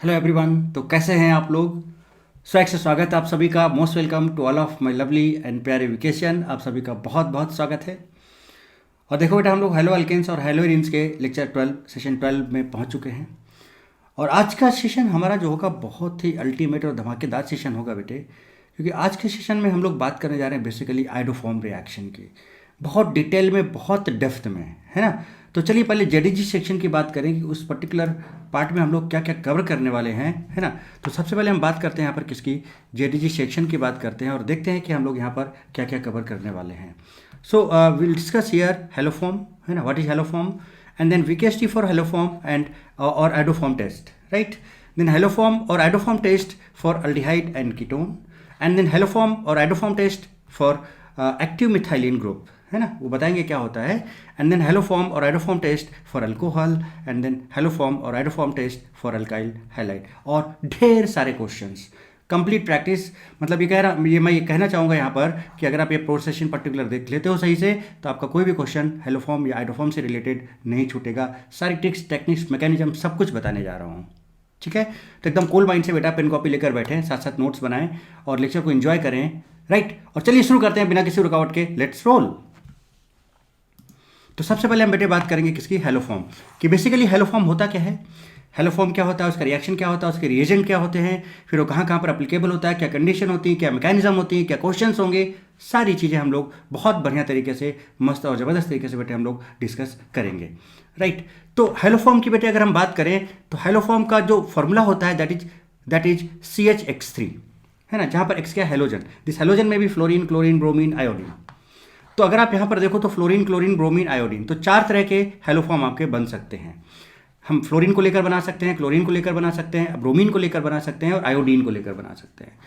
Hello everyone. तो कैसे हैं आप लोग। स्वैग से स्वागत है आप सभी का। Most welcome to all of my lovely and प्यारे वेकेशन। आप सभी का बहुत बहुत स्वागत है। और देखो बेटा, हम लोग हेलो अल्केन्स और हेलो एरीन्स के लेक्चर 12 सेशन 12 में पहुंच चुके हैं। और आज का सेशन हमारा जो होगा बहुत ही अल्टीमेट और धमाकेदार सेशन होगा बेटे, क्योंकि आज के सेशन में हम लोग बात करने जा रहे हैं बेसिकली आइडोफॉर्म रिएक्शन की, बहुत डिटेल में, बहुत डेप्थ में, है ना। तो चलिए पहले जेडीजी सेक्शन की बात करें कि उस पर्टिकुलर पार्ट में हम लोग क्या क्या कवर करने वाले हैं, है ना। तो सबसे पहले हम बात करते हैं यहाँ पर किसकी, जेडीजी सेक्शन की बात करते हैं और देखते हैं कि हम लोग यहाँ पर क्या क्या कवर करने वाले हैं। So will discuss here haloform, है ना, what is haloform, and then VKST for haloform and or idoform test, right? Then haloform or idoform test for aldehyde and ketone, and then haloform or idoform test for active methylene group, है ना, वो बताएंगे क्या होता है। and then haloform or idoform test for alcohol, and then haloform or idoform test for alkyl halide, और ढेर सारे क्वेश्चंस, कंप्लीट प्रैक्टिस। मतलब मैं ये कहना चाहूँगा यहाँ पर कि अगर आप ये प्रोसेशन पर्टिकुलर देख लेते हो सही से, तो आपका कोई भी क्वेश्चन हेलोफॉर्म या आइडोफॉर्म से रिलेटेड नहीं छूटेगा। सारी ट्रिक्स, टेक्निक्स, मैकेनिज्म सब कुछ बताने जा रहा हूँ, ठीक है। तो एकदम कूल माइंड से बेटा पेन कॉपी लेकर बैठें, साथ साथ नोट्स बनाएं और लेक्चर को एंजॉय करें, राइट। और चलिए शुरू करते हैं बिना किसी रुकावट के, लेट्स रोल। तो सबसे पहले हम बेटे बात करेंगे किसकी, हेलोफॉर्म कि बेसिकली हेलोफॉर्म होता क्या है, हेलोफॉर्म क्या होता है, उसका रिएक्शन क्या होता है, उसके रिएजेंट क्या होते हैं, फिर वो कहाँ कहाँ पर अप्लीकेबल होता है, क्या कंडीशन होती है, क्या मैकेनिज्म होती है, क्या क्वेश्चंस होंगे, सारी चीज़ें हम लोग बहुत बढ़िया तरीके से, मस्त और ज़बरदस्त तरीके से बेटे हम लोग डिस्कस करेंगे, राइट। तो हेलोफॉर्म की बेटे अगर हम बात करें तो हेलोफॉर्म का जो फॉर्मूला होता है दैट इज CH(X3), है ना, जहाँ पर X क्या है, हेलोजन। दिस हेलोजन में भी फ्लोरीन, क्लोरीन, ब्रोमीन, आयोडीन। तो अगर आप यहाँ पर देखो तो फ्लोरीन, क्लोरीन, ब्रोमीन, आयोडीन, तो 4 तरह के हेलोफॉर्म आपके बन सकते हैं। हम फ्लोरीन को लेकर बना सकते हैं, क्लोरीन को लेकर बना सकते हैं, ब्रोमीन को लेकर बना सकते हैं और आयोडीन को लेकर बना सकते हैं।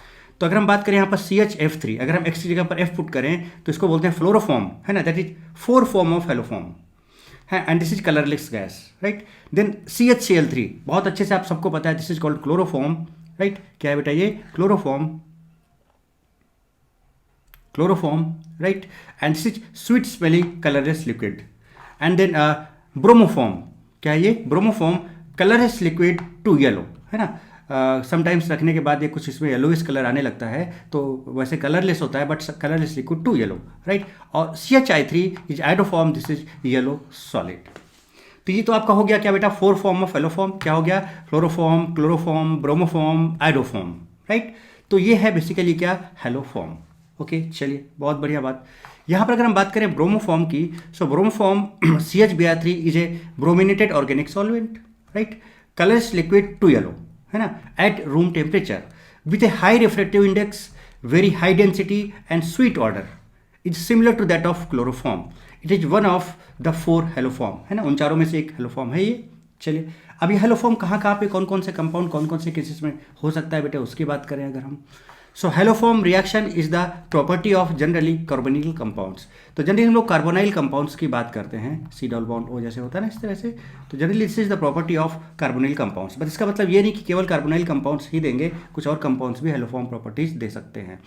तो अगर हम बात करें यहाँ पर CHF3, अगर हम X की जगह पर F पुट करें तो इसको बोलते हैं फ्लोरोफॉर्म, है ना, that is 4 form of haloform है, and this is colourless gas, right. Then CHCl3, बहुत अच्छे से आप सबको पता है, this is called chloroform, right. क्या है बेटा ये, chloroform, right, and this is sweet smelling colourless liquid. And then bromoform, क्या है ये, bromoform, colourless liquid to yellow, है ना। समटाइम्स रखने के बाद ये कुछ इसमें येलोइश कलर आने लगता है, तो वैसे कलरलेस होता है but colourless liquid to yellow, right. और CHI3 is iodoform, this is yellow solid. तो ये तो आपका हो गया क्या बेटा, 4 फॉर्म ऑफ हेलोफॉर्म, क्या हो गया, फ्लोरोफॉर्म, क्लोरोफॉर्म, ब्रोमोफॉर्म, आइडोफॉर्म, राइट। तो ये है बेसिकली क्या, हेलोफॉर्म। ओके, चलिए बहुत बढ़िया बात। यहाँ पर अगर हम बात करें ब्रोमोफॉर्म की, so bromoform CHBr3 is a brominated organic solvent, right, colours liquid to yellow, है ना, at room temperature with a high refractive index, very high density and sweet order, is similar to that of chloroform. It is one of the 4 haloform, है ना, उन चारों में से एक haloform है ये। चलिए अब ये हेलोफॉर्म कहाँ कहाँ पे, कौन कौन से कंपाउंड, कौन कौन से केसेस में हो सकता है बेटे, उसकी बात करें अगर हम, so haloform reaction is the property of generally carbonyl compounds. तो जनरली हम लोग कार्बोनाइल कंपाउंड्स की बात करते हैं, सी डबल बॉन्ड ओ जैसे होता है ना, इस तरह से। तो generally this is the property of carbonyl compounds, but इसका मतलब ये नहीं कि केवल कार्बोनाइल कंपाउंड्स ही देंगे, कुछ और कंपाउंड्स भी हेलोफॉर्म प्रॉपर्टीज दे सकते हैं।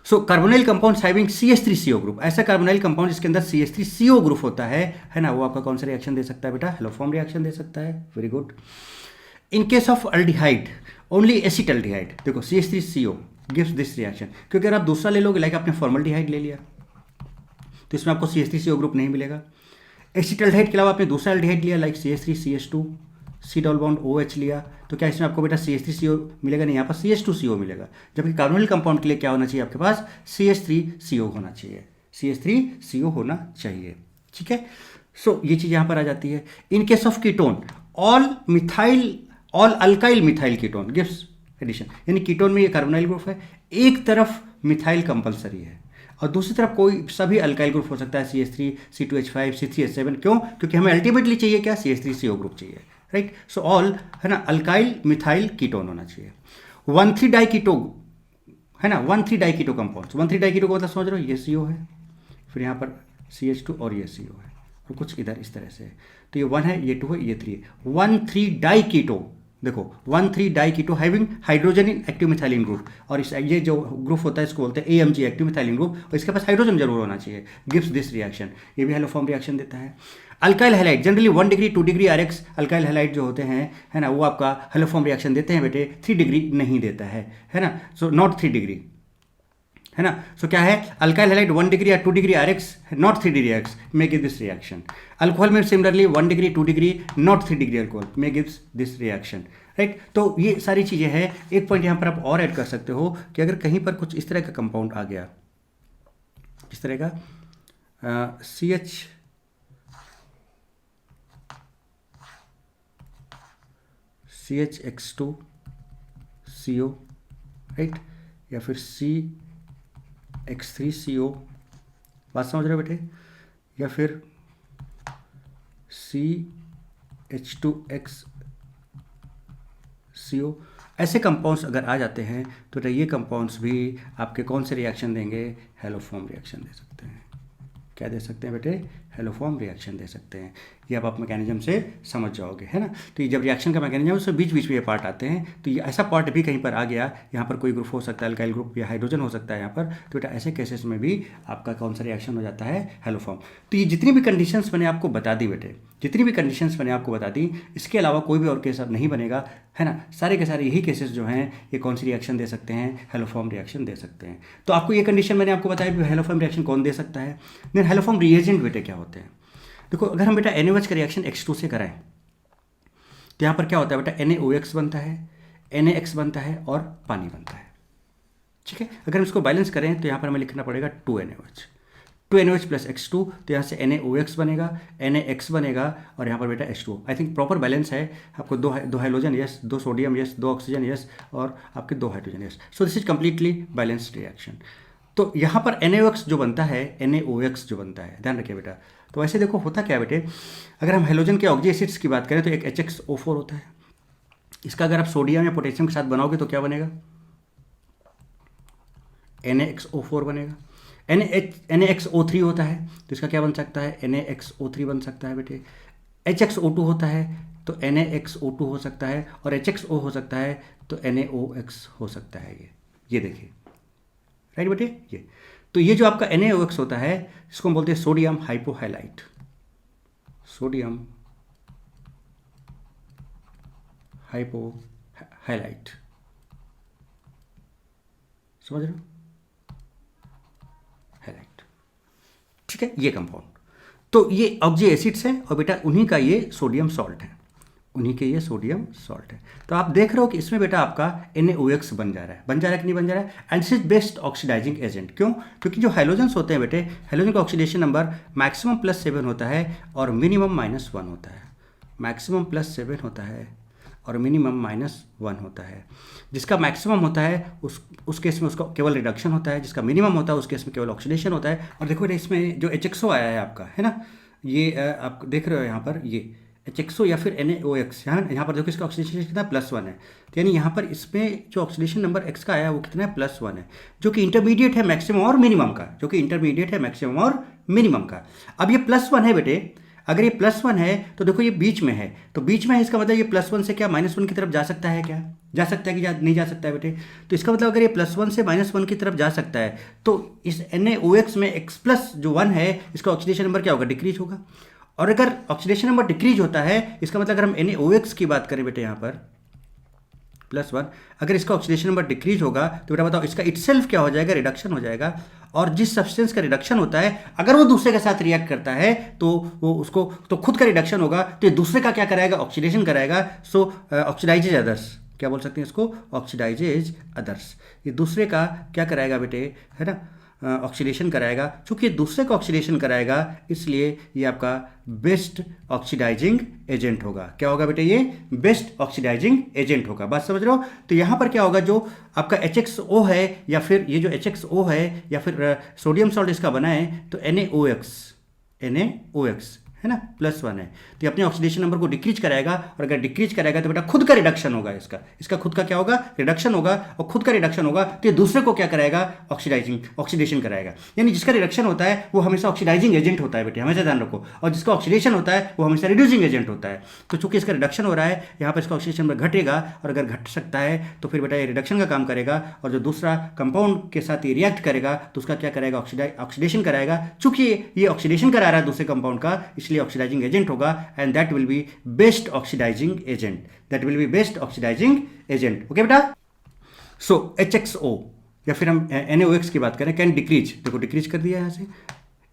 So carbonyl compounds having CH3CO group, ऐसा कार्बोनाइल कंपाउंड जिसके अंदर CH3CO ग्रुप होता है ना, वो आपका कौन सा रिएक्शन दे सकता है बेटा, हेलोफॉर्म रिएक्शन दे सकता है। Very good. In case of aldehyde only acetaldehyde, देखो CH3CO गिव्स दिस रिएक्शन, क्योंकि अगर आप दूसरा ले लोगे, लाइक आपने फॉर्मल्डिहाइड ले लिया तो इसमें आपको CH3CO ग्रुप नहीं मिलेगा। एसिटल्डिहाइड के अलावा आपने दूसरा अल्डिहाइड लिया, like CH3CH2, C double bond OH लिया, तो क्या इसमें आपको बेटा CH3CO मिलेगा, नहीं, यहाँ पर CH2CO मिलेगा। जबकि कार्बोनिल कंपाउंड के लिए क्या होना चाहिए आपके पास, CH3CO होना चाहिए, CH3CO होना चाहिए, ठीक है। सो ये चीज़ यहाँ पर आ जाती है। In case of ketone, all alkyl methyl ketone gives addition, यानी कीटोन में ये कार्बोनाइल ग्रुप है, एक तरफ मिथाइल कंपलसरी है और दूसरी तरफ कोई सभी अल्काइल ग्रुप हो सकता है, CH3, C2H5, C3H7, क्यों, क्योंकि हमें अल्टीमेटली चाहिए क्या, CH3CO ग्रुप चाहिए, राइट। सो ऑल, है ना, अल्काइल मिथाइल कीटोन होना चाहिए। 1,3 डाइकीटो, है ना, 1,3 डाइकीटो कंपाउंड्स, 1,3 डाइकीटो का मतलब समझ रहे हो, ये CO है, फिर यहाँ पर CH2 और ये CO है, और कुछ इधर इस तरह से है। तो ये 1 है, ये 2 है, ये 3 है, 1,3 डाइकीटो देखो 1,3 di keto having hydrogen in active methylene group, और इस ये जो ग्रुप होता है इसको बोलते हैं AMG एक्टिव मिथाइलिन ग्रुप, और इसके पास हाइड्रोजन जरूर होना चाहिए, गिव्स दिस रिएक्शन, ये भी हेलोफॉर्म रिएक्शन देता है। Alkyl halide generally 1 degree 2 degree RX alkyl halide जो होते हैं, है ना, वो आपका हेलोफॉर्म रिएक्शन देते हैं बेटे, 3 डिग्री नहीं देता है ना, सो नॉट 3 डिग्री, है ना। सो क्या है, अल्काइल हैलाइड 1 डिग्री या 2 degree RX not 3 degree RX may give this reaction. Alcohol में similarly 1 degree 2 degree not 3 degree alcohol may gives this reaction, right. तो ये सारी चीज़ें हैं। एक पॉइंट यहाँ पर आप और ऐड कर सकते हो कि अगर कहीं पर कुछ इस तरह का कंपाउंड आ गया, इस तरह का CHX2CO, राइट, या फिर CX3CO, बात समझ रहे हो बेटे, या फिर CH2XCO, ऐसे कंपाउंड्स अगर आ जाते हैं तो ये कंपाउंड्स भी आपके कौन से रिएक्शन देंगे, हेलोफॉर्म रिएक्शन दे सकते हैं। क्या दे सकते हैं बेटे, हेलोफॉर्म रिएक्शन दे सकते हैं। ये आप मैकेनिज्म से समझ जाओगे, है ना। तो ये जब रिएक्शन का मैकेनिज्म है उससे बीच बीच में ये पार्ट आते हैं, तो ये ऐसा पार्ट भी कहीं पर आ गया, यहाँ पर कोई ग्रुप हो सकता है, अल्काइल ग्रुप या हाइड्रोजन हो सकता है यहाँ पर, तो बेटा ऐसे केसेस में भी आपका कौन सा रिएक्शन हो जाता है, हेलोफॉर्म। तो ये जितनी भी कंडीशंस मैंने आपको बता दी बेटे, जितनी भी कंडीशंस मैंने आपको बता दी, इसके अलावा कोई भी और केस अब नहीं बनेगा, है ना। सारे के सारे यही केसेस जो हैं ये कौन सी रिएक्शन दे सकते हैं, हेलोफॉर्म रिएक्शन दे सकते हैं। तो आपको ये कंडीशन मैंने आपको बताया कि हेलोफॉर्म रिएक्शन कौन दे सकता है। देन हेलोफॉर्म रिएजेंट बेटे क्या होते हैं, देखो अगर हम बेटा NaOH का रिएक्शन X2 से कराएं तो यहाँ पर क्या होता है बेटा, NaOX बनता है, NaX बनता है और पानी बनता है, ठीक है। अगर हम इसको बैलेंस करें तो यहाँ पर हमें लिखना पड़ेगा 2NaOH प्लस X2, तो यहाँ से NaOX बनेगा, NaX बनेगा और यहाँ पर बेटा H2। I think proper balance है, आपको दो hydrogen yes, 2 sodium yes, 2 oxygen yes और आपके 2 hydrogen yes. So this is completely balanced reaction. तो यहाँ पर NaOX जो बनता है, NaOX जो बनता है, ध्यान रखिए बेटा। तो वैसे देखो होता क्या बेटे, अगर हम हेलोजन के ऑक्सी एसिड्स की बात करें तो एक HXO4 होता है, इसका अगर आप सोडियम या पोटेशियम के साथ बनाओगे तो क्या बनेगा, NaXO4 बनेगा। NaXO3 होता है तो इसका क्या बन सकता है, NaXO3 बन सकता है बेटे। HXO2 होता है तो NaXO2 हो सकता है, और HXO हो सकता है तो NaOX हो सकता है। ये देखिए, राइट बेटे। ये तो ये जो आपका NaOX होता है इसको हम बोलते हैं सोडियम हाइपोहैलाइड, सोडियम हाइपोहैलाइड, समझ रहे हो, हैलाइड, ठीक है। ये कंपाउंड, तो ये ऑक्सी एसिड्स है और बेटा उन्हीं का ये सोडियम सॉल्ट है, उन्हीं के ये सोडियम सॉल्ट है। तो आप देख रहे हो कि इसमें बेटा आपका NaOX बन जा रहा है कि नहीं बन जा रहा है, and this is best oxidising agent. क्यों, क्योंकि जो हाइड्रोजन्स होते हैं बेटे, हाइड्रोजन का ऑक्सीडेशन नंबर मैक्सिमम +7 होता है और मिनिमम -1 होता है, मैक्सिमम +7 होता है और मिनिमम -1 होता है। जिसका मैक्सिमम होता है उस केस में उसका केवल रिडक्शन होता है, जिसका मिनिमम होता है उस केस में केवल ऑक्सीडेशन होता है। और देखो इसमें जो HXO आया है आपका, है ना, ये आप देख रहे हो यहाँ पर, ये HXO या फिर NaOX, यहाँ पर देखो इसका ऑक्सीडेशन कितना +1 है, तो यानी यहाँ पर इसमें जो ऑक्सीडेशन नंबर X का आया है वो कितना है, +1 है, जो कि इंटरमीडिएट है मैक्सिमम और मिनिमम का, जो कि इंटरमीडिएट है मैक्सिमम और मिनिमम का। अब ये +1 है बेटे, अगर ये +1 है तो देखो ये बीच में है, तो बीच में है इसका मतलब ये +1 से क्या -1 की तरफ जा सकता है, क्या जा सकता है कि नहीं जा सकता है बेटे। तो इसका मतलब अगर ये +1 से -1 की तरफ जा सकता है तो इस NaOX में X+1 है, इसका ऑक्सीडेशन नंबर क्या होगा, डिक्रीज होगा। और अगर ऑक्सीडेशन नंबर डिक्रीज होता है, इसका मतलब अगर हम NaOX की बात करें बेटे यहाँ पर +1, अगर इसका ऑक्सीडेशन नंबर डिक्रीज होगा तो बेटा बताओ इसका इटसेल्फ क्या हो जाएगा, रिडक्शन हो जाएगा। और जिस सब्सटेंस का रिडक्शन होता है अगर वो दूसरे के साथ रिएक्ट करता है तो वो उसको तो खुद का रिडक्शन होगा, तो ये दूसरे का क्या कराएगा, ऑक्सीडेशन कराएगा। सो ऑक्सीडाइजेज अदर्स, क्या बोल सकते हैं इसको, ऑक्सीडाइजेज अदर्स, ये दूसरे का क्या कराएगा बेटे, है ना, ऑक्सीडेशन कराएगा। चूंकि दूसरे का ऑक्सीडेशन कराएगा इसलिए ये आपका बेस्ट ऑक्सीडाइजिंग एजेंट होगा। क्या होगा बेटे, ये बेस्ट ऑक्सीडाइजिंग एजेंट होगा, बात समझ रहे हो। तो यहाँ पर क्या होगा, जो आपका HXO है या फिर ये जो HXO है या फिर सोडियम सॉल्ट इसका बना है तो NaOX है ना, +1 है, तो ये अपने ऑक्सीडेशन नंबर को डिक्रीज कराएगा, और अगर डिक्रीज कराएगा तो बेटा खुद का रिडक्शन होगा, इसका खुद का क्या होगा, रिडक्शन होगा, और खुद का रिडक्शन होगा तो ये दूसरे को क्या कराएगा, ऑक्सीडेशन कराएगा। यानी जिसका रिडक्शन होता है वो हमेशा ऑक्सीडाइजिंग एजेंट होता है बेटे, हमेशा ध्यान रखो, और जिसका ऑक्सीडेशन होता है वो हमेशा रिड्यूसिंग एजेंट होता है। तो चूंकि इसका रिडक्शन हो रहा है, यहाँ पर इसका ऑक्सीडेशन नंबर घटेगा, और अगर घट सकता है तो फिर बेटा ये रिडक्शन का काम करेगा, और जो दूसरा कंपाउंड के साथ ये रिएक्ट करेगा तो उसका क्या करेगा, ऑक्सीडेशन कराएगा। चूंकि ये ऑक्सीडेशन करा रहा है दूसरे कंपाउंड का, इसलिए ऑक्सीडाइजिंग एजेंट होगा, and that will be best oxidising agent. Okay बेटा। सो HXO या फिर हम NaOH की बात करें, कैन डिक्रीज, देखो डिक्रीज कर दिया यहाँ से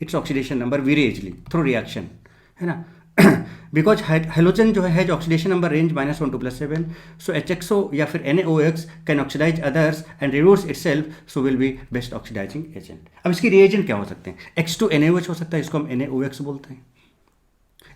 its oxidation number vary through reaction, है ना, बिकॉज हेलोजन जो है oxidation number range -1 to +7, so HXO या फिर NaOH can oxidise others and reduce itself, so will be best oxidising agent. अब इसके रिएजेंट क्या हो सकते हैं, X2NaOH हो सकता है, इसको हम NaOX बोलते हैं,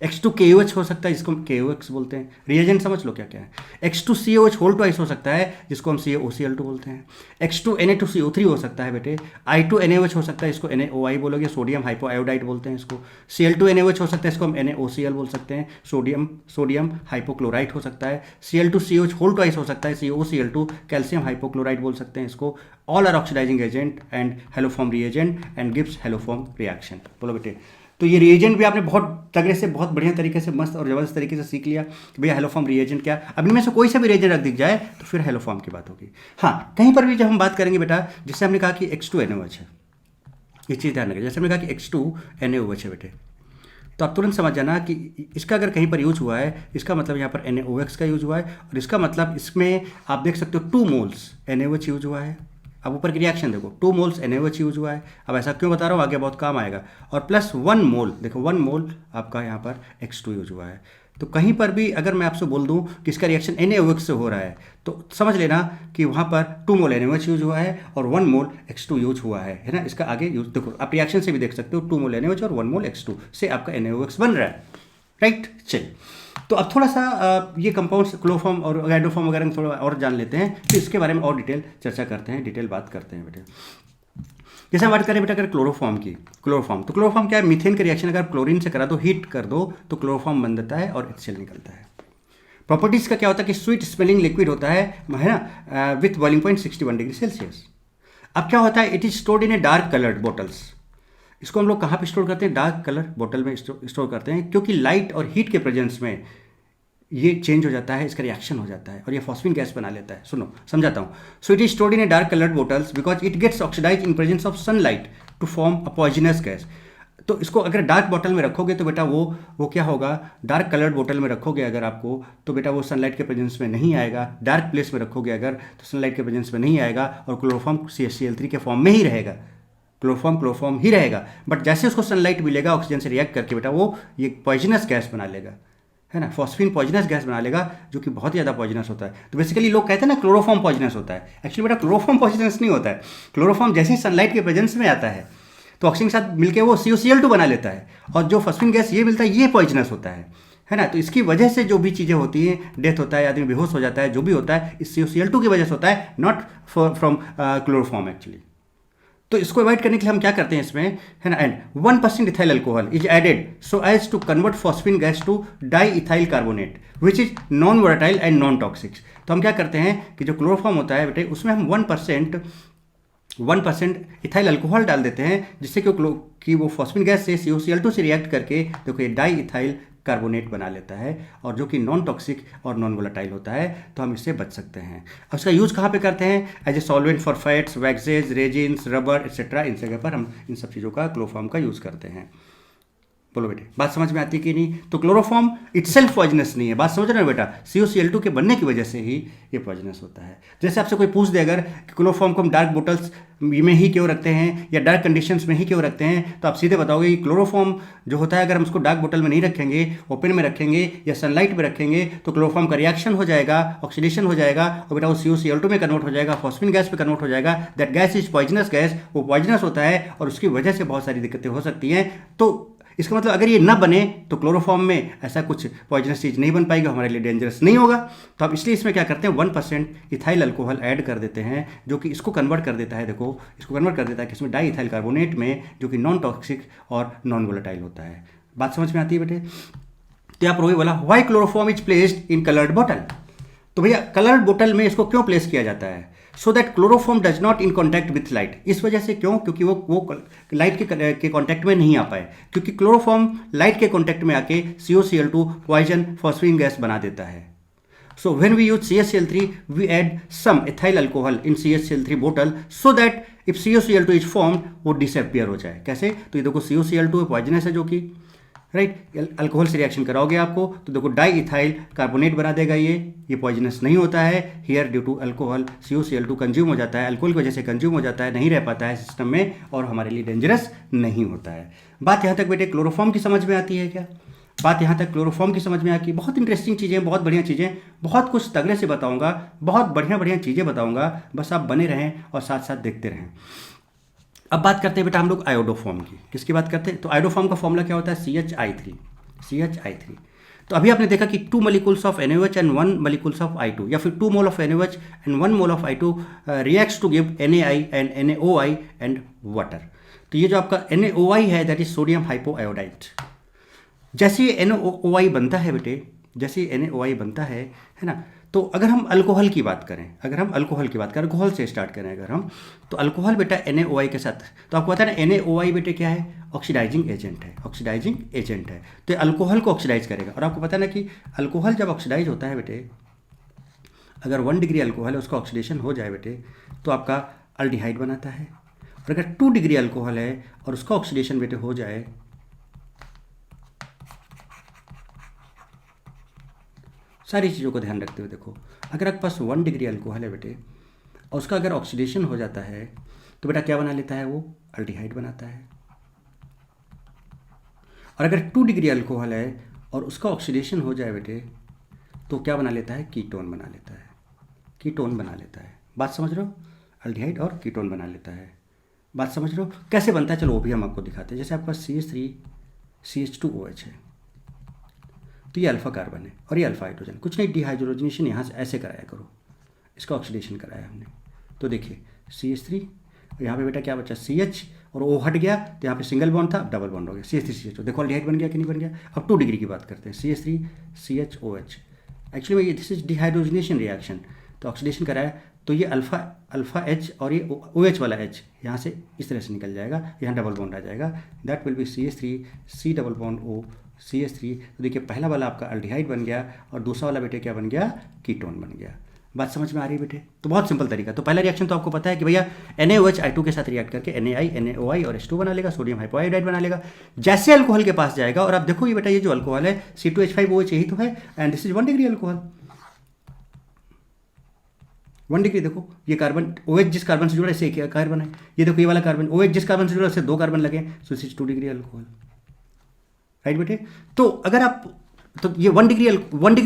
X2KOH हो सकता है, जिसको हम KOX बोलते हैं, रिएजेंट समझ लो क्या क्या है। X2COH होल ट्वाइस हो सकता है, जिसको हम CaOCl2 बोलते हैं। X2Na2CO3 हो सकता है बेटे, I2NaOH हो सकता है, इसको NaOI बोलोगे, सोडियम हाइपोआयोडाइड बोलते हैं इसको। Cl2NaOH हो सकता है, इसको हम NaOCl बोल सकते हैं, सोडियम हाइपोक्लोराइड हो सकता है। Cl2COH होल ट्वाइस हो सकता है, COCl2 कैल्शियम हाइपोक्लोराइड बोल सकते हैं इसको। All are oxidising agent and haloform reagent and gives haloform reaction. बोलो बेटे, तो ये रिएजेंट भी आपने बहुत तगड़े से, बहुत बढ़िया तरीके से, मस्त और ज़बरदस्त तरीके से सीख लिया कि भैया हेलोफॉर्म रिएजेंट क्या। अब इनमें से कोई सा भी रिएजेंट रख दिख जाए तो फिर हेलोफॉर्म की बात होगी। हाँ, कहीं पर भी जब हम बात करेंगे बेटा, जैसे हमने कहा कि X2NaOH है, ये चीज़ ध्यान रखिए, जैसे हमने कहा कि X2NaOH है बेटे, तो आप तुरंत समझ जाना कि इसका अगर कहीं पर यूज हुआ है, इसका मतलब यहाँ पर NaOX का यूज हुआ है, और इसका मतलब इसमें आप देख सकते हो 2 मोल्स NaOH यूज हुआ है। अब ऊपर की रिएक्शन देखो, 2 मोल्स NaOH यूज हुआ है। अब ऐसा क्यों बता रहा हूँ, आगे बहुत काम आएगा। और प्लस 1 मोल, देखो 1 मोल आपका यहाँ पर X2 यूज हुआ है। तो कहीं पर भी अगर मैं आपसे बोल दूँ कि इसका रिएक्शन NaOH से हो रहा है, तो समझ लेना कि वहाँ पर 2 मोल NaOH यूज हुआ है और 1 मोल X2 यूज हुआ है ना। इसका आगे यूज देखो, आप रिएक्शन से भी देख सकते हो, 2 मोल NaOH और 1 मोल X2 से आपका NaOX बन रहा है, राइट। चलिए, तो अब थोड़ा सा ये कंपाउंड्स क्लोरोफॉर्म और गाइडोफॉर्म वगैरह में थोड़ा और जान लेते हैं, तो इसके बारे में और डिटेल चर्चा करते हैं, डिटेल बात करते हैं बेटे। जैसे हम बात करें बेटा अगर क्लोरोफॉर्म की, तो क्लोरोफॉर्म क्या है, मीथेन का रिएक्शन अगर क्लोरीन से करा दो, हीट कर दो तो क्लोरोफॉर्म बन जाता है और HCl निकलता है। प्रॉपर्टीज का क्या होता है कि स्वीट स्मेलिंग लिक्विड होता है ना, with boiling point 61 degree Celsius. अब क्या होता है, it is stored in a dark coloured bottles. इसको हम लोग कहाँ पे स्टोर करते हैं, डार्क कलर बॉटल में स्टोर करते हैं, क्योंकि लाइट और हीट के प्रेजेंस में ये चेंज हो जाता है, इसका रिएक्शन हो जाता है और ये फॉस्फीन गैस बना लेता है। सुनो समझाता हूँ। So it is stored in a dark coloured bottles because it gets oxidise in presence of sunlight to form a poisonous gas. तो इसको अगर डार्क बॉटल में रखोगे तो बेटा वो क्या होगा, डार्क कलर्ड बॉटल में रखोगे अगर आपको, तो बेटा वो सनलाइट के प्रेजेंस में नहीं आएगा। डार्क प्लेस में रखोगे अगर तो सनलाइट के प्रेजेंस में नहीं आएगा और क्लोरोफॉर्म CHCl3 के फॉर्म में ही रहेगा, क्लोरोफॉर्म ही रहेगा। बट जैसे उसको सनलाइट मिलेगा ऑक्सीजन से रिएक्ट करके बेटा वो ये पॉइजनस गैस बना लेगा, है ना, फॉस्फीन पॉइजनस गैस बना लेगा, जो कि बहुत ज़्यादा पॉइजनस होता है। तो बेसिकली लोग कहते हैं ना क्लोरोफॉर्म पॉइजनस होता है, एक्चुअली बेटा क्लोरोफॉर्म पॉइजनस नहीं होता है। क्लोरोफॉर्म जैसे ही सनलाइट के प्रेजेंस में आता है तो ऑक्सीजन के साथ मिलकर वो COCl2 बना लेता है, और जो फॉस्फीन गैस ये मिलता है ये पॉइजनस होता है ना। तो इसकी वजह से जो भी चीज़ें होती हैं, डेथ होता है, आदमी बेहोश हो जाता है, जो भी होता है इस COCl2 की वजह से होता है, नॉट फ्रॉम क्लोरोफॉर्म एक्चुअली। तो इसको अवॉइड करने के लिए हम क्या करते हैं इसमें, है ना, and 1% ethyl alcohol is added so as to convert phosphine gas to di ethyl carbonate which is non volatile and non toxic. तो हम क्या करते हैं कि जो क्लोरोफॉर्म होता है बेटे उसमें हम 1% इथाइल अल्कोहल डाल देते हैं, जिससे कि वो फॉस्फीन गैस से COCl2 से रिएक्ट करके देखो ये डाई इथाइल कार्बोनेट बना लेता है, और जो कि नॉन टॉक्सिक और नॉन वोलेटाइल होता है, तो हम इससे बच सकते हैं। अब इसका यूज़ कहाँ पे करते हैं, as a solvent for fats, waxes, resins, rubber etcetera, इन जगह पर हम इन सब चीज़ों का क्लोरोफॉर्म का यूज़ करते हैं। बोलो बेटे बात समझ में आती कि नहीं। तो क्लोरोफॉर्म इटसेल्फ पॉइजनस नहीं है, बात समझ रहे हो बेटा, COCl2 के बनने की वजह से ही ये पॉइजनस होता है। जैसे आपसे कोई पूछ दे अगर कि क्लोरोफॉर्म को हम डार्क बोटल्स में ही क्यों रखते हैं या डार्क कंडीशंस में ही क्यों रखते हैं, तो आप सीधे बताओगे कि क्लोरोफॉर्म जो होता है अगर हम उसको डार्क बोतल में नहीं रखेंगे, ओपन में रखेंगे या सनलाइट में रखेंगे, तो क्लोरोफॉर्म का रिएक्शन हो जाएगा, ऑक्सीडेशन हो जाएगा, और बेटा वो COCl2 में कन्वर्ट हो जाएगा, फॉस्फीन गैस में कन्वर्ट हो जाएगा। That gas is poisonous gas, वो पॉइजनस होता है और उसकी वजह से बहुत सारी दिक्कतें हो सकती हैं। तो इसका मतलब अगर ये ना बने तो क्लोरोफॉर्म में ऐसा कुछ पॉइजनस चीज़ नहीं बन पाएगी, हमारे लिए डेंजरस नहीं होगा। तो आप इसलिए इसमें क्या करते हैं 1% इथाइल अल्कोहल ऐड कर देते हैं, जो कि इसको कन्वर्ट कर देता है, देखो इसको कन्वर्ट कर देता है कि इसमें डाई इथाइल कार्बोनेट में, जो कि नॉन टॉक्सिक और नॉन वोलेटाइल होता है। बात समझ में आती है बेटे? तो यहाँ पर वही बोला why chloroform is placed in coloured बोतल। तो भैया कलर्ड बोतल में इसको क्यों प्लेस किया जाता है? So that chloroform does not in contact with light. इस वजह से क्यों? क्योंकि वो लाइट के कॉन्टैक्ट में नहीं आ पाए, क्योंकि क्लोरोफॉर्म लाइट के कॉन्टैक्ट में आके COCl2 पॉइजन फॉस्फरिन गैस बना देता है। So when we use CaCl3, we add some ethyl alcohol in CaCl3 bottle so that if CaCl2 is formed, वो डिसअपियर हो जाए। कैसे? तो ये देखो CaCl2 पॉइजनस है जो कि राइट अल्कोहल से रिएक्शन कराओगे आपको तो देखो डाई इथाइल कार्बोनेट बना देगा। ये पॉइजनस नहीं होता है। Here due to alcohol CaCl2 consume हो जाता है, अल्कोहल की वजह से कंज्यूम हो जाता है, नहीं रह पाता है सिस्टम में और हमारे लिए डेंजरस नहीं होता है। बात यहाँ तक बेटे क्लोरोफॉर्म की समझ में आती है क्या? बात यहाँ तक क्लोरोफॉर्म की समझ में आ गई। बहुत इंटरेस्टिंग चीज़ें, बहुत बढ़िया चीज़ें, बहुत कुछ तगड़े से बताऊंगा, बहुत बढ़िया बढ़िया चीज़ें बताऊंगा, बस आप बने रहें और साथ साथ देखते रहें। अब बात करते हैं बेटा हम लोग आयोडोफॉर्म की। किसकी बात करते हैं? तो आयोडोफॉर्म का फॉर्मूला क्या होता है? CHI3। तो अभी आपने देखा कि 2 molecules of NaOH and 1 molecules of I2 या फिर 2 mole of NaOH and 1 mole of I2 reacts to give NaI and NaOI and water। तो ये जो आपका NaOI है दैट इज सोडियम हाइपोआयोडाइड। जैसे ये NaOI बनता है बेटे, जैसे ये NaOI बनता है ना, तो अगर हम अल्कोहल की बात करें, अल्कोहल से स्टार्ट करें अगर हम, तो अल्कोहल बेटा NaOI के साथ, तो आपको पता है ना NaOI बेटे क्या है? ऑक्सीडाइजिंग एजेंट है। तो ये अल्कोहल को ऑक्सीडाइज करेगा। और आपको पता है ना कि अल्कोहल जब ऑक्सीडाइज होता है बेटे, अगर 1 डिग्री अल्कोहल है उसका ऑक्सीडेशन हो जाए बेटे तो आपका अल्डिहाइड बनाता है। और अगर 2 डिग्री अल्कोहल है और उसका ऑक्सीडेशन बेटे हो जाए, सारी चीज़ों को ध्यान रखते हुए देखो, अगर आपके पास 1 डिग्री अल्कोहल है बेटे और उसका अगर ऑक्सीडेशन हो जाता है तो बेटा क्या बना लेता है? वो अल्डिहाइड बनाता है। और अगर 2 डिग्री अल्कोहल है और उसका ऑक्सीडेशन हो जाए बेटे तो क्या बना लेता है? कीटोन बना लेता है। बात समझ रहे हो? अल्डिहाइड और कीटोन बना लेता है। बात समझ रहे हो? कैसे बनता है चलो वो भी हम आपको दिखाते हैं। जैसे आपके पास CH3CH2OH है, तो ये अल्फा कार्बन है और ये अल्फा हाइड्रोजन। कुछ नहीं, डिहाइड्रोजनेशन यहाँ से ऐसे कराया करो, इसका ऑक्सीडेशन कराया हमने। तो देखिए CH3, यहाँ पे बेटा क्या बचा? CH और O हट गया तो यहाँ पे सिंगल बॉन्ड था, अब डबल बॉन्ड हो गया CH3CH2। देखो अल्डिहाइड बन गया कि नहीं बन गया? अब 2 डिग्री की बात करते हैं, CH3CHOH। एक्चुअली में ये दिस इज डिहाइड्रोजनेशन रिएक्शन, तो ऑक्सीडेशन कराया तो ये अल्फा H और ये OH वाला H यहाँ से इस तरह से निकल जाएगा, यहाँ डबल बॉन्ड आ जाएगा, that will B CH3C double bond O CH3। तो देखिए पहला वाला आपका अल्डिहाइड बन गया और दूसरा वाला बेटे क्या बन गया? कीटोन बन गया। बात समझ में आ रही है बेटे? तो बहुत सिंपल तरीका। तो पहला रिएक्शन तो आपको पता है कि भैया NaOH I2 के साथ रिएक्ट करके NaI NaOI और H2 बना लेगा, सोडियम हाइपोआयोडाइड बना लेगा। जैसे अल्कोहल के पास जाएगा, और आप देखो ये बेटा ये जो अल्कोहल है C2H5OH यही तो है, and this is 1 degree alcohol. 1 degree देखो, ये कार्बन OH जिस कार्बन से जुड़ा है इससे एक कार्बन है, ये देखो ये वाला कार्बन OH जिस कार्बन से जुड़ा है उससे 2 कार्बन लगे, सो this is 2 degree alcohol. Right बेटे? तो अगर आप, तो ये 1 डिग्री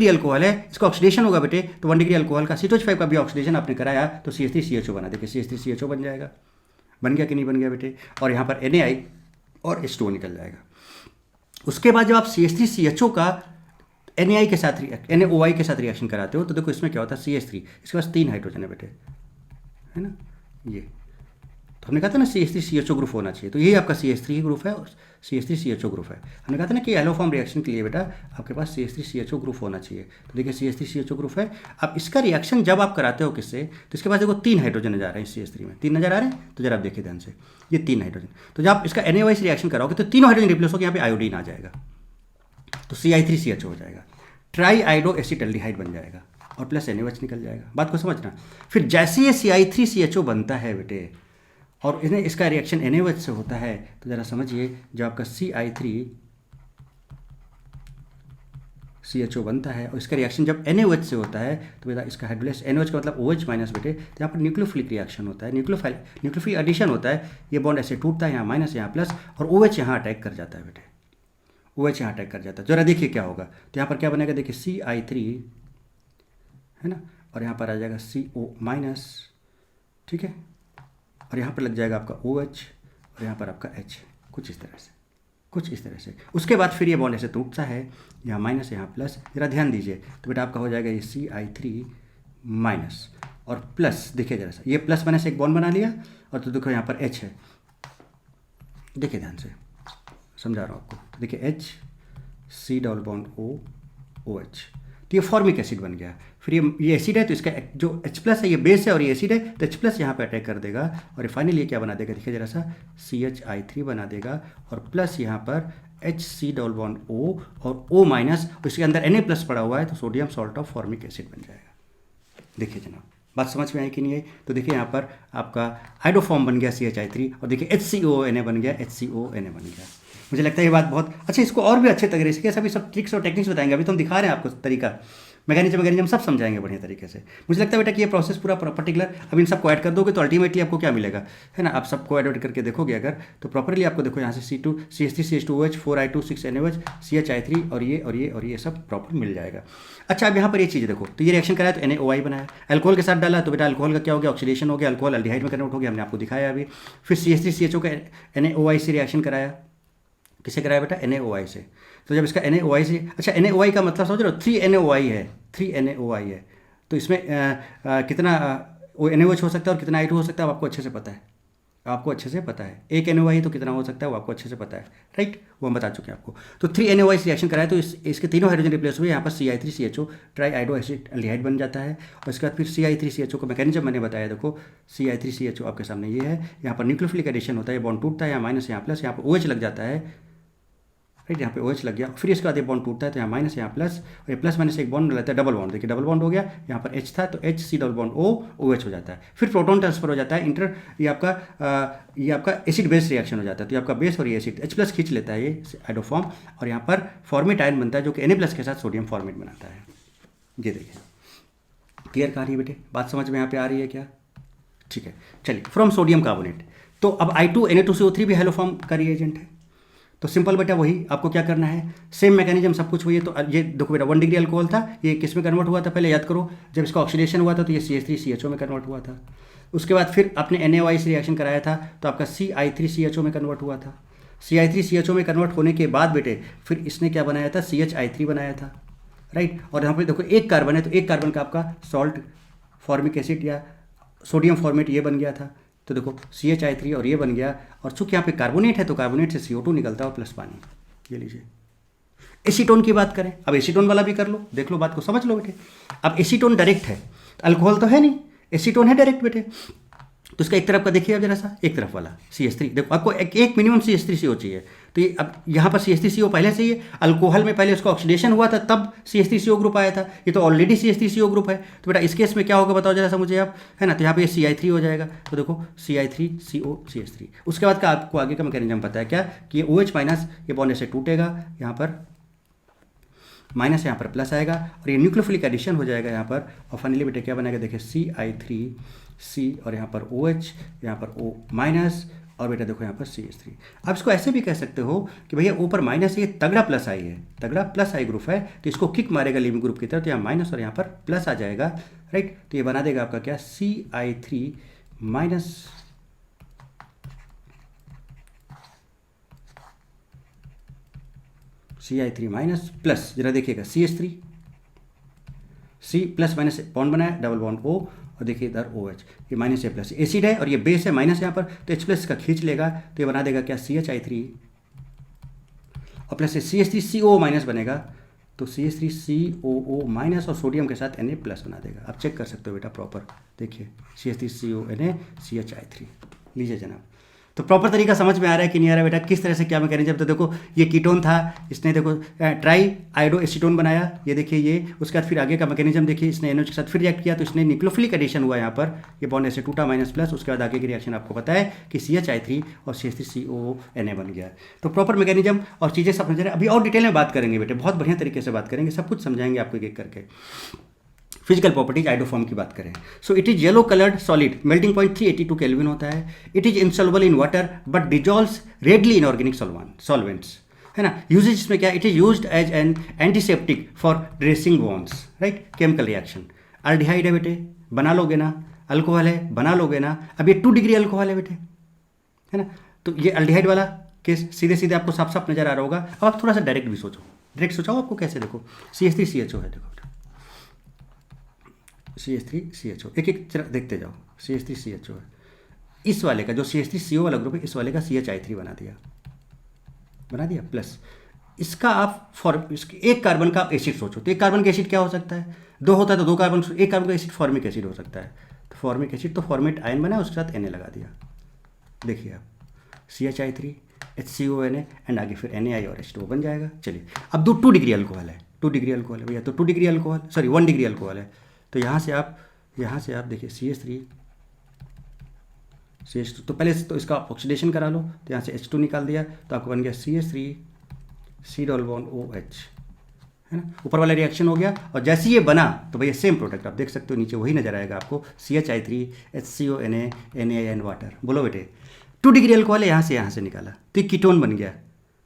अल्कोहल है, इसका ऑक्सीडेशन होगा बेटे, तो 1 डिग्री अल्कोहल का C2H5 का भी ऑक्सीडेशन आपने कराया तो CH3CHO बना, देखिए CH3CHO बन जाएगा। बन गया कि नहीं बन गया बेटे? और यहाँ पर NaI और H2O निकल जाएगा। उसके बाद जब आप CH3CHO का NaI के साथ NaOI के साथ रिएक्शन कराते हो तो देखो इसमें क्या होता है? CH3, इसके पास 3 हाइड्रोजन है बेटे, है ना? ये तो हमने कहा था ना CH3CHO ग्रुप होना चाहिए, तो यही आपका CH3 ग्रुप है, CH3CHO ग्रुप है। हमने कहा था ना कि एलो फॉर्म रिएक्शन के लिए बेटा आपके पास CH3CHO ग्रुप होना चाहिए। तो देखिए CH3CHO ग्रुप है। अब इसका रिएक्शन जब आप कराते हो किससे, तो इसके पास देखो 3 हाइड्रोजन नजर आ रहे हैं CH3 में, 3 नजर आ रहे हैं। तो जरा आप देखिए ध्यान से, ये 3 हाइड्रोजन, तो जब आप इसका NaOI से रिएक्शन कराओगे तो तीनों हाइड्रोजन रिप्लेस होकर यहाँ पे आयोडीन आ जाएगा, तो CI3CHO हो जाएगा, ट्राई आइडो एसिटल्डिहाइड बन जाएगा और प्लस NaOH निकल जाएगा। बात को समझना। फिर जैसे ये CI3CHO बनता है बेटे और इन्हें इसका रिएक्शन NaOH से होता है, तो ज़रा समझिए जो आपका CI3CHO बनता है और इसका रिएक्शन जब NaOH से होता है तो बेटा इसका हाइड्रोलाइज NaOH का मतलब OH माइनस बेटे, तो यहाँ पर न्यूक्लियोफिलिक रिएक्शन होता है, न्यूक्लियोफिलिक एडिशन होता है। ये बॉन्ड ऐसे टूटता है, यहाँ माइनस यहाँ प्लस, और OH यहाँ अटैक कर जाता है बेटे, OH यहाँ अटैक कर जाता है। जरा देखिए क्या होगा, तो यहाँ पर क्या बनेगा? देखिए CI3 है ना, और यहाँ पर आ जाएगा CO माइनस, ठीक है, और यहाँ पर लग जाएगा आपका OH और यहाँ पर आपका H, कुछ इस तरह से। उसके बाद फिर ये बॉन्ड ऐसे टूटता है, यहाँ माइनस यहाँ प्लस, जरा ध्यान दीजिए, तो बेटा आपका हो जाएगा ये CI3 माइनस और प्लस, देखिए जरा सा, ये प्लस माइनस एक बॉन्ड बना लिया, और तो देखो यहाँ पर H है, देखिए ध्यान से, समझा रहा हूँ आपको। देखिए H C double bond O O H, तो ये फॉर्मिक एसिड बन गया। फिर ये एसिड है तो इसका जो H प्लस है ये बेस है और ये एसिड है तो H प्लस यहाँ पे अटैक कर देगा और फाइनली ये क्या बना देगा, देखिए जरा सा CHI3 बना देगा और प्लस यहाँ पर HC डबल बॉन्ड O और O माइनस, उसके अंदर Na प्लस पड़ा हुआ है तो sodium salt of formic acid बन जाएगा। देखिए जनाब बात समझ में आई कि नहीं आई? तो देखिए यहाँ पर आपका हाइड्रोफॉर्म बन गया CHI3 और देखिए HCONA बन गया, HCONA बन गया। मुझे लगता है ये बात बहुत अच्छा, इसको और भी अच्छे तरीके से कैसा भी सब ट्रिक्स और टेक्निक्स बताएंगे। अभी तो हम दिखा रहे हैं आपको तरीका, मैकेनिज्म सब समझाएंगे बढ़िया तरीके से। मुझे लगता है बेटा कि ये प्रोसेस पूरा पर्टिकुलर अब इन सबको ऐड कर दोगे तो अल्टीमेटली आपको क्या मिलेगा, है ना। आप सबको ऐड करके देखोगे अगर तो प्रॉपरली आपको देखो यहाँ से C2 CH3 CH2OH 4I2 6NaOH CHI3 और ये सब प्रॉपर मिल जाएगा। अच्छा अब यहाँ पर ये चीज़ देखो, तो ये रिएक्शन कराया तो NaOI बनाया, अल्कोहल के साथ डाला तो बेटा अल्कोहल का क्या हो गया, ऑक्सीडेशन हो गया, अल्कोहल अल्डिहाइड में कन्वर्ट हो गया, हमने आपको दिखाया अभी। फिर CH3 CHO का NaOI से रिएक्शन कराया, किसे कराया बेटा, NaOI से। तो जब इसका NaOI से, अच्छा NaOI का मतलब समझ रहे हो 3NaOI है, 3NaOI है, तो इसमें कितना NaOH हो सकता है और कितना I2 हो सकता है आपको अच्छे से पता है, आपको अच्छे से पता है। एक NaOI तो कितना हो सकता है वो आपको अच्छे से पता है, राइट, वो हम बता चुके हैं आपको। तो 3NaOI से रिएक्शन कराया तो इसके तीनों हाइड्रोजन रिप्लेस हुए, यहाँ पर CI3CHO ट्राई आइडो एसिड अल्डिहाइड बन जाता है। और इसके बाद फिर CI3CHO का मैकेनिज्म मैंने बताया, देखो CI3CHO आपके सामने ये है, यहाँ पर न्यूक्लियोफिलिक एडिशन होता है, बॉन्ड टूटता है, यहाँ माइनस यहाँ प्लस, यहाँ पर OH लग जाता है, राइट, यहाँ पे OH लग गया। फिर इसके बाद ये बॉन्ड टूटता है तो यहाँ माइनस यहाँ प्लस, और ये प्लस माइनस एक बॉन्ड रहता है डबल बॉन्ड, देखिए डबल बॉन्ड हो गया, यहाँ पर H था तो HC डबल बॉन्ड OH हो जाता है। फिर प्रोटॉन ट्रांसफर हो जाता है इंटर, ये आपका एसिड बेस रिएक्शन हो जाता है, तो ये आपका बेस और ये एसिड H प्लस खींच लेता है ये हाइड्रोफॉर्म, और यहाँ पर फॉर्मेट आयन बनता है जो कि Na प्लस के साथ सोडियम फॉर्मेट बनाता है। ये देखिए क्लियर कहा रही है बेटे, बात समझ में यहाँ पे आ रही है क्या? ठीक है, चलिए फ्रॉम सोडियम कार्बोनेट, तो अब I2 Na2CO3 भी हेलोफॉर्म का रिएजेंट है, तो सिंपल बेटा वही आपको क्या करना है, सेम मैकेनिज्म सब कुछ वही है। तो ये देखो बेटा 1 डिग्री अल्कोहल था, ये किस में कन्वर्ट हुआ था पहले याद करो, जब इसका ऑक्सीडेशन हुआ था तो ये CH3CHO में कन्वर्ट हुआ था। उसके बाद फिर आपने NaOI से रिएक्शन कराया था तो आपका CI3CHO में कन्वर्ट हुआ था। CI3CHO में कन्वर्ट होने के बाद बेटे फिर इसने क्या बनाया था, CHI3 बनाया था, राइट। और यहाँ पे देखो एक कार्बन है तो एक कार्बन का आपका सॉल्ट फॉर्मिक एसिड या सोडियम फॉर्मेट ये बन गया था, तो देखो CHI3 और ये बन गया। और चूंकि यहाँ पे कार्बोनेट है तो कार्बोनेट से CO2 निकलता है प्लस पानी, ये लीजिए। एसीटोन की बात करें, अब एसीटोन वाला भी कर लो, देख लो बात को समझ लो बेटे। अब एसीटोन डायरेक्ट है, अल्कोहल तो है नहीं, एसीटोन है डायरेक्ट बेटे, तो इसका एक तरफ का देखिए अब जरा सा, एक तरफ वाला CH3 देखो, आपको एक मिनिमम CH3CO चाहिए, तो ये अब यहाँ पर CH3CO पहले से ही है, अल्कोहल में पहले उसका ऑक्सीडेशन हुआ था तब CH3CO ग्रुप आया था, ये तो ऑलरेडी CH3CO ग्रुप है। तो बेटा इस केस में क्या होगा बताओ जरा सा मुझे आप, है ना, तो यहाँ पे CI3 हो जाएगा, तो देखो CI3CO CH3। उसके बाद का आपको आगे का मैकेनिज्म पता है क्या, कि ये OH माइनस ये बॉन्ड ऐसे टूटेगा, यहाँ पर माइनस यहाँ पर प्लस आएगा और ये न्यूक्लियोफिलिक एडिशन हो जाएगा यहाँ पर, और फाइनली बेटे क्या बनेगा, देखिए CI3C और यहाँ पर OH, यहाँ पर O माइनस, और बेटा देखो यहाँ पर CH3। अब इसको ऐसे भी कह सकते हो कि भैया ऊपर माइनस ये तगड़ा प्लस आई है, तगड़ा प्लस आई ग्रुप है, तो इसको किक मारेगा लिविंग ग्रुप की तरफ, तो यहाँ माइनस और यहाँ पर प्लस आ जाएगा, राइट। तो ये बना देगा आपका क्या, CI3 minus CI3 minus plus, जरा देखिएगा CH3 C plus minus bond बनाया, डबल बॉन्ड O, और देखिए इधर OH, ये माइनस या प्लस, एसिड है और ये बेस है माइनस यहाँ पर, तो H प्लस का खींच लेगा, तो ये बना देगा क्या, CHI3 और प्लस से CH3CO माइनस बनेगा, तो CH3COO माइनस और सोडियम के साथ Na प्लस बना देगा। आप चेक कर सकते हो बेटा प्रॉपर, देखिए CH3CO Na CHI3, लीजिए जनाब। तो प्रॉपर तरीका समझ में आ रहा है कि नहीं आ रहा है बेटा, किस तरह से क्या मैकेनिज्म। तो देखो ये कीटोन था, इसने देखो ट्राई आइडो एसीटोन बनाया, ये देखिए ये, उसके बाद फिर आगे का मैकेनिज्म देखिए, इसने NH के साथ फिर रिएक्ट किया तो इसने न्यूक्लियोफिलिक एडिशन हुआ, यहाँ पर ये बॉन्ड ऐसे टूटा माइनस प्लस, उसके बाद आगे की रिएक्शन आपको पता है कि CHI3 और CH3CO Na बन गया। तो प्रॉपर मैकेनिज्म और चीज़ें सब समझ रहे हैं, अभी और डिटेल में बात करेंगे बेटे, बहुत बढ़िया तरीके से बात करेंगे, सब कुछ समझाएंगे आपको एक एक करके। फिजिकल प्रॉपर्टीज आइडोफॉर्म की बात करें, so it is yellow coloured solid, melting point 382 kelvin होता है, it is insoluble in water but dissolves readily in organic solvents, है ना। यूजेज इसमें क्या, it is used as an antiseptic for dressing wounds, right. Chemical reaction, aldehyde है बेटे, बना लोगे ना, अल्कोहल है बना लोगे ना, अब ये 2 डिग्री अल्कोहल है बेटे, है ना, तो ये अल्डिहाइड वाला केस सीधे सीधे आपको साफ साफ नजर आ रहा होगा। अब आप थोड़ा सा डायरेक्ट भी सोचो, डायरेक्ट सोचाओ आपको कैसे, देखो CH3CHO है, देखो CH3CHO, एक एक देखते जाओ, CH3CHO है, इस वाले का जो CH3CO वाला ग्रुप है, इस वाले का CHI3 बना दिया, बना दिया प्लस। इसका आप एक कार्बन का आप एसिड सोचो, तो एक कार्बन का एसिड क्या हो सकता है, दो होता है तो दो कार्बन, एक कार्बन का एसिड फॉर्मिक एसिड हो सकता है, तो फॉर्मिक एसिड तो फॉर्मेट आयन बना, उसके साथ Na लगा दिया। देखिए आप CH3 HCONA एंड आगे फिर Na और H2O बन जाएगा। चलिए अब 2 डिग्री अल्कोहल है, 2 डिग्री अल्कोहल है भैया, तो 2 degree alcohol, sorry 1 degree alcohol है, तो यहाँ से आप देखिए CH2, तो पहले तो इसका ऑक्सीडेशन करा लो, तो यहाँ से H2 निकाल दिया, तो आपको बन गया CH3 C double bond OH, है ना, ऊपर वाला रिएक्शन हो गया। और जैसे ये बना तो भैया सेम प्रोडक्ट आप देख सकते हो, नीचे वही नजर आएगा आपको, CH3 HCONA NaN वाटर। बोलो बेटे 2 डिग्री अल्कोहल है, यहाँ से निकाला तो कीटोन बन गया।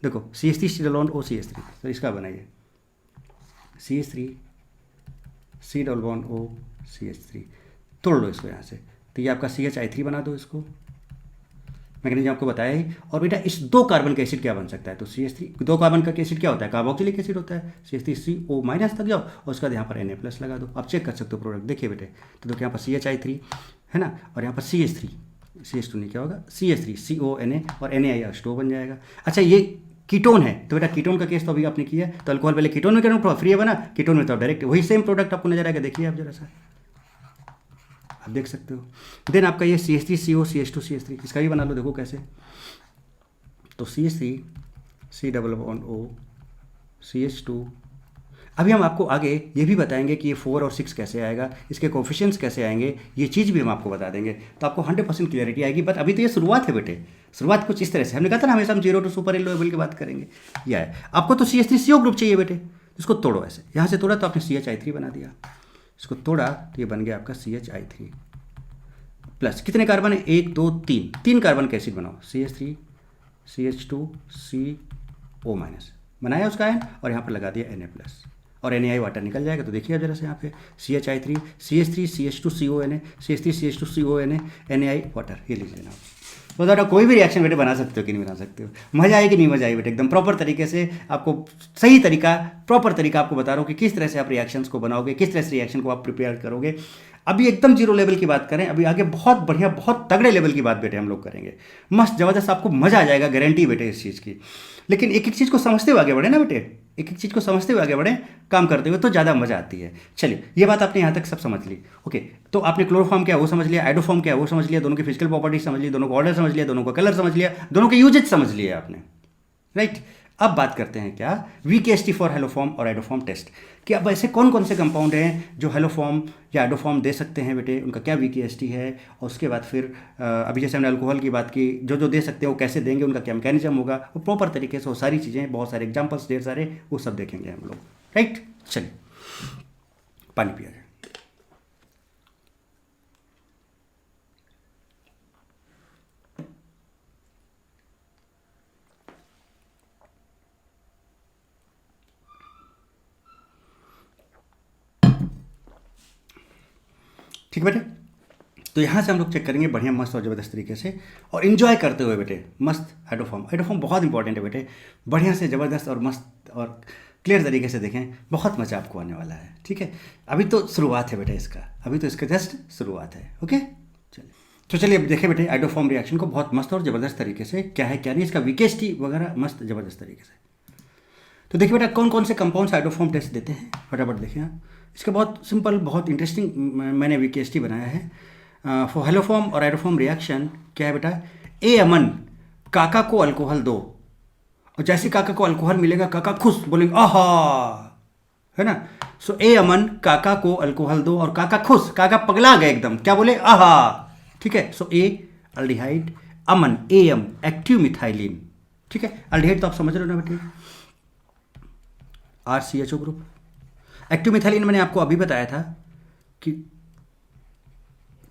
देखो CH3 C double bond OCH3, तो इसका बनाइए CH3 C double bond OCH3, तोड़ लो इसको यहाँ से, तो ये आपका CHI3 बना दो इसको, मैकेनिज्म आपको बताया ही। और बेटा इस 2 कार्बन का एसिड क्या बन सकता है, तो CH3, 2 कार्बन का एसिड क्या होता है, कार्बोक्सिलिक एसिड होता है, CH3CO माइनस तक जाओ और उसका यहाँ पर Na प्लस लगा दो। आप चेक कर सकते हो प्रोडक्ट, देखिए बेटे, तो देखो यहाँ पर CHI3 है ना, और यहाँ पर CH2 नहीं क्या होगा, CH3 CONA और NaH2O बन जाएगा। अच्छा ये कीटोन है, तो बेटा कीटोन का केस तो अभी आपने किया, तो अल्कोहल पहले कीटोन में करना, फ्री बना, कीटोन में तो डायरेक्ट वही सेम प्रोडक्ट आपको नजर आएगा। देखिए आप जरा सा, आप देख सकते हो। देन आपका ये CH3CO CH2 CH3, इसका भी बना लो, देखो कैसे, तो CH3 C double bond O CH2। अभी हम आपको आगे ये भी बताएंगे कि ये 4 और 6 कैसे आएगा, इसके कोफिशिएंट्स कैसे आएंगे, ये चीज़ भी हम आपको बता देंगे, तो आपको 100% क्लियरिटी आएगी। बट अभी तो ये शुरुआत है बेटे, शुरुआत कुछ इस तरह से, हमने कहा था ना हमेशा हम 0 टू सुपर एल लेवल की बात करेंगे। यह है, आपको तो CH3CO ग्रुप चाहिए बेटे, इसको तोड़ो ऐसे, यहाँ से तोड़ा तो आपने CHI3 बना दिया, इसको तोड़ा तो ये बन गया आपका CHI3 प्लस कितने कार्बन है, 1 2 3 कार्बन का एसिड बनाओ, CH3 CH2 CO माइनस बनाया उसका आयन, और यहाँ पर लगा दिया Na प्लस, और NaI वाटर निकल जाएगा। तो देखिए अब जरा से यहाँ पे CHI3 CH3 CH2 CONA CH3 CH2 CONA NaI water, ये लिख लेना। तो बेटा कोई भी रिएक्शन बेटे बना सकते हो कि नहीं बना सकते हो, मजा आएगी नहीं मजा आई बेटे, एकदम प्रॉपर तरीके से आपको सही तरीका, प्रॉपर तरीका आपको बता रहा हूँ कि किस तरह से आप रिएक्शंस को बनाओगे, किस तरह से रिएक्शन को आप प्रिपेयर करोगे। अभी एकदम 0 लेवल की बात करें, अभी आगे बहुत बढ़िया बहुत तगड़े लेवल की बात बेटे हम लोग करेंगे, मस्त जबरदस्त, आपको मजा आ जाएगा, गारंटी बेटे इस चीज़ की। लेकिन एक एक चीज़ को समझते हुए आगे बढ़े ना बेटे, एक एक चीज़ को समझते हुए आगे बढ़े, काम करते हुए, तो ज़्यादा मजा आती है। चलिए ये बात आपने यहाँ तक सब समझ ली, ओके। तो आपने क्लोरोफॉर्म क्या है वो समझ लिया, आइडोफॉर्म क्या है वो समझ लिया, दोनों की फिजिकल प्रॉपर्टीज समझ ली, दोनों को ऑर्डर समझ लिया, दोनों का कलर समझ लिया, दोनों के यूजेज समझ लिया आपने, राइट। अब बात करते हैं क्या, VKST फॉर हेलोफॉर्म और आइडोफॉर्म टेस्ट, कि अब ऐसे कौन कौन से कंपाउंड हैं जो हेलोफॉर्म या आइडोफॉर्म दे सकते हैं बेटे, उनका क्या VKST है, और उसके बाद फिर अभी जैसे हमने अल्कोहल की बात की, जो दे सकते हैं वो कैसे देंगे, उनका क्या मैकेनिज्म होगा, वो प्रॉपर तरीके से वो सारी चीज़ें, बहुत सारे एग्जाम्पल्स ढेर सारे, वो सब देखेंगे हम लोग, राइट। चलिए पानी पिया जाए। ठीक बेटे, तो यहाँ से हम लोग चेक करेंगे बढ़िया मस्त और ज़बरदस्त तरीके से, और इन्जॉय करते हुए बेटे, मस्त आइडोफॉर्म बहुत इंपॉर्टेंट है बेटे, बढ़िया से ज़बरदस्त और मस्त और क्लियर तरीके से देखें, बहुत मज़ा आपको आने वाला है, ठीक है। अभी तो शुरुआत है बेटे इसका, अभी तो इसका जस्ट शुरुआत है, ओके। चलिए तो चलिए अब देखें बेटे आइडोफॉर्म रिएक्शन को बहुत मस्त और ज़बरदस्त तरीके से, क्या है क्या नहीं, इसका VKST वगैरह मस्त ज़बरदस्त तरीके से। तो देखिए बेटा कौन कौन से कंपाउंड्स आइडोफॉर्म टेस्ट देते हैं, फटाफट देखें आप। इसका बहुत सिंपल बहुत इंटरेस्टिंग मैंने VKST बनाया है फॉर हेलोफॉर्म और आइडोफॉर्म रिएक्शन। क्या है बेटा, ए अमन काका को अल्कोहल दो, और जैसे काका को अल्कोहल मिलेगा काका खुश बोलेंगे आहा, है ना। सो ए अमन काका को अल्कोहल दो और काका खुश, काका पगला गए एकदम, क्या बोले आहा, ठीक है। सो ए अल्डिहाइड, अमन AM एक्टिव मिथाइलिन, ठीक है। अल्डिहाइड तो आप समझ रहे हो ना बेटे, RCHO ग्रुप। एक्टिव मिथाइलिन मैंने आपको अभी बताया था कि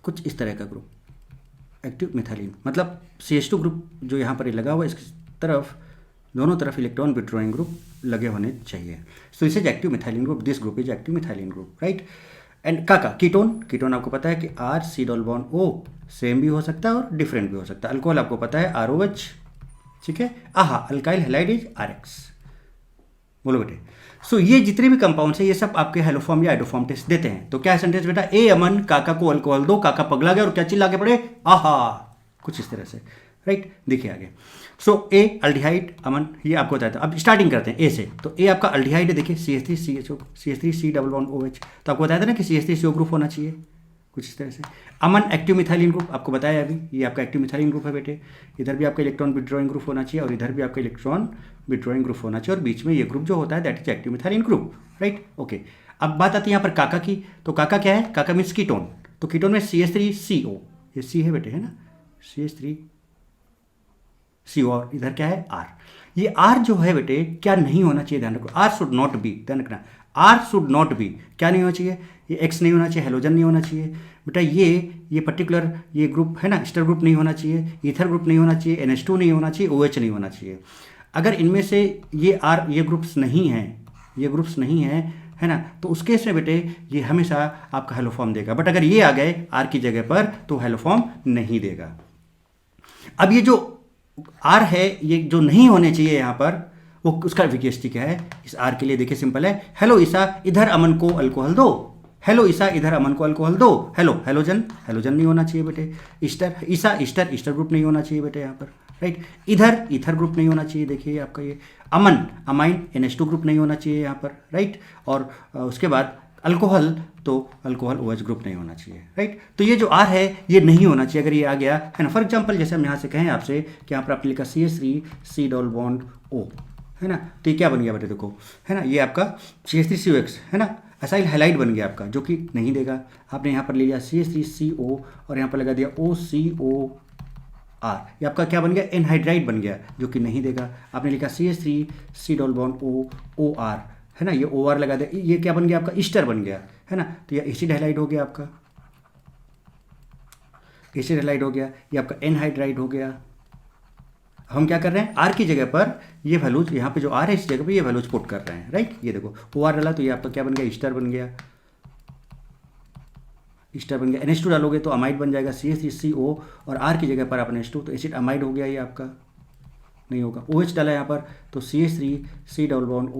कुछ इस तरह का ग्रुप, एक्टिव मिथाइलिन मतलब CH2 ग्रुप जो यहाँ पर लगा हुआ है, इसकी तरफ दोनों तरफ इलेक्ट्रॉन विड्रॉइंग ग्रुप लगे होने चाहिए। सो this is active methylene group, this group is active methylene group, right. And काका कीटोन आपको पता है कि RC double bond O same भी हो सकता है और डिफरेंट भी हो सकता है। अल्कोहल आपको पता है ROH, ठीक है। आहा अल्काइल हैलाइड इज RX, बोलो बेटे। सो ये जितने भी कंपाउंड्स हैं ये सब आपके हेलोफॉर्म या आइडोफॉर्म टेस्ट देते हैं। तो क्या सेंटेंस बेटा, ए अमन काका को अल्कोहल दो, काका पगला गया और क्या चिल्ला के पड़े आहा, कुछ इस तरह से, राइट। देखिए आगे, सो ए अल्डिहाइड अमन, ये आपको बताया था। अब स्टार्टिंग करते हैं ए से। तो ए आपका अल्डिहाइड है, देखिए CH3CHO, CH3C11OH। तो आपको बताया था ना कि CH3CO ग्रुप होना चाहिए कुछ इस तरह से। अमन एक्टिव मिथाइलिन ग्रुप, आपको बताया अभी, ये आपका एक्टिव मिथाइलिन ग्रुप है बेटे। इधर भी आपका इलेक्ट्रॉन विड्रॉइंग ग्रुप होना चाहिए और इधर भी आपका इलेक्ट्रॉन विड्रॉइंग ग्रुप होना चाहिए, और बीच में ये ग्रुप जो होता है that is active methylene group, right. Okay, अब बात आती है यहाँ पर काका की। तो काका क्या है? काका मीन्स कीटोन। तो कीटोन में CH3CO, ये C है बेटे, है ना, CH3CO, और इधर क्या है? R। ये R जो है बेटे क्या नहीं होना चाहिए, ध्यान रखो, R शुड नॉट बी, ध्यान रखना, R शुड नॉट बी, क्या नहीं होना चाहिए? ये X नहीं होना चाहिए, हेलोजन नहीं होना चाहिए बेटा, ये पर्टिकुलर ये ग्रुप है ना, स्टर ग्रुप नहीं होना चाहिए, ईथर ग्रुप नहीं होना चाहिए, NH2 नहीं होना चाहिए, OH नहीं होना चाहिए। अगर इनमें से ये ये ग्रुप्स नहीं हैं, ये ग्रुप्स नहीं हैं, है ना, तो उस केस में बेटे ये हमेशा आपका हेलोफॉर्म देगा। बट अगर ये आ गए R की जगह पर तो हेलोफॉर्म नहीं देगा। अब ये जो R है, ये जो नहीं होने चाहिए यहाँ पर, वो उसका विकेस्टी क्या है इस R के लिए? देखिए सिंपल है, हेलो ईसा इधर अमन को अल्कोहल दो, हेलो ईसा इधर अमन को अल्कोहल दो, हेलो हेलोजन, हेलोजन नहीं होना चाहिए बेटे, ईस्टर ईसा ईस्टर, ईस्टर ग्रुप नहीं होना चाहिए बेटे यहाँ पर, राइट। इधर ईथर ग्रुप नहीं होना चाहिए, देखिए आपका ये अमन अमाइन NH2 ग्रुप नहीं होना चाहिए यहाँ पर, राइट। और उसके बाद अल्कोहल, तो अल्कोहल OH ग्रुप नहीं होना चाहिए, राइट। तो ये जो R है ये नहीं होना चाहिए, अगर ये आ गया है ना। फॉर एग्जांपल जैसे हम यहाँ से कहें आपसे कि यहाँ पर आपने लिखा CH3C डबल बॉन्ड O, है ना, तो ये क्या बन गया बेटे? देखो, है ना, ये आपका CH3COX है ना, असाइल हैलाइड बन गया आपका, जो कि नहीं देगा। आपने यहाँ पर ले लिया CH3CO और यहाँ पर लगा दिया OCOR, ये आपका क्या बन गया? एनहाइड्राइड बन गया, जो कि नहीं देगा। आपने लिखा CH3C डबल बॉन्ड OR, है ना, ये OR लगा दिया, ये क्या बन गया आपका? ईस्टर बन गया, है ना। तो ये एसिड हैलाइड हो गया आपका, एसिड हैलाइड हो गया, ये आपका एनहाइड्राइड हो गया। हम क्या कर रहे हैं? R की जगह पर ये वैल्यूज, यहाँ पे जो R है इस जगह पे ये वैल्यूज पुट कर रहे हैं, राइट। ये देखो OR डाला तो ये आपका क्या बन गया? ईस्टर बन गया, ईस्टर बन गया। NH2 डालोगे तो अमाइड बन जाएगा CH3CO, और R की जगह पर आप NH2, तो एसिड अमाइड हो गया, ये आपका नहीं होगा। OH डाला यहाँ पर तो CH3C डबल बॉन्ड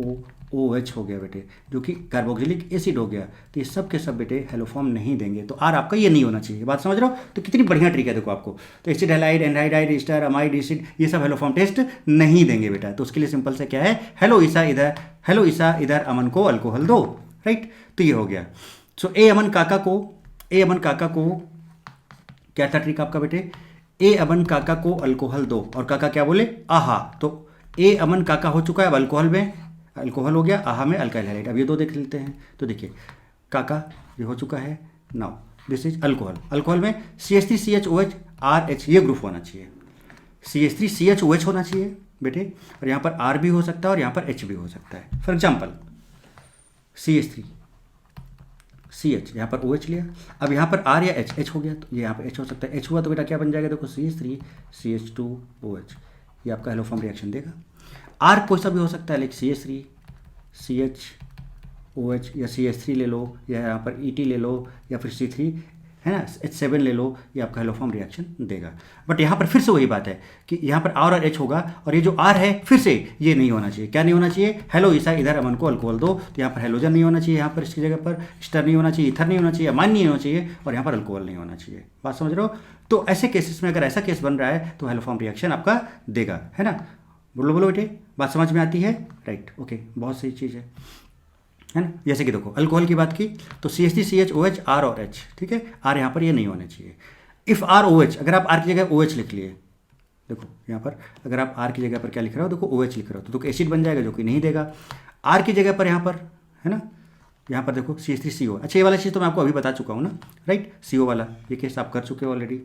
OH हो गया बेटे, जो कि कार्बोक्सिलिक एसिड हो गया। तो ये सब के सब बेटे हेलोफॉर्म नहीं देंगे, तो R आपका ये नहीं होना चाहिए। बात समझ रहे हो? तो कितनी बढ़िया ट्रिक है देखो आपको। तो acid halide, anhydride, Easter, amide, acid, ये सब हेलोफॉर्म टेस्ट नहीं देंगे बेटा। तो उसके लिए सिंपल से क्या है? हेलो ईसा इधर अमन को अल्कोहल दो, राइट। तो ये हो गया। सो ए अमन काका को क्या था ट्रिक आपका बेटे? ए अमन काका को अल्कोहल दो, और काका क्या बोले? आहा। तो ए अमन काका हो चुका है, अब अल्कोहल में अल्कोहल हो गया, आहा में अल्काइल हैलाइड। अब ये दो देख लेते हैं। तो देखिए काका ये हो चुका है, now this is alcohol. Alcohol में CH3CHOH RH ये ग्रुप होना चाहिए, CH3CHOH होना चाहिए बेटे, और यहाँ पर R भी हो सकता है और यहाँ पर H भी हो सकता है। फॉर एग्जाम्पल CH3CH, यहाँ पर OH लिया, अब यहाँ पर R या H हो गया, तो ये यहाँ पर H हो सकता है। H हुआ तो बेटा क्या बन जाएगा? देखो CH3CH2OH, ये आपका हेलोफॉर्म रिएक्शन देगा। R कोई सा भी हो सकता है, लाइक CH3CHOH या CH3 ले लो, या यहाँ पर ET ले लो, या फिर C3 है ना, H7 ले लो, ये आपका हेलोफॉर्म रिएक्शन देगा। बट यहाँ पर फिर से वही बात है कि यहाँ पर R और H होगा, और ये जो R है फिर से ये नहीं होना चाहिए। क्या नहीं होना चाहिए? हेलो ईसा इधर अमन को अल्कोहल दो, तो यहाँ पर हेलोजन नहीं होना चाहिए, यहाँ पर इसकी जगह पर स्टर नहीं होना चाहिए, ईथर नहीं होना चाहिए, अमाइन नहीं होना चाहिए, और यहाँ पर अल्कोहल नहीं होना चाहिए। बात समझ रहे हो? तो ऐसे केसेस में अगर ऐसा केस बन रहा है तो हेलोफॉर्म रिएक्शन आपका देगा, है ना। बोलो बेटे, बात समझ में आती है? राइट, ओके, बहुत सही चीज़ है ना। जैसे कि देखो अल्कोहल की बात की तो CH3CHOH R और H, ठीक है। R यहाँ पर ये नहीं होने चाहिए। इफ़ R OH, अगर आप R की जगह OH लिख लिए, देखो यहाँ पर अगर आप R की जगह पर क्या लिख रहे हो? देखो OH लिख रहे हो, तो एसिड बन जाएगा, जो कि नहीं देगा। R की जगह पर यहाँ पर, है ना, यहाँ पर देखो CH3CO। अच्छा, ये वाला चीज़ तो मैं आपको अभी बता चुका हूँ ना, राइट। CO वाला ये केस आप कर चुके हो ऑलरेडी,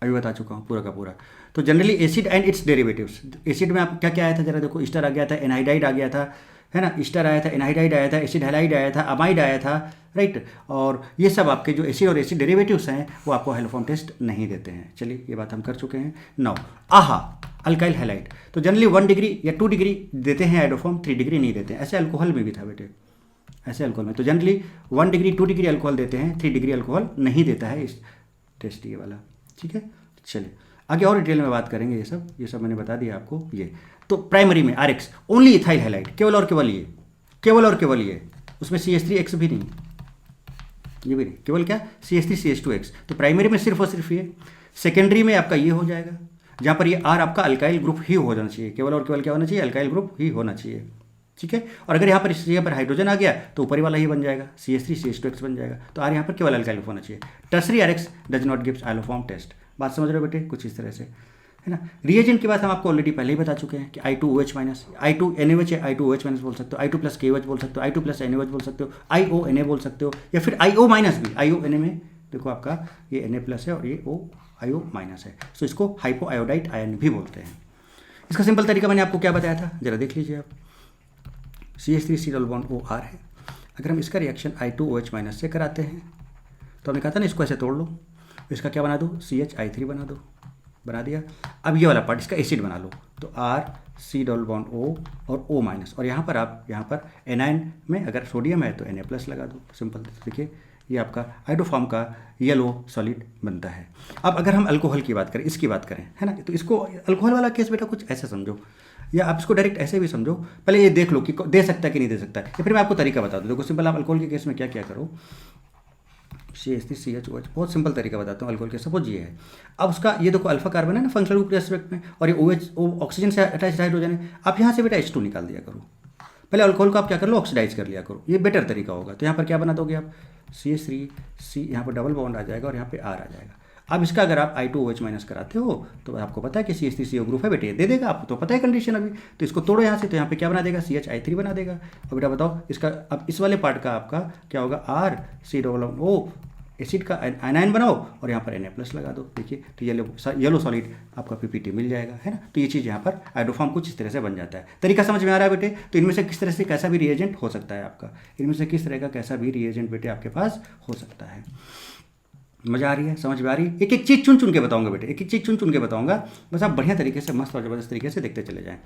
अभी बता चुका हूँ पूरा का पूरा। तो generally acid and it's derivatives, acid में आप क्या क्या आया था जरा देखो, ईस्टर आ गया था, एनहाइड्राइड आ गया था, है ना, ईस्टर आया था, एनहाइड्राइड आया था, एसिड हैलाइड आया था, अमाइड आया था, राइट। और ये सब आपके जो एसिड और एसिड डेरिवेटिव्स हैं वो आपको हेलोफॉर्म टेस्ट नहीं देते हैं। चलिए ये बात हम कर चुके हैं। नाउ आहा अल्काइल हैलाइड, तो जनरली 1 डिग्री या 2 डिग्री देते हैं एडोफॉर्म, 3 डिग्री नहीं देते हैं। ऐसे अल्कोहल में भी था बेटे, ऐसे अल्कोहल में तो जनरली 1 डिग्री 2 डिग्री अल्कोहल देते हैं, 3 डिग्री अल्कोहल नहीं देता है इस टेस्ट ये वाला, ठीक है। चलिए आगे और डिटेल में बात करेंगे, ये सब मैंने बता दिया आपको। ये तो प्राइमरी में RX ओनली इथाइल हैलाइड, केवल और केवल ये, केवल और केवल ये, उसमें CH3X भी नहीं, ये भी नहीं, केवल क्या CH3CH2X। तो प्राइमरी में सिर्फ और सिर्फ ये, सेकेंडरी में आपका ये हो जाएगा। जहाँ पर ये आर आपका अल्काइल ग्रुप ही हो जाना चाहिए, केवल और केवल क्या होना चाहिए, अल्काइल ग्रुप ही होना चाहिए, ठीक है। और अगर यहाँ पर इस जगह पर हाइड्रोजन आ गया तो ऊपर वाला ही बन जाएगा, CH3CH2X बन जाएगा। तो आर यहाँ पर केवल अल्काइल ग्रुप होना चाहिए। Tertiary RX does not gives iodoform test. बात समझ रहे हो बेटे, कुछ इस तरह से, है ना। रिएजेंट की बात हम आपको ऑलरेडी पहले ही बता चुके हैं कि I2OH माइनस, I2NaOH है, I2OH माइनस बोल सकते हो, I2 प्लस KOH बोल सकते हो, I2 प्लस NaOH बोल सकते हो, IONA बोल सकते हो, या फिर IO माइनस भी। IONA में देखो आपका ये Na प्लस है और ये IO माइनस है, सो इसको हाइपो आयोडाइड आयन भी बोलते हैं। इसका सिंपल तरीका मैंने आपको क्या बताया था, जरा देख लीजिए आप। CH3C डबल बॉन्ड OR है, अगर हम इसका रिएक्शन I2OH माइनस से कराते हैं तो हमने कहा था ना इसको ऐसे तोड़ लो, इसका क्या बना दो, CHI3 बना दो, बना दिया। अब ये वाला पार्ट इसका एसिड बना लो, तो RC डबल बॉन्ड O और O माइनस, और यहाँ पर आप यहाँ पर एनाइन में अगर सोडियम है तो Na प्लस लगा दो, सिंपल। देखिए ये आपका आइडोफॉर्म का येलो सॉलिड बनता है। अब अगर हम अल्कोहल की बात करें, इसकी बात करें, है ना, तो इसको अल्कोहल वाला केस बेटा कुछ ऐसे समझो, या आप इसको डायरेक्ट ऐसे भी समझो। पहले ये देख लो कि दे सकता है कि नहीं दे सकता है, या फिर मैं आपको तरीका बता दूँ। देखो सिंपल, आप अल्कोहल के केस में क्या क्या करो, CH3CHOH, बहुत सिंपल तरीका बताता हूँ अल्कोहल के। सपोज ये है, अब उसका ये देखो अल्फा कार्बन है ना फंक्शनल ग्रुप रेस्पेक्ट में, और ये OH ऑक्सीजन से अटैच हाइड्रोजन है। आप यहाँ से बेटा H2 निकाल दिया करो, पहले अल्कोहल को आप क्या कर लो, ऑक्सीडाइज कर लिया करो, ये बेटर तरीका होगा। तो यहाँ पर क्या बना दोगे आप, CH3C, यहाँ पर डबल बॉन्ड आ जाएगा और यहाँ पे R आ जाएगा। अब इसका अगर आप I2OH माइनस कराते हो तो आपको पता है कि CH3CO ग्रुप है बेटे, दे देगा आपको, तो पता है कंडीशन अभी। तो इसको तोड़ो यहाँ से, तो यहाँ पे क्या बना देगा, CHI3 बना देगा। और बेटा बताओ इसका, अब इस वाले पार्ट का आपका क्या होगा, RC डबल O एसिड का आयनाइन बनाओ और यहाँ पर Na प्लस लगा दो। देखिए तो येलो सॉलिड आपका PPT मिल जाएगा, है ना। तो ये चीज़ यहाँ पर आइडोफॉर्म कुछ इस तरह से बन जाता है। तरीका समझ में आ रहा है बेटे। तो इनमें से किस तरह से कैसा भी रिएजेंट हो सकता है आपका, इनमें से किस तरह का कैसा भी रिएजेंट बेटे आपके पास हो सकता है। मज़ा आ रही है, समझ में आ रही है। एक एक चीज़ चुन चुन के बताऊंगा बेटे, एक एक चीज़ चुन चुन के बताऊंगा, बस आप बढ़िया तरीके से मस्त और ज़बरदस्त तरीके से देखते चले जाएं।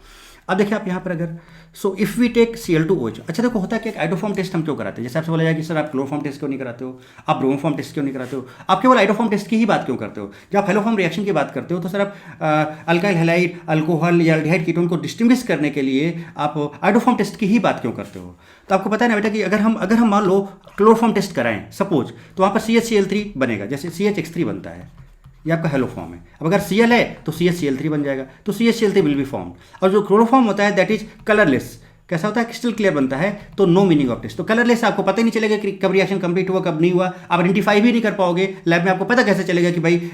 अब देखिए आप यहाँ पर अगर so if we take Cl2OH, अच्छा देखो होता है कि एक आइडोफॉर्म टेस्ट हम क्यों कराते हैं। जैसे आपसे बोला जाए कि सर आप क्लोरोफॉर्म टेस्ट क्यों नहीं कराते हो, आप ब्रोमोफॉर्म टेस्ट क्यों नहीं कराते हो, आप केवल आइडोफॉर्म टेस्ट की ही बात क्यों करते हो। जब आप हेलोफॉर्म रिएक्शन की बात करते हो तो सर आप अल्काइल हैलाइड, अल्कोहल या एल्डिहाइड कीटोन को डिस्टिंग्विश करने के लिए आप आइडोफॉर्म टेस्ट की ही बात क्यों करते हो। तो आपको पता है ना बेटा कि अगर हम मान लो क्लोरोफॉर्म टेस्ट कराएं सपोज, तो वहाँ पर CHCl3 बनेगा, जैसे CHX3 बनता है, ये आपका हेलोफॉर्म है। अब अगर Cl है तो CHCl3 बन जाएगा, तो CHCl3 विल बी फॉर्म। और जो क्लोरोफॉर्म होता है दैट इज कलरलेस, कैसा होता है, क्रिस्टल क्लियर बनता है, तो नो मीनिंग ऑफ टेस्ट। तो कलरलेस आपको पता ही नहीं चलेगा कि कब रिएक्शन कंप्लीट हुआ कब नहीं हुआ, आप आइडेंटिफाई भी नहीं कर पाओगे लैब में। आपको पता कैसे चलेगा कि भाई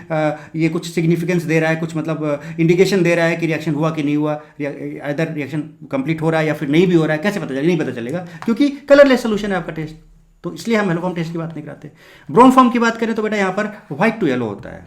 ये कुछ सिग्निफिकेंस दे रहा है, कुछ मतलब इंडिकेशन दे रहा है कि रिएक्शन हुआ कि नहीं हुआ, इधर रिएक्शन कंप्लीट हो रहा है या फिर नहीं भी हो रहा है, कैसे पता चलेगा, नहीं पता चलेगा, क्योंकि कलरलेस सोल्यूशन है आपका टेस्ट। तो इसलिए हम हेलोफॉर्म टेस्ट की बात नहीं कराते। ब्रोमोफॉर्म की बात करें तो बेटा यहाँ पर व्हाइट टू येलो होता है,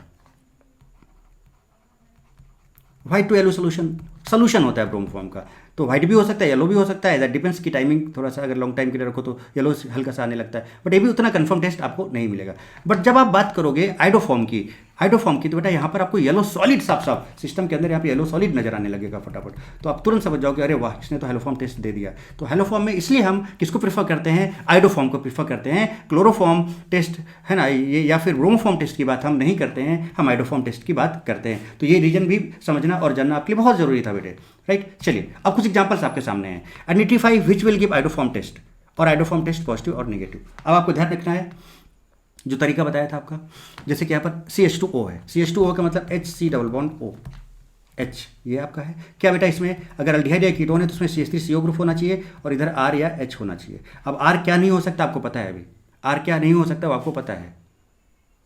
व्हाइट टू येलो सोल्यूशन होता है ब्रोमोफॉर्म का। तो व्हाइट भी हो सकता है, येलो भी हो सकता है, दैट डिपेंड्स की टाइमिंग, थोड़ा सा अगर लॉन्ग टाइम के लिए रखो तो येलो हल्का सा आने लगता है, बट ये भी उतना कंफर्म टेस्ट आपको नहीं मिलेगा। बट जब आप बात करोगे आइडोफॉर्म की तो बेटा यहाँ पर आपको येलो सॉलिड साफ साफ सिस्टम के अंदर यहाँ पे येलो सॉलिड नजर आने लगेगा फटाफट, तो आप तुरंत समझ जाओगे अरे वाह इसने तो हेलोफॉर्म टेस्ट दे दिया। तो हेलोफॉर्म में इसलिए हम किसको प्रीफर करते हैं, आइडोफॉर्म को प्रीफर करते हैं, क्लोरोफॉर्म टेस्ट है ना ये या फिर ब्रोमोफॉर्म टेस्ट की बात हम नहीं करते हैं, हम आइडोफॉर्म टेस्ट की बात करते हैं। तो ये रीजन भी समझना और जानना आपके लिए बहुत जरूरी था बेटे, राइट। चलिए अब कुछ एग्जाम्पल्स आपके सामने हैं। Identify which will give iodoform test, और आइडोफॉर्म टेस्ट पॉजिटिव और नेगेटिव। अब आपको ध्यान रखना है जो तरीका बताया था आपका, जैसे कि यहाँ पर CH2O है, CH2O का मतलब HC double bond O, H ये आपका है क्या बेटा। इसमें अगर अल्डिहाइड या कीटोन है तो उसमें CH3CO ग्रुप होना चाहिए और इधर R या H होना चाहिए। अब R क्या नहीं हो सकता आपको पता है, अभी R क्या नहीं हो सकता वो आपको पता है,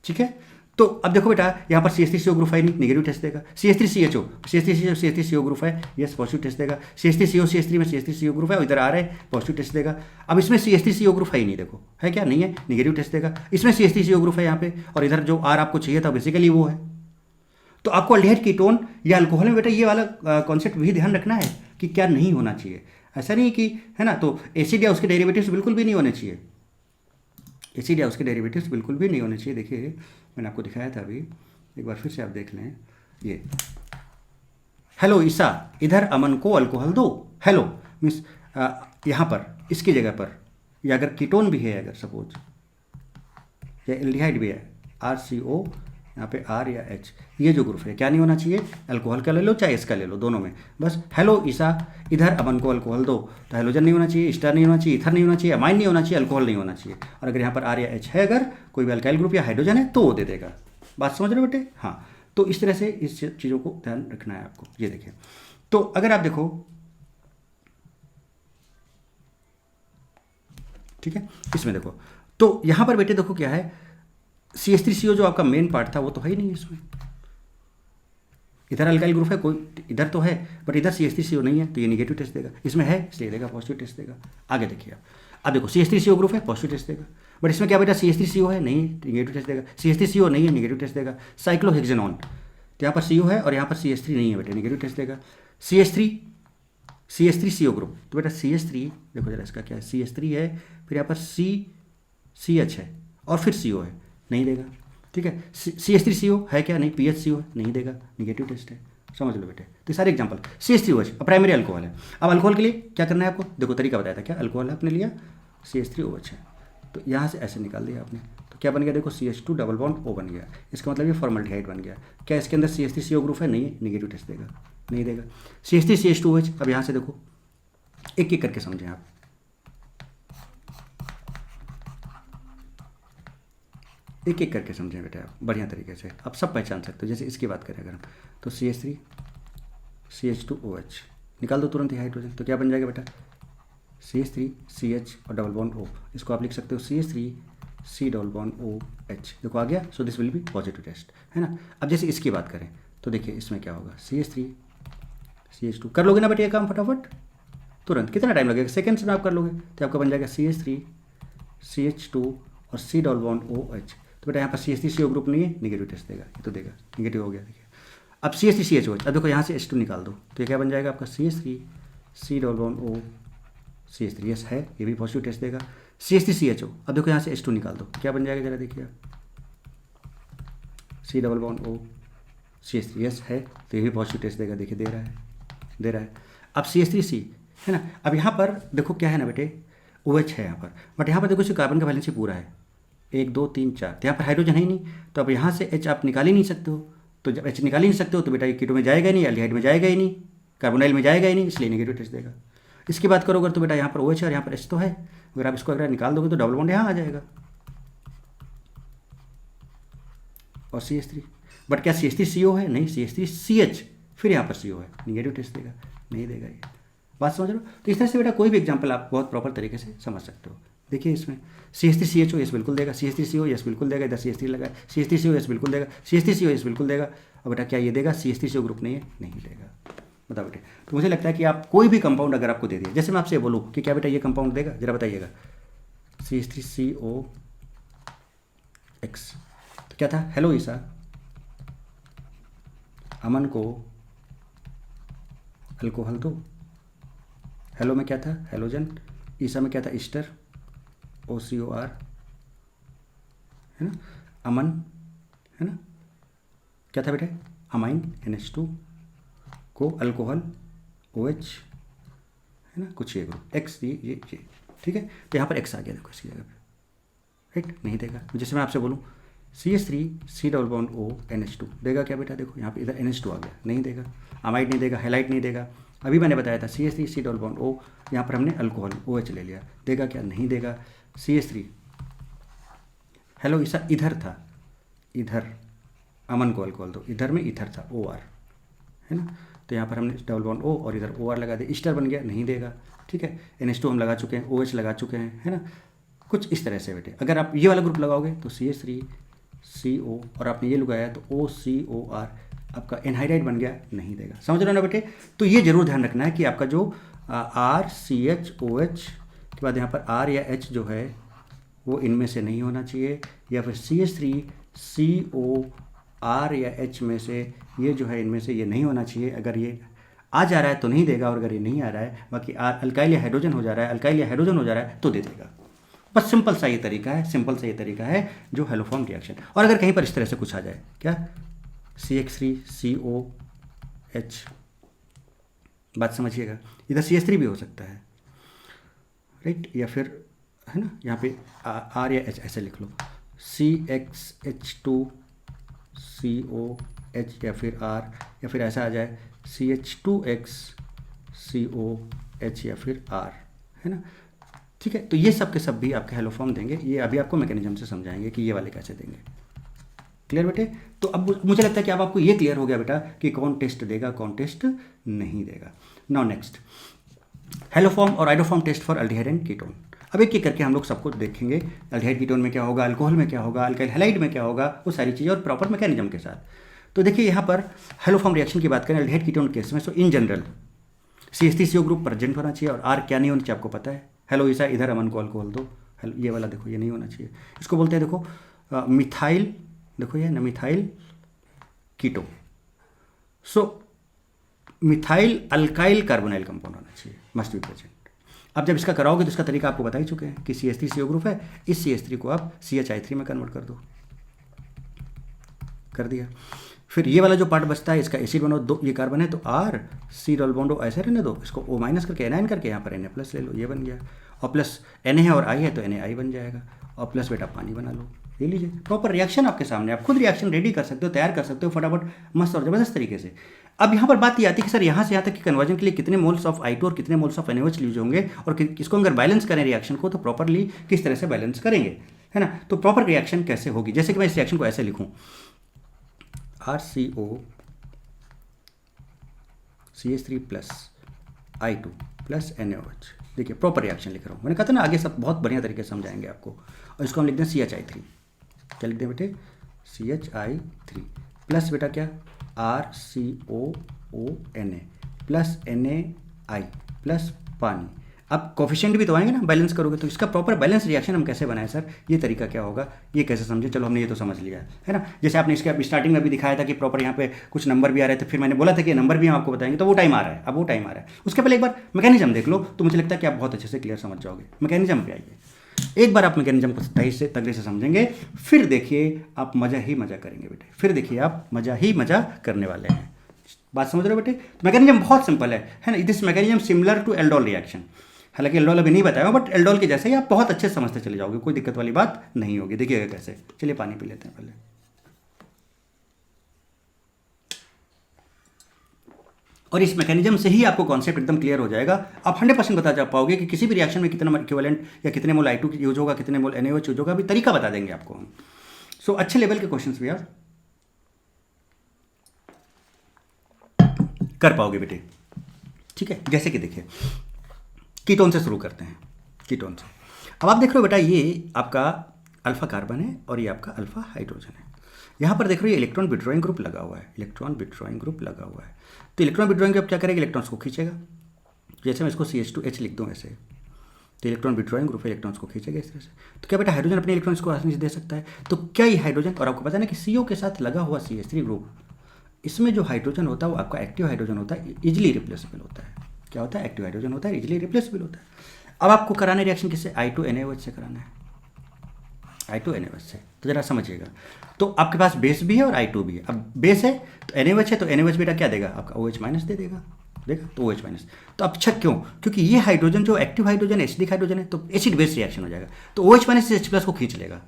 ठीक है। तो अब देखो बेटा यहाँ पर CH3CO ग्रुप है नहीं, नेगेटिव टेस्ट देगा। CH3CO ग्रुप है, यस पॉजिटिव टेस्ट देगा। CH3CO में CH3CO ग्रुप है, इधर आ रहा है पॉजिटिव टेस्ट देगा। अब इसमें CH3CO ग्रुप है ही नहीं, देखो है क्या, नहीं है, नेगेटिव टेस्ट देगा। इसमें CH3CO ग्रुप है यहाँ पे, और इधर जो R आपको चाहिए था बेसिकली वो है। तो आपको अल्डिहाइड कीटोन या अल्कोहल में बेटा ये वाला कॉन्सेप्ट भी ध्यान रखना है कि क्या नहीं होना चाहिए। ऐसा नहीं कि है ना, तो एसिड या उसके डेरिवेटिव्स बिल्कुल भी नहीं होने चाहिए, एसिड या उसके डेरिवेटिव्स बिल्कुल भी नहीं होने चाहिए। देखिए मैंने आपको दिखाया था अभी, एक बार फिर से आप देख लें। ये हेलो ईसा, इधर अमन को अल्कोहल दो, हेलो मीन्स यहाँ पर इसकी जगह पर, या अगर कीटोन भी है अगर सपोज, या एल्डिहाइड भी है RCO, यहाँ पे R या H, ये जो ग्रुप है क्या नहीं होना चाहिए, अल्कोहल का ले लो चाहे इसका ले लो, दोनों में बस हेलो ईसा इधर अमन को अल्कोहल दो, तो हेलोजन नहीं होना चाहिए, स्टार नहीं होना चाहिए, इथर नहीं होना चाहिए, अमाइन नहीं होना चाहिए, अल्कोहल नहीं होना चाहिए। और अगर यहाँ पर R या H है, अगर कोई भी अल्काइल ग्रुप या हाइड्रोजन है तो वो दे देगा। बात समझ रहे हो बेटे, हाँ। तो इस तरह से इस चीज़ों को ध्यान रखना है आपको। ये देखिए, तो अगर आप देखो, ठीक है, इसमें देखो तो यहाँ पर बेटे देखो क्या है, CH3CO जो आपका मेन पार्ट था वो तो है ही नहीं इसमें। इधर अल्काइल ग्रुप है, कोई इधर तो है, बट इधर CH3CO नहीं है, तो ये निगेटिव टेस्ट देगा। इसमें है इसलिए देगा पॉजिटिव टेस्ट देगा। आगे देखिए आप, अब देखो CH3CO ग्रुप है, पॉजिटिव टेस्ट देगा, बट इसमें क्या बेटा CH3CO है, नहीं, निगेटिव टेस्ट देगा। CH3CO नहीं है, निगेटिव टेस्ट देगा। साइक्लोहेक्सेनॉन, तो यहाँ पर CO है और यहाँ पर CH3 नहीं है बेटा, निगेटिव टेस्ट देगा। CH3CO ग्रुप, तो बेटा CH3 देखो जरा इसका क्या है, CH3 है, फिर यहाँ पर CH है और फिर CO है, नहीं देगा। ठीक है, CH3CO है क्या, नहीं, PHCO है, नहीं देगा, निगेटिव टेस्ट है। समझ लो बेटे, तो सारे एग्जांपल CH3OH प्राइमरी अल्कोहल है। अब अल्कोहल के लिए क्या करना है आपको, देखो तरीका बताया था, क्या अल्कोहल आपने लिया, CH3OH है, तो यहाँ से ऐसे निकाल दिया आपने, तो क्या बन गया, देखो CH2 डबल बॉन्ड O बन गया। इसका मतलब ये फॉर्मल्डिहाइड बन गया। क्या इसके अंदर CH3CO ग्रुप है, नहीं है, निगेटिव टेस्ट देगा, नहीं देगा। CH3CH2OH, अब यहाँ से देखो एक एक करके समझें आप, एक एक करके समझें बेटा आप बढ़िया तरीके से, आप सब पहचान सकते हो। जैसे इसकी बात करें अगर हम, तो CH3 CH2OH निकाल दो तुरंत ही हाइड्रोजन, तो क्या बन जाएगा बेटा, CH3 CH और डबल बॉन्ड O, इसको आप लिख सकते हो CH3 C double bond OH, देखो आ गया। So this will be positive test, है ना। अब जैसे इसकी बात करें तो देखिए इसमें क्या होगा, CH3 CH2, कर लोगे ना बेटा ये काम फटाफट, तुरंत, कितना टाइम लगेगा, सेकेंड्स में आप कर लोगे, तो आपका बन जाएगा CH3 CH2 और C डबल बॉन्ड OH। तो बेटा यहाँ पर CH3CO ग्रुप नहीं है, निगेटिव टेस्ट देगा, ये तो देगा, निगेटिव हो गया। देखिए अब CH3CHOH, अब देखो यहाँ से H2 निकाल दो, तो ये क्या बन जाएगा आपका CH3 C double bond O CH3, yes है, ये भी पॉजिटिव टेस्ट देगा। CH3CHO, अब देखो यहाँ से H2 निकाल दो, क्या बन जाएगा जरा देखिए आप, C double bond O CH3, yes है, तो ये भी पॉजिटिव टेस्ट देगा, देखिए दे रहा है, दे रहा है। अब CH3C है ना, अब यहाँ पर देखो क्या है ना बेटे, OH है यहाँ पर, बट यहाँ पर देखो कार्बन का वैलेंसी पूरा है, 1 2 3 4, तो यहाँ पर हाइड्रोजन है ही नहीं, तो अब यहाँ से H आप निकाल ही नहीं सकते हो, तो जब H निकाल ही नहीं सकते हो तो बेटा ये कीटो में जाएगा ही नहीं, एल्डिहाइड में जाएगा ही नहीं, कार्बोनाइल में जाएगा ही नहीं, इसलिए नेगेटिव टेस्ट देगा। इसकी बात करोगे तो बेटा यहाँ पर OH है और यहाँ पर H तो है, अगर आप इसको अगर निकाल दोगे तो डबल बॉन्ड यहाँ आ जाएगा और CH3, बट क्या CH3CO है, नहीं, CH3CH, फिर यहाँ पर CO है, निगेटिव टेस्ट देगा, नहीं देगा। ये बात समझ लो। तो इस तरह से बेटा कोई भी एग्जांपल आप बहुत प्रॉपर तरीके से समझ सकते हो। देखिए इसमें CH3CHO यस बिल्कुल देगा, CH3CO यस बिल्कुल देगा, इधर CH3 लगा है, CH3CO यस बिल्कुल देगा, CH3CO यस बिल्कुल देगा। और बेटा क्या ये देगा, CH3CO ग्रुप नहीं है, नहीं देगा। बताओ बेटे, तो मुझे लगता है कि आप कोई भी कंपाउंड अगर आपको दे दिया, जैसे मैं आपसे बोलूँ कि क्या बेटा ये कंपाउंड देगा, जरा बताइएगा, CH3COX, तो क्या था, हेलो ईसा, अमन को अल्कोहल दो, हेलो में क्या था, हेलोजन, ईसा में क्या था, ईस्टर, OCOR, है ना, अमन, है ना, क्या था बेटा, अमाइन, NH2, को अल्कोहल, OH, है ना, कुछ ये ग्रुप X, ये ठीक है। तो यहाँ पर X आ गया, देखो इसकी जगह पे, राइट, नहीं देगा। जैसे मैं आपसे बोलूँ CH3 C double bond O NH2 देगा क्या बेटा, देखो यहाँ पे इधर NH2 आ गया, नहीं देगा। अमाइड नहीं देगा, हेलाइट नहीं देगा। अभी मैंने बताया था CH3 C double bond O, यहाँ पर हमने अल्कोहल OH ले लिया, देगा क्या, नहीं देगा। CH3, हेलो ईसा इधर था, इधर अमन को अल्कोहल दो, इधर में इधर था OR, है ना, तो यहाँ पर हमने डबल बॉन्ड O और इधर OR लगा दिया, ईस्टर बन गया, नहीं देगा। ठीक है, NH2 हम लगा चुके हैं, OH लगा चुके हैं, है ना, कुछ इस तरह से बेटे। अगर आप ये वाला ग्रुप लगाओगे तो CH3 CO और आपने ये लगाया तो OCOR, आपका एनहाइड्राइड बन गया, नहीं देगा। समझ रहे हो ना बेटे। तो ये जरूर ध्यान रखना है कि आपका जो RCHOH के बाद यहाँ पर R या H जो है वो इनमें से नहीं होना चाहिए, या फिर CH3 COR या H में से ये जो है इनमें से ये नहीं होना चाहिए। अगर ये आ जा रहा है तो नहीं देगा, और अगर ये नहीं आ रहा है, बाकी अल्काइल या हाइड्रोजन हो जा रहा है, अल्काइल या हाइड्रोजन हो जा रहा है तो दे देगा। बस सिंपल सा ये तरीका है, सिंपल सा ये तरीका है जो हेलोफॉर्म रिएक्शन। और अगर कहीं पर इस तरह से कुछ आ जाए, क्या CH3 COH, बात समझिएगा, इधर CH3 भी हो सकता है, राइट, या फिर है ना यहाँ पे R या H ऐसे लिख लो, CXH2 COH या फिर R, या फिर ऐसा आ जाए CH2X COH या फिर R, है ना। ठीक है, तो ये सब के सब भी आपके हेलोफॉर्म देंगे। ये अभी आपको मैकेनिज्म से समझाएंगे कि ये वाले कैसे देंगे। क्लियर बेटे? तो अब मुझे लगता है कि अब आपको ये क्लियर हो गया बेटा कि कौन टेस्ट देगा कौन टेस्ट नहीं देगा। नाउ नेक्स्ट, हेलोफॉर्म और iodoform test for aldehyde and ketone. अब एक एक करके हम लोग सबको देखेंगे, अल्डिहाइड कीटोन में क्या होगा, अल्कोहल में क्या होगा, अल्काइल हैलाइड में क्या होगा, वो सारी चीज़ें और प्रॉपर मैकेनिज्म के साथ। तो देखिए यहाँ पर हेलोफॉर्म रिएक्शन की बात करें अल्डिहाइड कीटोन केस में, so in general CH3CO group present होना चाहिए और R क्या नहीं होना चाहिए आपको पता है। हेलो ईसा इधर अमन को अल्कोहल दो, ये वाला देखो ये नहीं होना चाहिए, इसको बोलते हैं देखो मिथाइल, देखो ये ना मिथाइल कीटो। सो मिथाइल अल्काइल कार्बोनाइल कंपाउंड होना चाहिए, मस्ट बी प्रेजेंट। अब जब इसका कराओगे तो इसका तरीका आपको बता ही चुके हैं कि CH3CO ग्रुप है, इस CH3 को आप CHI3 में कन्वर्ट कर दो, कर दिया। फिर ये वाला जो पार्ट बचता है इसका एसिड बनाओ, दो ये कार्बन है तो R C double bond O ऐसे रहने दो, इसको O माइनस करके एनाइन करके यहाँ पर Na प्लस ले लो, ये बन गया। और प्लस Na है और I है तो NaI बन जाएगा, और प्लस बेटा पानी बना लो, ले लीजिए। प्रॉपर रिएक्शन आपके सामने, आप खुद रिएक्शन रेडी कर सकते हो, तैयार कर सकते हो फटाफट मस्त और ज़बरदस्त तरीके से। अब यहाँ पर बात ये आती है कि सर यहाँ से यहाँ तक की कन्वर्जन के लिए कितने मोल्स ऑफ I2 और कितने मोल्स ऑफ NaOH यूज होंगे, और इसको अगर बैलेंस करें रिएक्शन को तो प्रॉपरली किस तरह से बैलेंस करेंगे, है ना। तो प्रॉपर रिएक्शन कैसे होगी, जैसे कि मैं इस रिएक्शन को ऐसे लिखूँ, RCO CH3 plus I2 plus NaOH। देखिए प्रॉपर रिएक्शन लिख रहा हूँ, मैंने कहा था ना आगे सब बहुत बढ़िया तरीके से समझाएंगे आपको। और इसको हम लिख दें CHI3, क्या लिख दें बेटे, CHI3 प्लस बेटा क्या RCOONA प्लस NaI प्लस पानी। अब कोफिशिएंट भी तो आएंगे ना, बैलेंस करोगे तो इसका प्रॉपर बैलेंस रिएक्शन हम कैसे बनाएं सर, ये तरीका क्या होगा, ये कैसे समझे, चलो हमने ये तो समझ लिया है ना। जैसे आपने इसके स्टार्टिंग में भी दिखाया था कि प्रॉपर यहाँ पे कुछ नंबर भी आ रहे थे, फिर मैंने बोला था कि नंबर भी हम आपको बताएंगे, तो वो टाइम आ रहा है, अब वो टाइम आ रहा है। उसके पहले एक बार मैकेनिज्म देख लो तो मुझे लगता है कि आप बहुत अच्छे से क्लियर समझ जाओगे। मैकेनिज्म पे आइए, एक बार आप मैकेनिज्म को सही से तगड़े से समझेंगे, फिर देखिए आप मज़ा ही मज़ा करेंगे बेटे, फिर देखिए आप मज़ा ही मज़ा करने वाले हैं। बात समझ रहे हो बेटे? मैकेनिज्म बहुत सिंपल है ना। This mechanism similar to aldol reaction, हालांकि एल्डोल अभी नहीं बताया बट एल्डोल के जैसे ही आप बहुत अच्छे से समझते चले जाओगे, कोई दिक्कत वाली बात नहीं होगी। देखिएगा कैसे, चलिए पानी पी लेते हैं पहले। और इस मैकेनिज्म से ही आपको कॉन्सेप्ट एकदम क्लियर हो जाएगा, आप 100% बता जा पाओगे कि किसी भी रिएक्शन में कितना इक्विवेलेंट या कितने मोल I2 यूज होगा, कितने मोल NaOH यूज होगा, अभी तरीका बता देंगे आपको हम। सो अच्छे लेवल के क्वेश्चन भी आप कर पाओगे बेटे, ठीक है। जैसे कि देखिए कीटोन से शुरू करते हैं, कीटोन से। अब आप देख रहे हो बेटा ये आपका अल्फा कार्बन है और ये आपका अल्फा हाइड्रोजन है। यहाँ पर देख रहे हो इलेक्ट्रॉन विड्रॉइंग ग्रुप लगा हुआ है, इलेक्ट्रॉन विड्रॉइंग ग्रुप लगा हुआ है। तो इलेक्ट्रॉन विड्रॉइंग ग्रुप क्या करेगा, इलेक्ट्रॉन्स को खींचेगा। जैसे मैं इसको CH2H लिख दूँ ऐसे, तो इलेक्ट्रॉन विड्रॉइंग ग्रुप इलेक्ट्रॉन्स को खींचेगा इस तरह से। तो क्या बेटा हाइड्रोजन अपने इलेक्ट्रॉन्स को आसानी से दे सकता है, तो क्या ये हाइड्रोजन, और आपको पता है ना कि CO के साथ लगा हुआ CH3 ग्रुप, इसमें जो हाइड्रोजन होता है वो आपका एक्टिव हाइड्रोजन होता है, इजिली रिप्लेसेबल होता है। क्या होता है, एक्टिव हाइड्रोजन होता है, इजिली रिप्लेसेबल होता है। अब आपको कराना रिएक्शन किससे, I2 NaOH से कराना है, I2 NaOH से। तो जरा समझिएगा, तो आपके पास बेस भी है और I2 भी है। अब बेस है तो NaOH है, तो NaOH बेटा क्या देगा, आपका OH माइनस दे देगा, देखा तो OH माइनस। तो अब अच्छा क्यों, क्योंकि ये हाइड्रोजन जो एक्टिव हाइड्रोजन एसिडिक हाइड्रोजन है, तो एसिड बेस रिएक्शन हो जाएगा, तो OH माइनस इस H+ को खींच लेगा,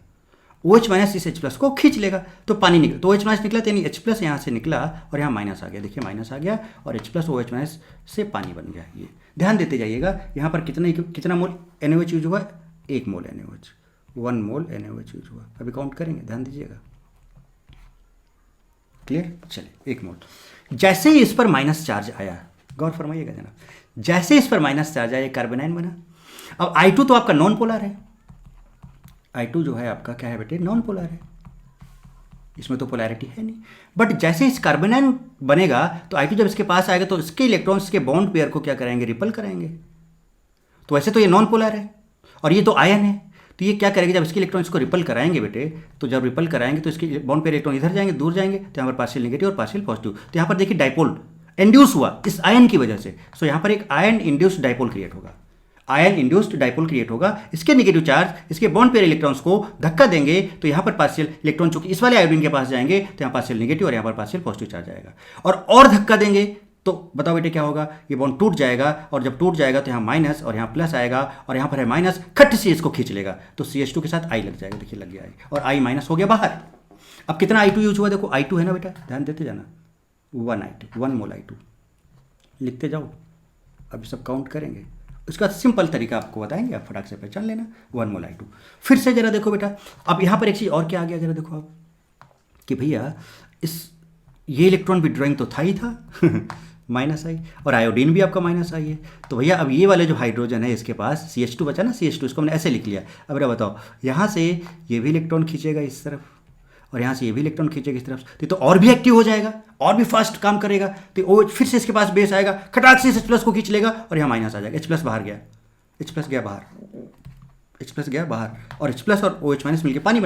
OH माइनस इस H+ को खींच लेगा, तो पानी निकल, तो OH माइनस निकला, तो यानी H+ यहाँ से निकला और यहाँ माइनस आ गया, देखिए माइनस आ गया और H+ OH माइनस से पानी बन गया। ये ध्यान देते जाइएगा, यहाँ पर कितना मोल NaOH यूज हुआ, 1 mole NaOH, 1 mole NaOH use हुआ। अभी काउंट करेंगे, ध्यान दीजिएगा, क्लियर। चलिए 1 मोल। जैसे ही इस पर माइनस चार्ज आया, गौर फरमाइएगा जनाब, जैसे इस पर माइनस चार्ज आया कार्बोनाइन बना। अब I2 तो आपका नॉन पोलर है, I2 जो है आपका क्या है बेटे, नॉन पोलर है, इसमें तो पोलैरिटी है नहीं। बट जैसे इस कार्बोनाइन बनेगा तो I2 जब इसके पास आएगा तो इसके इलेक्ट्रॉन्स के बॉन्ड पेयर को क्या करेंगे, रिपल कराएंगे। तो वैसे तो ये नॉन पोलर है और ये तो आयन है, तो ये क्या करेंगे, जब इसके इलेक्ट्रॉन इसको रिपल कराएंगे बेटे, तो जब रिपल कराएंगे तो इसके बॉन्ड पेयर इलेक्ट्रॉन इधर जाएंगे, दूर जाएंगे, तो यहाँ पर पार्शियल नेगेटिव और पार्शियल पॉजिटिव। तो यहाँ पर देखिए डाइपोल इंड्यूस हुआ इस आयन की वजह से, सो यहाँ पर एक आयन इंड्यूस्ड डाइपोल क्रिएट होगा, आयन इंड्यूस्ड डाइपोल क्रिएट होगा। इसके नेगेटिव चार्ज इसके बॉन्ड पेयर इलेक्ट्रॉन्स को धक्का देंगे, तो यहाँ पर पार्शियल इलेक्ट्रॉन चूंकि इस वाले आयोडीन के पास जाएंगे तो यहाँ पार्शियल नेगेटिव और यहाँ पर पार्शियल पॉजिटिव चार्ज आएगा, और धक्का देंगे तो बताओ बेटे क्या होगा, ये बॉन्ड टूट जाएगा, और जब टूट जाएगा तो यहाँ माइनस और यहाँ प्लस आएगा, और यहाँ पर है माइनस, खट से इसको खींच लेगा, तो CH2 के साथ I लग जाएगा, देखिए लग गया I, और I माइनस हो गया बाहर। अब कितना I2 यूज हुआ, देखो I2 है ना बेटा, ध्यान देते जाना, 1 मोल I2 लिखते जाओ, अभी सब काउंट करेंगे, उसका सिंपल तरीका आपको बताएंगे, आप फटाक से पहचान लेना, 1 मोल I2। फिर से जरा देखो बेटा, अब यहाँ पर एक चीज़ और क्या आ गया, जरा देखो आप, कि भैया इस ये इलेक्ट्रॉन विड्रॉइंग तो था ही था माइनस आई, और आयोडीन भी आपका माइनस आई है। तो भैया अब ये वाले जो हाइड्रोजन है इसके पास CH2 बचा ना, CH2 इसको हमने ऐसे लिख लिया। अब अरे बताओ, यहाँ से ये भी इलेक्ट्रॉन खींचेगा इस तरफ और यहाँ से ये भी इलेक्ट्रॉन खींचेगा इस तरफ, तो और भी एक्टिव हो जाएगा और भी फास्ट काम करेगा। तो ओ फिर से इसके पास बेस आएगा, खटाक से H+ को खींच लेगा और यहाँ माइनस आ जाएगा, H+ बाहर गया, H+ गया बाहर, H+ गया बाहर, और H+ और OH- मिलकर पानी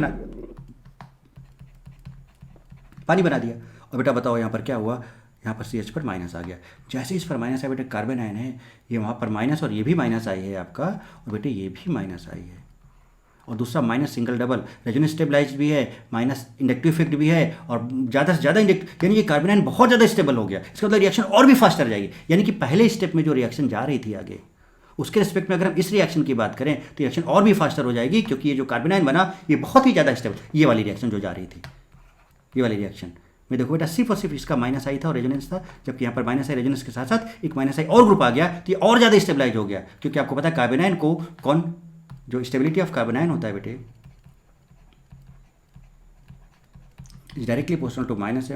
बना दिया। और बेटा बताओ यहाँ पर क्या हुआ, यहाँ पर CH पर माइनस आ गया। जैसे इस पर माइनस आया बेटे, कार्बन आयन है ये वहाँ पर माइनस, और ये भी माइनस आई है आपका, और बेटे ये भी माइनस आई है। और दूसरा minus single double resonance stabilised भी है, माइनस इंडक्टिव इफेक्ट भी है, और ज़्यादा से ज़्यादा इंडक्ट, यानी कि कार्बन आयन बहुत ज़्यादा स्टेबल हो गया। इसका मतलब रिएक्शन और भी फास्टर जाएगी। यानी कि पहले स्टेप में जो रिएक्शन जा रही थी आगे, उसके रिस्पेक्ट में अगर हम इस रिएक्शन की बात करें तो रिएक्शन और भी फास्टर हो जाएगी, क्योंकि ये जो कार्बन आयन बना ये बहुत ही ज़्यादा स्टेबल, ये वाली रिएक्शन जो जा रही थी, ये वाली रिएक्शन में देखो बेटा सिर्फ और सिर्फ इसका माइनस आई था और रेजोनेंस था, जबकि यहाँ पर माइनस आई रेजोनेंस के साथ साथ एक माइनस आई और ग्रुप आ गया, तो ये और ज़्यादा स्टेबलाइज हो गया। क्योंकि आपको पता है कार्बन आयन को कौन, जो स्टेबिलिटी ऑफ कार्बन आयन होता है बेटे, is directly proportional to -m -h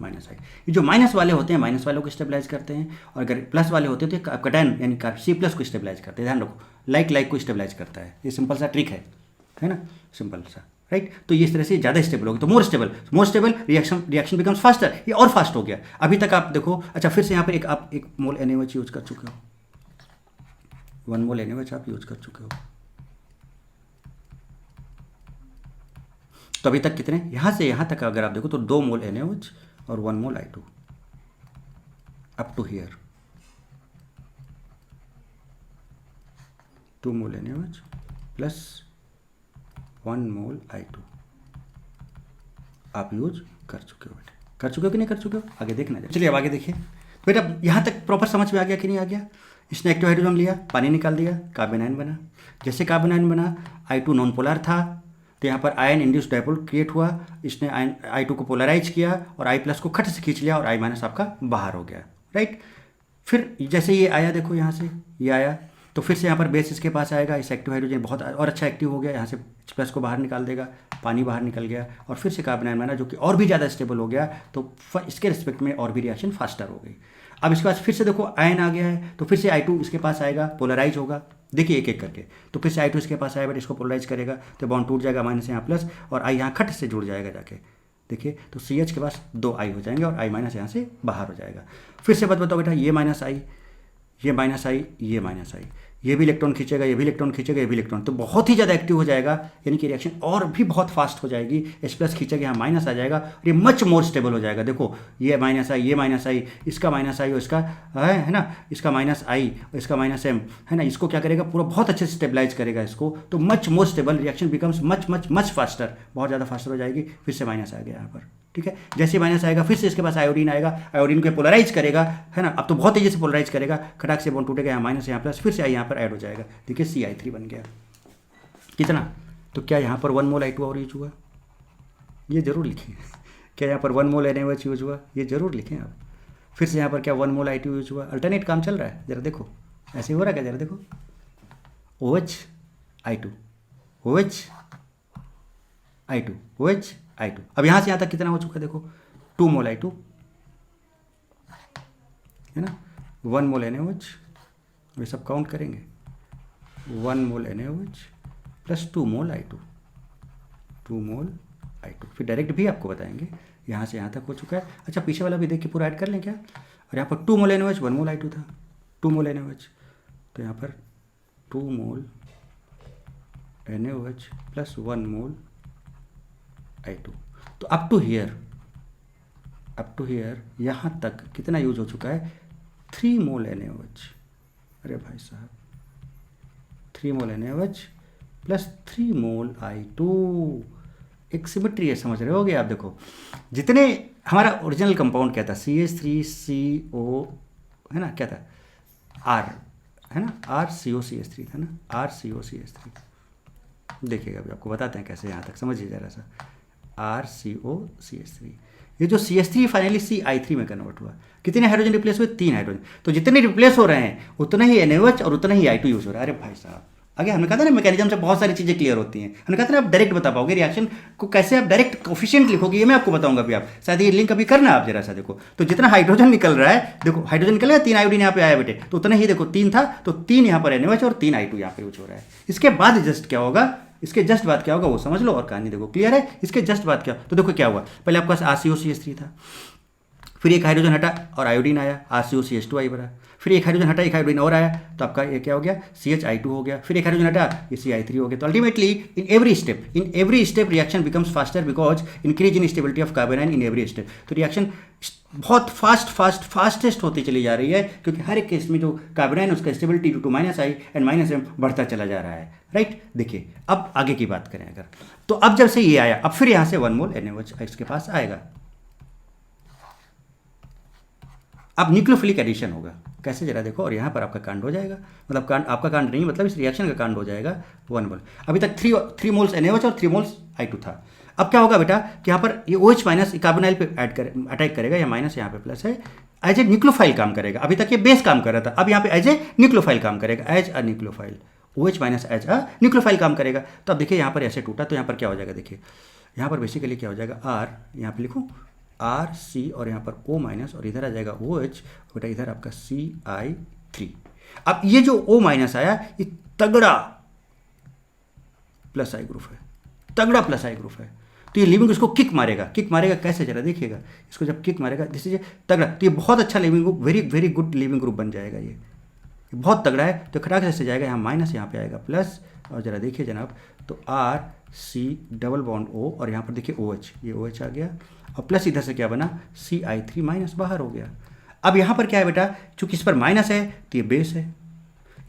-i। ये जो माइनस वाले होते हैं माइनस वालों को स्टेबलाइज करते हैं, और अगर प्लस वाले होते हैं तो कैटायन यानी C+ को स्टेबलाइज करते हैं। ध्यान रखो, लाइक को स्टेबलाइज करता है। ये सिंपल सा ट्रिक है ना, सिंपल सा, राइट। तो ये इस तरह से ज़्यादा स्टेबल होगी, तो more stable reaction becomes faster, ये और फास्ट हो गया। अभी तक आप देखो, अच्छा फिर से यहाँ पर आप 1 मोल NaOH यूज कर चुके हो, 1 मोल NaOH आप यूज कर चुके हो। तो अभी तक कितने, यहाँ से यहाँ तक अगर आप देखो तो 2 मोल NaOH और 1 mole I2 up to here, 2 mole NaOH plus 1 mole I2 आप यूज कर चुके हो बेटे। कर चुके हो कि नहीं कर चुके हो, आगे देखना। चलिए अब आगे देखिए बेटा, यहाँ तक प्रॉपर समझ में आ गया कि नहीं आ गया। इसने एक्टिव हाइड्रोजन लिया, पानी निकाल दिया, कार्बन आयन बना। जैसे कार्बन आयन बना, I2 नॉन पोलर था, तो यहाँ पर आयन इंड्यूस्ड डायपोल क्रिएट हुआ। इसने I2 को पोलराइज किया और I+ को खट से खींच लिया और I- आपका बाहर हो गया, राइट। फिर जैसे ये आया, देखो यहाँ से ये आया, तो फिर से यहाँ पर बेस इसके पास आएगा। इस एक्टिव हाइड्रोजन बहुत और अच्छा एक्टिव हो गया, यहाँ से H+ को बाहर निकाल देगा, पानी बाहर निकल गया, और फिर से कार्बन आयन बना जो कि और भी ज़्यादा स्टेबल हो गया। तो इसके रिस्पेक्ट में और भी रिएक्शन फास्टर हो गई। अब इसके बाद फिर से देखो आयन आ गया है, तो फिर से I2 इसके पास आएगा, पोलराइज होगा। देखिए एक एक करके, तो फिर से I2 इसके पास आएगा, बट इसको पोलराइज करेगा तो बॉन्ड टूट जाएगा, माइनस यहाँ प्लस, और I यहाँ खट से जुड़ जाएगा जाके। देखिए तो CH के पास 2 I हो जाएंगे और I- यहाँ से बाहर हो जाएगा। फिर से बताओ बेटा, ये माइनस I, ये माइनस I, ये माइनस I, ये भी इलेक्ट्रॉन खींचेगा, ये भी इलेक्ट्रॉन खींचेगा, ये भी इलेक्ट्रॉन, तो बहुत ही ज़्यादा एक्टिव हो जाएगा। यानी कि रिएक्शन और भी बहुत फास्ट हो जाएगी। H+ खींचेगा, यहाँ माइनस आ जाएगा और ये मच मोर स्टेबल हो जाएगा। देखो ये माइनस आई, ये माइनस आई, इसका माइनस आई और इसका है ना, इसका माइनस आई और इसका माइनस M है ना, इसको क्या करेगा, पूरा बहुत अच्छे से स्टेबलाइज करेगा इसको। तो much more stable, reaction becomes much faster, बहुत ज़्यादा फास्टर हो जाएगी। फिर से माइनस आ गया यहाँ पर, ठीक है। जैसे माइनस आएगा फिर से इसके पास आयोडीन आएगा, आयोडीन को पोलराइज करेगा, है ना। अब तो बहुत तेजी से पोलराइज करेगा, खटाक से बॉन्ड टूटेगा, यहाँ माइनस यहाँ प्लस, फिर से I यहाँ पर ऐड हो जाएगा। देखिए CI3 बन गया कितना। तो क्या यहाँ पर 1 मोल I2 और यूज हुआ, ये जरूर लिखें। क्या यहाँ पर 1 मोल NaOH यूज हुआ, ये जरूर लिखें आप। फिर से यहाँ पर क्या 1 मोल I2 यूज हुआ। अल्टरनेट काम चल रहा है, जरा देखो ऐसे हो रहा है क्या, जरा देखो। OH I2 OH I2 OH I2। अब यहाँ से यहाँ तक कितना हो चुका है, देखो 2 मोल I2 है ना, 1 मोल NaOH, ये सब काउंट करेंगे, 1 मोल NaOH प्लस 2 मोल I2, 2 मोल I2। फिर डायरेक्ट भी आपको बताएंगे, यहाँ से यहाँ तक हो चुका है। अच्छा पीछे वाला भी देख के पूरा ऐड कर लें क्या। और यहाँ पर 2 मोल NaOH 1 मोल I2 था, 2 मोल NaOH, तो यहाँ पर 2 mole NaOH plus 1 mole I2। तो अप टू हियर यहाँ तक कितना यूज हो चुका है, 3 मोल NaOH। अरे भाई साहब, 3 मोल NaOH प्लस 3 मोल I2। एक सिमेट्री है, समझ रहे होगे आप। देखो जितने हमारा ओरिजिनल कंपाउंड क्या था, CH3CO है ना, क्या था R है ना, RCOCH3 था ना, RCOCH3। देखिएगा अभी आपको बताते हैं कैसे, यहाँ तक समझिए जरा सा। RCOCH3, ये जो CH3 फाइनली CI3 में कन्वर्ट हुआ। कितने हाइड्रोजन रिप्लेस हुए, 3 हाइड्रोजन। तो जितने रिप्लेस हो रहे हैं उतना ही NaOH और उतना ही I2 यूज हो रहा है। अरे भाई साहब आगे हमने कहा था ना मैकेनिज्म से बहुत सारी चीज़ें क्लियर होती हैं, हमने कहा था ना आप डायरेक्ट बता पाओगे रिएक्शन को कैसे आप डायरेक्ट कोफिशिएंट लिखोगे, ये मैं आपको बताऊंगा अभी। आप शायद ये लिंक अभी करना आप जरा सा देखो, तो जितना हाइड्रोजन निकल रहा है, देखो हाइड्रोजन निकल रहा है, 3 आयोडीन यहाँ पे आया बेटे, तो उतना ही देखो 3 था, तो 3 यहाँ पर NaOH और 3 I2 यहाँ पे यूज हो रहा है। इसके बाद जस्ट क्या होगा, इसके जस्ट बाद क्या होगा वो समझ लो और कहानी देखो क्लियर है। इसके जस्ट बाद क्या, तो देखो क्या हुआ, पहले आपके पास RCOCH3 था, फिर एक हाइड्रोजन हटा और आयोडीन आया, RCOCH2 आई बना, फिर एक हाइड्रोजन हटा एक हाइड्रोजन और आया, तो आपका ये क्या हो गया, CHI2 हो गया, फिर एक हाइड्रोजन हटा ये CI3 हो गया। तो ultimately in every step reaction becomes faster because increase in stability of carbon in every step. तो रिएक्शन बहुत फास्टेस्ट होती चली जा रही है, क्योंकि हर एक केस में जो कार्बन उसका stability to -I and -M बढ़ता चला जा रहा है, राइट। देखिए अब आगे की बात करें अगर, तो अब जब से ये आया, अब फिर यहाँ से 1 मोल NaOH इसके पास आएगा। अब न्यूक्लियोफिलिक एडिशन होगा, कैसे जरा देखो, और यहाँ पर आपका कांड हो जाएगा, मतलब कांड आपका कांड नहीं, मतलब इस रिएक्शन का कांड हो जाएगा 1 मोल। अभी तक 3 मोल्स NaOH और 3 मोल्स I2 था। अब क्या होगा बेटा कि यहाँ पर ये OH माइनस कार्बोनाइल पे अटैक करेगा, या माइनस यहाँ पे प्लस है, एज ए न्यूक्लियोफाइल काम करेगा। अभी तक ये बेस काम कर रहा था, अब यहाँ पे एज ए न्यूक्लियोफाइल काम करेगा, as a nucleophile, OH minus as a nucleophile काम करेगा। तो अब देखिए यहाँ पर ऐसे टूटा, तो यहाँ पर क्या हो जाएगा, देखिए यहाँ पर बेसिकली क्या हो जाएगा, R यहाँ पर लिखूँ RC और यहाँ पर O माइनस, और इधर आ जाएगा OH, बेटा इधर आपका CI3। अब ये जो O माइनस आया, ये तगड़ा प्लस I ग्रुप है, तगड़ा प्लस I ग्रुप है। तो ये लिविंग इसको किक मारेगा कैसे जरा देखिएगा, इसको जब किक मारेगा दिस इज तगड़ा, तो ये बहुत अच्छा leaving group, very good leaving group बन जाएगा। ये बहुत तगड़ा है, तो खटाक से जाएगा, यहाँ माइनस यहाँ पे आएगा प्लस, और जरा देखिए जनाब, तो RC डबल बॉन्ड O, और यहाँ पर देखिए OH, ये OH आ गया, और प्लस इधर से क्या बना, CI3 माइनस बाहर हो गया। अब यहाँ पर क्या है बेटा, चूंकि इस पर माइनस है तो ये बेस है,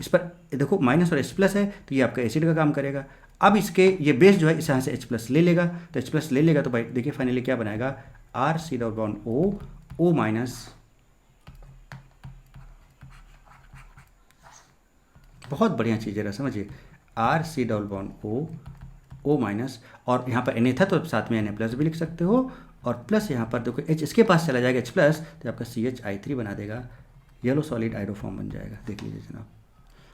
इस पर देखो माइनस और H प्लस है, तो ये आपका एसिड का काम करेगा। अब इसके ये बेस जो है इस यहाँ से H प्लस ले लेगा, तो H प्लस ले लेगा, तो भाई देखिए फाइनली क्या बनाएगा, RC double bond O minus, बहुत बढ़िया चीज़ है, समझिए, RC double bond O minus, और यहाँ पर Na था तो साथ में Na प्लस भी लिख सकते हो, और प्लस यहाँ पर देखो H इसके पास चला जाएगा H प्लस, तो आपका CHI3 बना देगा, येलो सॉलिड आइडोफॉर्म बन जाएगा। देख लीजिए जनाब,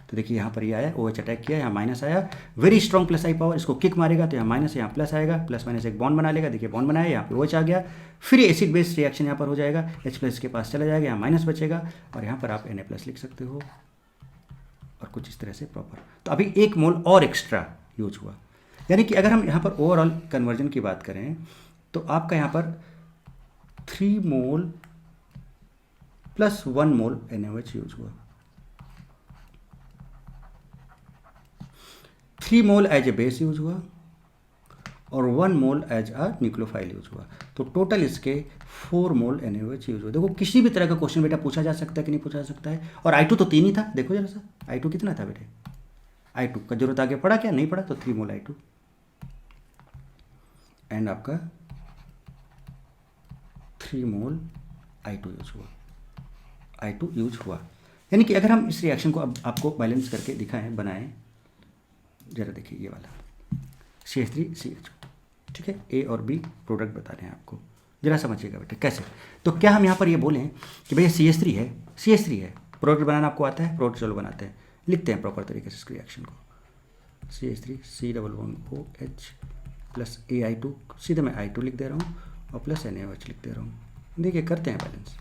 तो देखिए यहाँ पर ये आया, OH अटैक किया, यहाँ माइनस आया, very strong plus I power, इसको किक मारेगा, तो यहाँ माइनस यहाँ प्लस आएगा, प्लस माइनस एक बॉन्ड बना लेगा, देखिए बॉन्ड बनाया, यहाँ पे OH आ गया, फिर एसिड बेस रिएक्शन यहाँ पर हो जाएगा, H प्लस के पास चला जाएगा, यहाँ माइनस बचेगा, और यहाँ पर आप Na प्लस लिख सकते हो, और कुछ इस तरह से प्रॉपर। तो अभी 1 मोल और एक्स्ट्रा यूज हुआ, यानी कि अगर हम यहाँ पर ओवरऑल कन्वर्जन की बात करें, तो आपका यहाँ पर 3 मोल प्लस 1 मोल NaOH यूज हुआ, 3 मोल एज ए बेस यूज हुआ, और 1 मोल एज अ न्यूक्लियोफाइल यूज हुआ। तो टोटल इसके 4 मोल NaOH यूज हुआ। देखो किसी भी तरह का क्वेश्चन बेटा पूछा जा सकता है कि नहीं पूछा जा सकता है। और I2 तो 3 ही था, देखो जरा सा I2 कितना था बेटे, I2 का जरूरत आगे पड़ा क्या, नहीं पड़ा, तो 3 मोल I2 एंड आपका 3 मोल I2 यूज हुआ, I2 यूज हुआ। यानी कि अगर हम इस रिएक्शन को अब आपको बैलेंस करके दिखाएं, बनाएं, जरा देखिए ये वाला CH3CH, ठीक है, A और B प्रोडक्ट बता रहे हैं आपको, जरा समझिएगा बेटे कैसे। तो क्या हम यहाँ पर ये बोलें कि भैया CH3 है, प्रोडक्ट बनाना आपको आता है, प्रोडक्ट चलो बनाते हैं, लिखते हैं प्रॉपर तरीके से इस रिएक्शन को, CH3 C++OH प्लस AI2, सीधे मैं I2 लिख दे रहा हूँ, और प्लस NaOH लिख दे रहा हूँ। देखिए करते हैं बैलेंस।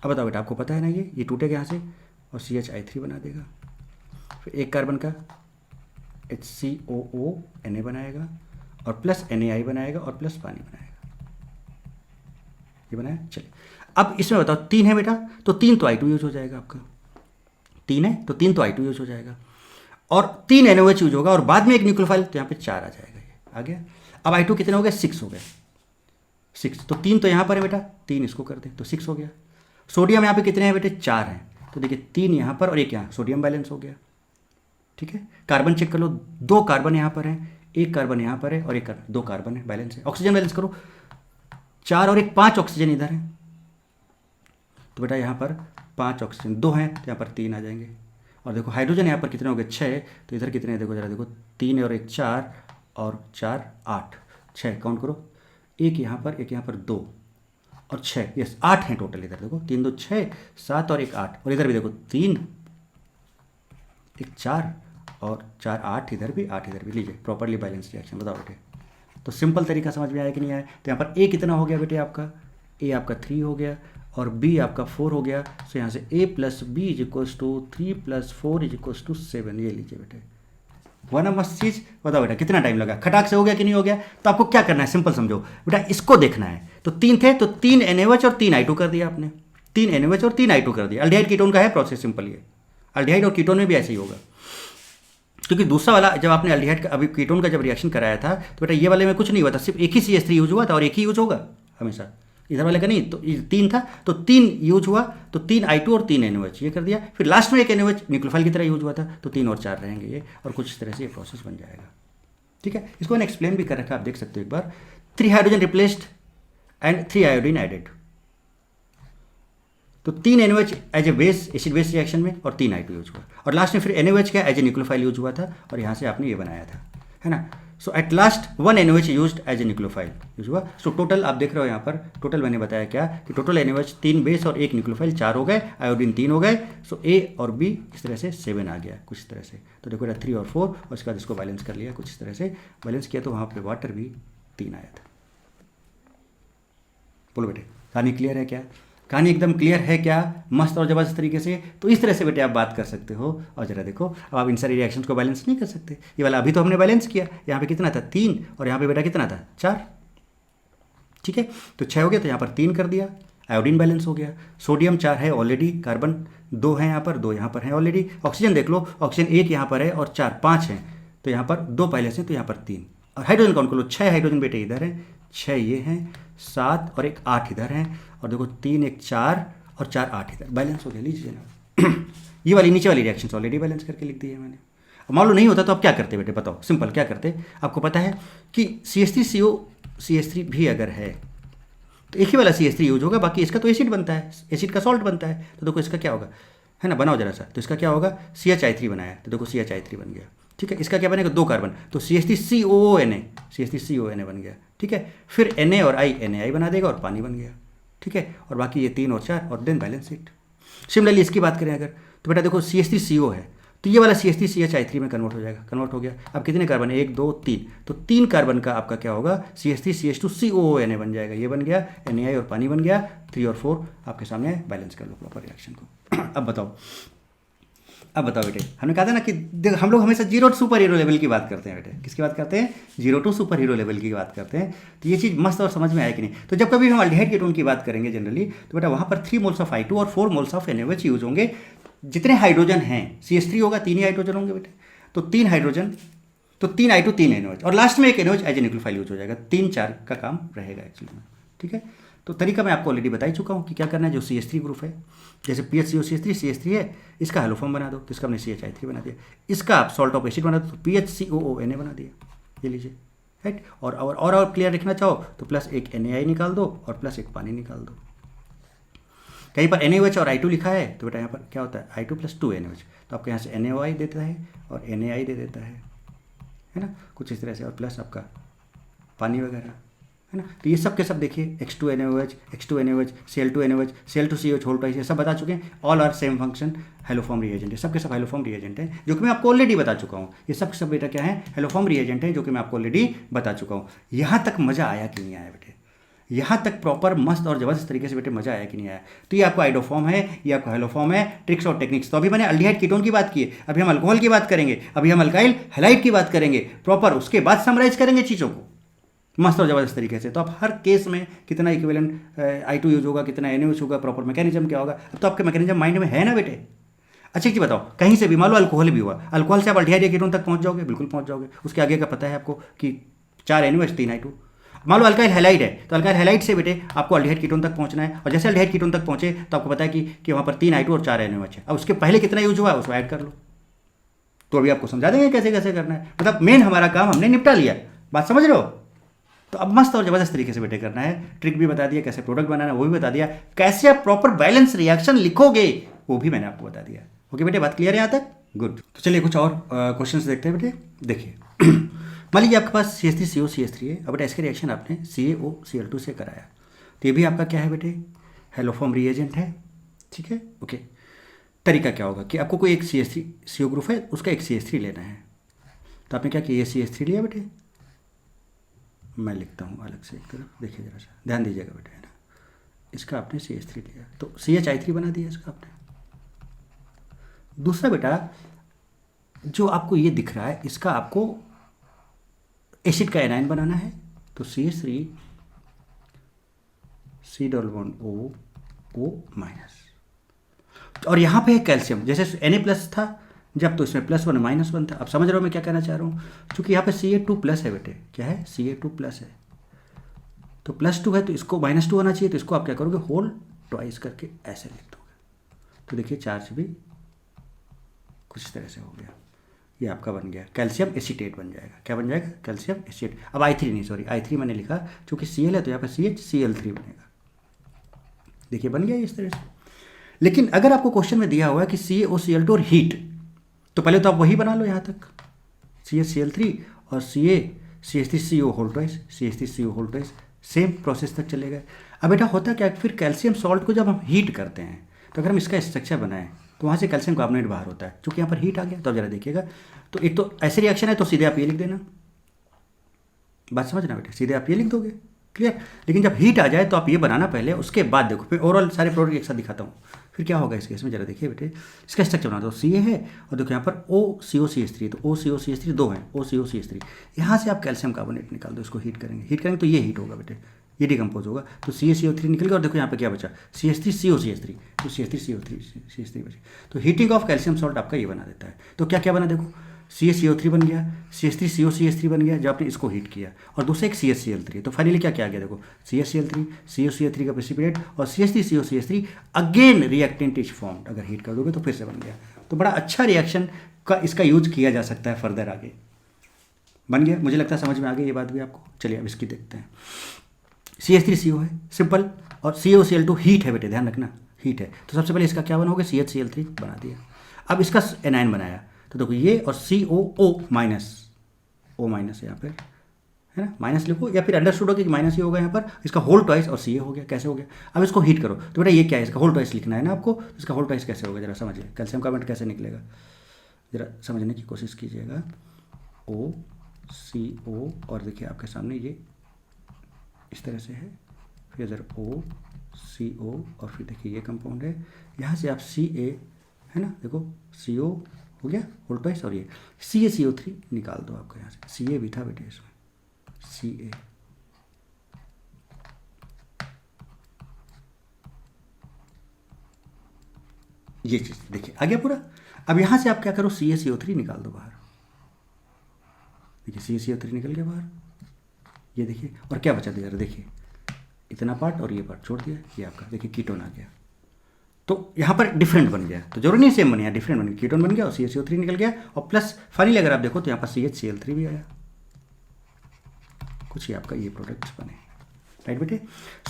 अब बताओ बेटा, आपको पता है ना ये टूटेगा यहाँ से, और CHI3 बना देगा, फिर एक कार्बन का HCOO Na बनाएगा, और प्लस NaI बनाएगा, और प्लस पानी बनाएगा, ये बनाया। चलिए अब इसमें बताओ 3 है बेटा, तो 3 तो I2 यूज हो जाएगा आपका, 3 है तो 3 तो I2 यूज हो जाएगा, और 3 NaOH यूज होगा, और बाद में एक न्यूक्लियोफाइल, तो यहाँ पे 4 आ जाएगा, ये आ गया। अब I2 कितने हो गए, 6 हो गए, 6, तो 3 तो यहाँ पर है बेटा, 3 इसको कर दें तो 6 हो गया। सोडियम यहाँ पे कितने हैं बेटे, 4 हैं, तो देखिए 3 यहाँ पर और एक यहाँ, सोडियम बैलेंस हो गया, ठीक है। कार्बन चेक कर लो, 2 कार्बन यहाँ पर हैं, 1 कार्बन यहाँ पर है, और 2 कार्बन है, बैलेंस है। ऑक्सीजन बैलेंस करो, 4 और 1 5 ऑक्सीजन इधर है, तो बेटा यहाँ पर 5 ऑक्सीजन, 2 हैं तो यहाँ पर 3 आ जाएंगे। और देखो हाइड्रोजन यहाँ पर कितने हो गए, 6, तो इधर कितने हैं, देखो जरा देखो, 3 और 1 4, और 4 8, 6 काउंट करो, एक यहाँ पर 2 और 6, यस 8 हैं टोटल। इधर देखो 3 2 6 7 और 1 8, और इधर भी देखो 3 1 4 और 4 8 इधर भी 8 इधर भी, लीजिए प्रॉपरली बैलेंस रिएक्शन। बताओ बेटे, तो सिंपल तरीका समझ में आया कि नहीं आया? तो यहाँ पर ए कितना हो गया बेटे आपका, ए आपका 3 हो गया और बी आपका 4 हो गया। सो यहाँ से A plus B is equals to 3 + 4 is equals to 7। ये लीजिए बेटे, वन मस्त चीज़। बताओ बेटा कितना टाइम लगा, खटाक से हो गया कि नहीं हो गया? तो आपको क्या करना है, सिंपल समझो बेटा, इसको देखना है। तो 3 थे तो 3 NaOH और 3 I2 कर दिया आपने, 3 NaOH और 3 I2 कर दिया। अल्डिहाइड कीटोन का है प्रोसेस सिंपल, ये अल्डिहाइड और कीटोन में भी ऐसे ही होगा। क्योंकि दूसरा वाला जब आपने अल्डिहाइड का अभी कीटोन का जब रिएक्शन कराया था तो बेटा ये वाले में कुछ नहीं हुआ था, सिर्फ एक ही CH3 यूज हुआ था और एक ही यूज होगा हमेशा, इधर वाले का नहीं। तो 3 था तो 3 यूज हुआ, तो 3 I2 और 3 NaOH ये कर दिया। फिर लास्ट में एक NaOH न्यूक्लियोफाइल की तरह यूज हुआ था, तो 3 और 4 रहेंगे ये, और कुछ इस तरह से ये प्रोसेस बन जाएगा। ठीक है, इसको मैंने एक्सप्लेन भी कर रखा है, आप देख सकते हो एक बार। 3 hydrogen replaced and 3 iodine added. तो 3 NaOH as a base, acid base reaction में, और 3 I2 यूज हुआ, और लास्ट में फिर NaOH क्या एज ए न्यूक्लियोफाइल यूज हुआ था, और यहाँ से आपने ये बनाया था, है ना। So at last 1 NaOH used as a nucleophile use हुआ। सो टोटल आप देख रहे हो यहाँ पर, टोटल मैंने बताया क्या कि टोटल NaOH 3 बेस और 1 न्यूक्लियोफाइल 4 हो गए, आयोडीन 3 हो गए। सो A और B इस तरह से 7 आ गया कुछ इस तरह से। तो देखो 3 और 4, और उसके बाद इसको बैलेंस कर लिया कुछ इस तरह से, बैलेंस किया तो वहाँ पर वाटर भी 3 आया था। बोलो बेटे, कहानी क्लियर है क्या? कहानी एकदम क्लियर है क्या, मस्त और जबरदस्त तरीके से? तो इस तरह से बेटे आप बात कर सकते हो। और जरा देखो, अब आप इन सारी रिएक्शंस को बैलेंस नहीं कर सकते। ये वाला अभी तो हमने बैलेंस किया, यहाँ पे कितना था 3, और यहाँ पे बेटा कितना था 4। ठीक है, तो 6 हो गया, तो यहाँ पर 3 कर दिया, आयोडीन बैलेंस हो गया। सोडियम 4 है ऑलरेडी, कार्बन 2 है यहाँ पर, 2 यहाँ पर है ऑलरेडी। ऑक्सीजन देख लो, ऑक्सीजन 1 यहाँ पर है और 4 5 है, तो यहाँ पर 2 पहले से, तो यहाँ पर 3। और हाइड्रोजन काउंट कर लो, 6 हाइड्रोजन बेटे इधर है, 6 ये हैं, 7 और 1 8 इधर हैं, और देखो 3 1 4 और 4 8 इधर, बैलेंस हो गया। लीजिए ना ये वाली नीचे वाली रिएक्शन ऑलरेडी बैलेंस करके लिख दी है मैंने। अब मान लो नहीं होता तो आप क्या करते बेटे, बताओ सिंपल क्या करते? आपको पता है कि CH3CO CH3 भी अगर है तो एक ही वाला CH3 यूज होगा, बाकी इसका तो एसिड बनता है, एसिड का सॉल्ट बनता है। तो देखो इसका क्या होगा, है ना, बनाओ जरा सा। तो इसका क्या होगा, CHI3 बनाया, तो देखो CHI3 बन गया। ठीक है, इसका क्या बनेगा, 2 कार्बन, तो CH3COONA, CH3CONA बन गया। ठीक है, फिर Na और I NaI बना देगा और पानी बन गया। ठीक है, और बाकी ये 3 और 4, और देन बैलेंस इट। सिमिलरली इसकी बात करें अगर, तो बेटा देखो CH3CO है, तो ये वाला CH3 CHI3 में कन्वर्ट हो जाएगा, कन्वर्ट हो गया। अब कितने कार्बन है, 1 2 3, तो 3 कार्बन का आपका क्या होगा, CH3 CH2COONA बन जाएगा, ये बन गया, NaI और पानी बन गया। 3 और 4 आपके सामने, बैलेंस कर लो प्रॉपर रिएक्शन को। अब बताओ बेटे, हमने कहा था ना कि देखो हम लोग हमेशा 0 टू सुपर हीरो लेवल की बात करते हैं बेटे। किसकी बात करते हैं, 0 टू सुपर हीरो लेवल की बात करते हैं। तो ये चीज़ मस्त और समझ में आया कि नहीं? तो जब कभी हम अल्डिहाइड कीटोन की बात करेंगे जनरली, तो बेटा वहाँ पर 3 मोल्स ऑफ I2 और 4 मोल्स ऑफ NaOH यूज होंगे। जितने हाइड्रोजन हैं, CH3 होगा, 3 ही हाइड्रोजन होंगे बेटे, तो 3 हाइड्रोजन, तो 3 I2 3 NaOH, और लास्ट में एक NaOH as a nucleophile use हो जाएगा। 3 4 का काम रहेगा एक्चुअली में। ठीक है, तो तरीका मैं आपको ऑलरेडी बता ही चुका हूँ कि क्या करना है। जो CH3 ग्रुप है, जैसे PHCO CH3 है, इसका हेलोफॉर्म बना दो, तो इसका हमने CHI3 बना दिया। इसका आप सॉल्ट ऑफ एसिड बना दो, तो PHCOONA बना दिया, ये लीजिए, राइट। और क्लियर रखना चाहो तो प्लस एक NaI निकाल दो और प्लस एक पानी निकाल दो। कहीं पर NaOH और I2 लिखा है, तो बेटा यहाँ पर क्या होता है, I2 + 2 NaOH, तो आपके यहाँ से NaOI देता है और NaI दे देता है ना, कुछ इस तरह से, और प्लस आपका पानी वगैरह, है ना। तो ये सब के सब देखिए, X2NaOH, X2NaOH, Cl2NaOH, Cl2COH whole twice, ये सब बता चुके हैं। All are same function, haloform reagent है, सब के सब हेलोफॉर्म रिएजेंट हैं, जो कि मैं आपको ऑलरेडी बता चुका हूँ। ये सब के सब बेटा क्या है, हेलोफॉर्म रिएजेंट है, जो कि मैं आपको ऑलरेडी बता चुका हूँ। यहाँ तक मज़ा आया कि नहीं आया बेटे? यहाँ तक प्रॉपर मस्त और जबरदस्त तरीके से बेटे मजा आया कि नहीं आया? तो ये आपको आइडोफॉर्म है, ये आपको हेलोफॉर्म है, ट्रिक्स और टेक्निक्स। तो अभी मैंने अल्डिहाइड कीटोन की बात की है, अभी हम अल्कोहल की बात करेंगे, अभी हम अल्काइल हैलाइड की बात करेंगे प्रॉपर, उसके बाद समराइज करेंगे चीज़ों को मस्त और जबरदस्त तरीके से। तो आप हर केस में कितना इक्विवेलेंट I2 यूज होगा, कितना NaOH होगा, प्रॉपर मैकेनिज्म क्या होगा, अब तो आपके मैकेनिज्म माइंड में है ना बेटे। अच्छा जी बताओ, कहीं से भी मान लो अल्कोहल भी हुआ, अल्कोहल से आप अल्डिहाइड कीटोन तक पहुंच जाओगे, बिल्कुल पहुंच जाओगे। उसके आगे का पता है आपको कि 4 NaOH 3 I2। मान लो अल्काइल हैलाइड है, तो अल्काइल हैलाइड से बेटे आपको अल्डिहाइड कीटोन तक पहुंचना है, और जैसे अल्डिहाइड कीटोन तक पहुंचे तो आपको पता है कि वहाँ पर 3 I2 और 4 NaOH है। अब उसके पहले कितना यूज हुआ है उसको ऐड कर लो। तो अभी आपको समझा देंगे कैसे कैसे करना है, मतलब मेन हमारा काम हमने निपटा लिया, बात समझ रहे हो। तो अब मस्त और जबरदस्त तरीके से बेटे करना है, ट्रिक भी बता दिया, कैसे प्रोडक्ट बनाना है वो भी बता दिया, कैसे आप प्रॉपर बैलेंस रिएक्शन लिखोगे वो भी मैंने आपको बता दिया। ओके बेटे, बात क्लियर है यहाँ तक? गुड। तो चलिए कुछ और क्वेश्चंस देखते हैं बेटे। देखिए मान लीजिए आपके पास CH3CO CH3 है, अब बेटा इसके रिएक्शन आपने CaOCl2 से कराया, तो ये भी आपका क्या है बेटे, हेलोफॉर्म रिएजेंट है, ठीक है, ओके। तरीका क्या होगा कि आपको कोई एक CH3CO ग्रुप है, उसका एक CH3 लेना है। तो आपने क्या किया, ये CH3 लिया बेटे, मैं लिखता हूँ अलग से एक तरफ, देखिए जरा सा ध्यान दीजिएगा बेटे, है ना। इसका आपने CH3 लिया तो CHI3 बना दिया इसका आपने। दूसरा बेटा जो आपको ये दिख रहा है, इसका आपको एसिड का एनाइन बनाना है, तो CH3 C double bond O minus. और यहाँ पे है कैल्शियम, जैसे Na+ था जब, तो इसमें +1 -1 था। अब समझ रहे हो मैं क्या कहना चाह रहा हूँ, क्योंकि यहाँ पे Ca2+ है बेटे, क्या है, Ca2+ है, तो +2 है तो इसको -2 होना चाहिए, तो इसको आप क्या करोगे, होल ट्वाइस करके ऐसे लिख दोगे। तो देखिए चार्ज भी कुछ इस तरह से हो गया, ये आपका बन गया कैल्शियम एसीटेट बन जाएगा। क्या बन जाएगा, कैल्शियम एसीटेट। अब I3 नहीं, सॉरी I3 मैंने लिखा, चूंकि Cl है तो यहाँ पे CHCl3 बनेगा। देखिए बन गया इस तरह से। लेकिन अगर आपको क्वेश्चन में दिया हुआ है कि CaOCl2 और हीट, तो पहले तो आप वही बना लो यहाँ तक, CHCl3 और CH3CO whole twice, CH3CO whole twice, same process तक चले गए। अब बेटा होता क्या, फिर कैल्शियम सॉल्ट को जब हम हीट करते हैं, तो अगर हम इसका स्ट्रक्चर बनाएं तो वहाँ से कैल्शियम कार्बोनेट बाहर होता है, क्योंकि यहाँ पर हीट आ गया। तो अब जरा देखिएगा, तो एक तो ऐसे रिएक्शन है तो सीधे आप ये लिख देना, बात समझना बेटा, सीधे आप ये लिख दोगे, क्लियर। लेकिन जब हीट आ जाए तो आप ये बनाना पहले, उसके बाद देखो, फिर ओवरऑल सारे प्रोडक्ट एक साथ दिखाता हूँ। फिर क्या होगा इस केस में, जरा देखिए बेटे, इसका स्ट्रक्चर बना दो, Ca है और देखो यहाँ पर OCOCH3, तो OCOCH3 दो हैं, OCOCH3, यहाँ से आप कैल्शियम कार्बोनेट निकाल दो, इसको हीट करेंगे तो ये हीट होगा बेटे, ये डिकम्पोज होगा, तो CaCO3 निकल गया। और देखो यहाँ पे क्या बचा, CH3COCH3, तो CH3CO3 बचे। तो हीटिंग ऑफ कैल्शियम सॉल्ट आपका ये बना देता है। तो क्या क्या बना, देखो CaCO3 बन गया, CH3COCH3 बन गया, जब आपने इसको हीट किया, और दूसरा एक CHCl3। तो फाइनली क्या क्या आ गया, देखो CHCl3, COCH3 का प्रेसिपिटेट और CH3COCH3 again reactant is formed. अगर हीट कर दोगे तो फिर से बन गया। तो बड़ा अच्छा रिएक्शन का इसका यूज किया जा सकता है फर्दर आगे। बन गया, मुझे लगता है समझ में आ गई ये बात भी आपको। चलिए अब इसकी देखते हैं। CH3CO है सिंपल, और COCl2 हीट है बेटे, ध्यान रखना हीट है। तो सबसे पहले इसका क्या बना होगा, CHCl3 बना दिया। अब इसका एनाइन बनाया, तो देखो ये और COO माइनस, O माइनस यहाँ पे है ना, माइनस लिखो, या फिर अंडरस्टूड हो कि माइनस ही होगा यहाँ पर, इसका होल ट्वाइस और Ca हो गया। कैसे हो गया, अब इसको हीट करो, तो बेटा ये क्या है, इसका होल ट्वाइस लिखना है ना आपको, इसका होल ट्वाइस कैसे होगा जरा समझिए, कैल्शियम कार्बोनेट कैसे निकलेगा, जरा समझने की कोशिश कीजिएगा। OCO और देखिए आपके सामने ये इस तरह से है, फिर इधर OCO और फिर देखिए ये कंपाउंड है, यहाँ से आप Ca है ना, देखो CO हो गया होल ट्वाइस, और ये CaCO3 निकाल दो आपको यहाँ से, Ca भी था बेटे इसमें, Ca ये चीज़ देखिए आ गया पूरा। अब यहाँ से आप क्या करो, CaCO3 निकाल दो बाहर, देखिए CaCO3 निकल गया बाहर, ये देखिए, और क्या बचा दिया, देखिए इतना पार्ट और ये पार्ट छोड़ दिया, ये आपका देखिए कीटोन आ गया। तो यहाँ पर डिफरेंट बन गया, तो जरूरी नहीं सेम बने, यहाँ डिफरेंट बन गया, कीटोन बन गया और CaCO3 निकल गया, और प्लस फाइनली अगर आप देखो तो यहाँ पर CHCl3 भी आया, कुछ ही आपका ये प्रोडक्ट्स बने, राइट बेटे।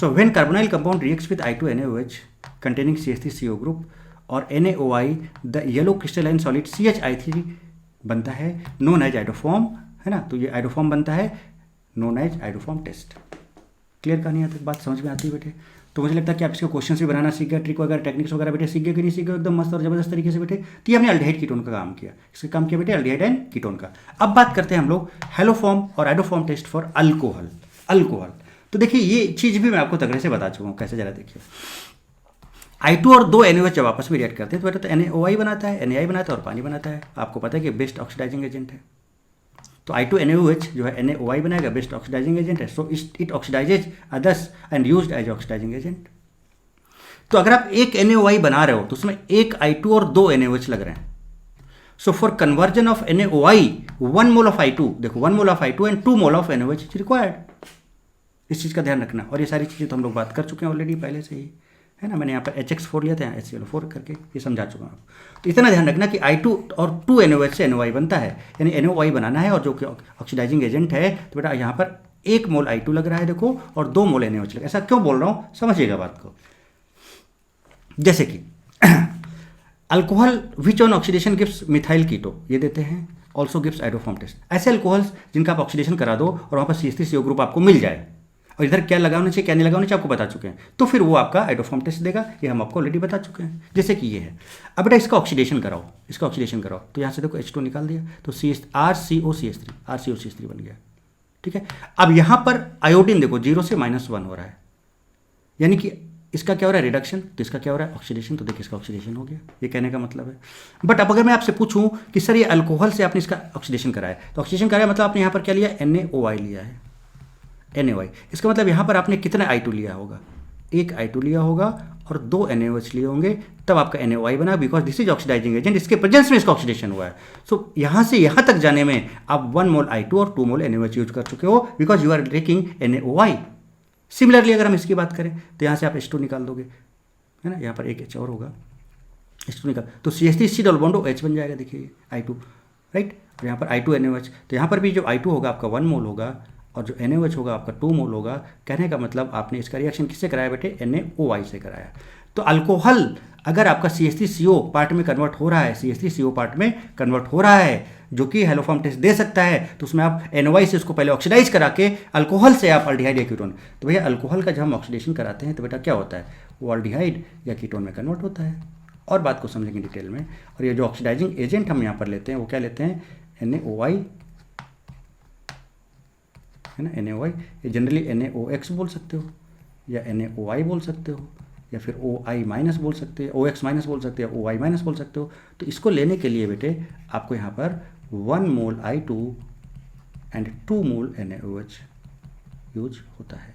So when carbonyl compound reacts with I2NaOH containing CH3CO group और NaOI, the yellow crystalline solid CHI3 बनता है, नोन एज आइडोफॉर्म, है ना। तो ये आइडोफॉर्म बनता है, known as iodoform test. Clear कहानी यहाँ तक बात समझ में आती है बेटे। तो मुझे लगता है कि आप इसके क्वेश्चन भी बनाना सीख गए, ट्रिक वगैरह टेक्निक्स वगैरह बेटे सीख गए कि नहीं सीख गए, एकदम मस्त और जबरदस्त तरीके से बेटे। तो ये हमने अल्डिहाइड कीटोन का काम किया, इसका काम किया बेटे अल्डिहाइड एंड कीटोन का। अब बात करते हैं हम लोग हेलोफॉर्म और आइडोफॉर्म टेस्ट फॉर अल्कोहल। तो देखिए ये चीज़ भी मैं आपको तगड़े से बता चुका हूँ, कैसे जरा देखिए। I2 और 2 NaOH जब आपस में रिएक्ट करते हैं तो बेटा तो NaOI बनाता है, NaI बनाता है और पानी बनाता है। आपको पता है कि बेस्ट ऑक्सीडाइजिंग एजेंट है, तो I2NaOH जो है NaOI बनाएगा, बेस्ट ऑक्सीडाइजिंग एजेंट है, so it oxidises others and used as oxidising agent. तो अगर आप एक NaOI बना रहे हो तो उसमें एक I2 और 2 NaOH लग रहे हैं। So for conversion of NaOI 1 mole of I2, देखो 1 mole of I2 and 2 mole of NaOH is required. इस चीज़ का ध्यान रखना, और ये सारी चीज़ें तो हम लोग बात कर चुके हैं ऑलरेडी पहले से ही, है ना। मैंने यहाँ पर HX4 लिया था, यहाँ HCl4 करके ये समझा चुका हूँ। तो इतना ध्यान रखना कि I2 और 2 NaOH से NaOI बनता है, यानी NaOI बनाना है, और जो कि ऑक्सीडाइजिंग एजेंट है, तो बेटा यहाँ पर 1 मोल I2 लग रहा है देखो, और 2 मोल NaOH लग। ऐसा क्यों बोल रहा हूँ, समझिएगा बात को। जैसे कि alcohol which on oxidation gives methyl keto, ये देते हैं, ऑल्सो गिव्स आइडोफॉर्म टेस्ट। ऐसे अल्कोहल्स जिनका आप ऑक्सीडेशन करा दो और वहाँ पर CH3CO ग्रुप आपको मिल जाए, और इधर क्या लगाना चाहिए क्या नहीं लगाना चाहिए आपको बता चुके हैं, तो फिर वो आपका आइडोफॉर्म टेस्ट देगा, ये हम आपको ऑलरेडी बता चुके हैं, जैसे कि ये है। अब बेटा इसका ऑक्सीडेशन कराओ, इसका ऑक्सीडेशन कराओ, तो यहाँ से देखो H2 निकाल दिया, तो RCOCH3 बन गया, ठीक है। अब यहाँ पर आयोडीन देखो 0 से -1 हो रहा है, यानी कि इसका क्या हो रहा है रिडक्शन, तो इसका क्या हो रहा है ऑक्सीडेशन, तो देखिए इसका ऑक्सीडेशन हो गया, ये कहने का मतलब है। बट अब अगर मैं आपसे पूछूं कि सर ये अल्कोहल से आपने इसका ऑक्सीडेशन कराया, तो ऑक्सीडेशन कराया मतलब आपने यहाँ पर क्या लिया, NaOI लिया है, NaOI, इसका मतलब यहाँ पर आपने कितना I2 लिया होगा, एक I2 लिया होगा और 2 NaOH लिए होंगे, तब आपका NaOI बना, because this is oxidising agent, इसके प्रेजेंस में इसका ऑक्सीडेशन हुआ है। सो यहाँ से यहाँ तक जाने में आप 1 मोल I2 और 2 मोल NaOH यूज कर चुके हो, because you are taking NaOI। Similarly अगर हम इसकी बात करें तो यहाँ से आप H2 निकाल दोगे, है ना, यहाँ पर एक H और होगा, H2 निकाल, तो CH3C डबल बॉन्ड H बन जाएगा, देखिए I2, राइट, और यहाँ पर I2 NaOH, तो यहाँ पर भी जो I2 होगा आपका 1 मोल होगा और जो NaOH होगा आपका 2 मोल होगा। कहने का मतलब आपने इसका रिएक्शन किससे कराया बेटे, NaOI से कराया। तो अल्कोहल अगर आपका CH3CO पार्ट में कन्वर्ट हो रहा है, CH3CO पार्ट में कन्वर्ट हो रहा है, जो कि हेलोफॉर्म टेस्ट दे सकता है, तो उसमें आप NaOI से उसको पहले ऑक्सीडाइज करा के अल्कोहल से आप अल्डिहाइड या कीटोन, तो भैया अल्कोहल का जब हम ऑक्सीडेशन कराते हैं तो बेटा क्या होता है, वो अल्डिहाइड या कीटोन में कन्वर्ट होता है। और बात को समझेंगे डिटेल में। और ये जो ऑक्सीडाइजिंग एजेंट हम यहाँ पर लेते हैं वो क्या लेते हैं, NaOI, है ना, NaOI, ये जनरली NaOX बोल सकते हो या NaOI बोल सकते हो या फिर OI माइनस बोल सकते हो, OX माइनस बोल सकते हो, OI माइनस बोल सकते हो। तो इसको लेने के लिए बेटे आपको यहाँ पर 1 mole I2 and 2 mole NaOH use होता है।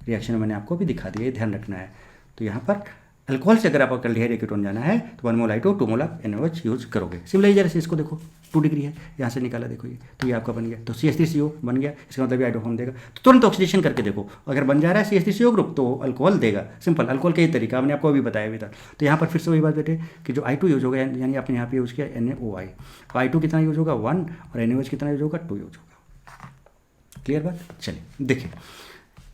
रिएक्शन में मैंने आपको भी दिखा दिया, ध्यान रखना है। तो यहाँ पर अल्कोहल से अगर आपको अल्डिहाइड या कीटोन जाना है तो 1 मोल I2 2 मोल आप NaOH यूज करोगे। सिमिलरली जैसे इसको देखो 2 डिग्री है, यहाँ से निकाला देखो ये, तो ये आपका बन गया, तो CH3CO बन गया, इसका मतलब ये आइडोफॉर्म देगा। तो तुरंत ऑक्सीडेशन करके देखो, अगर बन जा रहा है CH3CO ग्रुप तो अल्कोहल देगा, सिंपल। अल्कोहल का ये तरीका मैंने आपको अभी बताया भी था। तो यहाँ पर फिर से वही बात बेटे कि जो I2 यूज होगा, यानी आपने यहाँ पे यूज किया NaOI, तो I2 कितना यूज होगा 1 और NaOH कितना यूज होगा 2 यूज होगा। क्लियर बात, चलिए देखिए।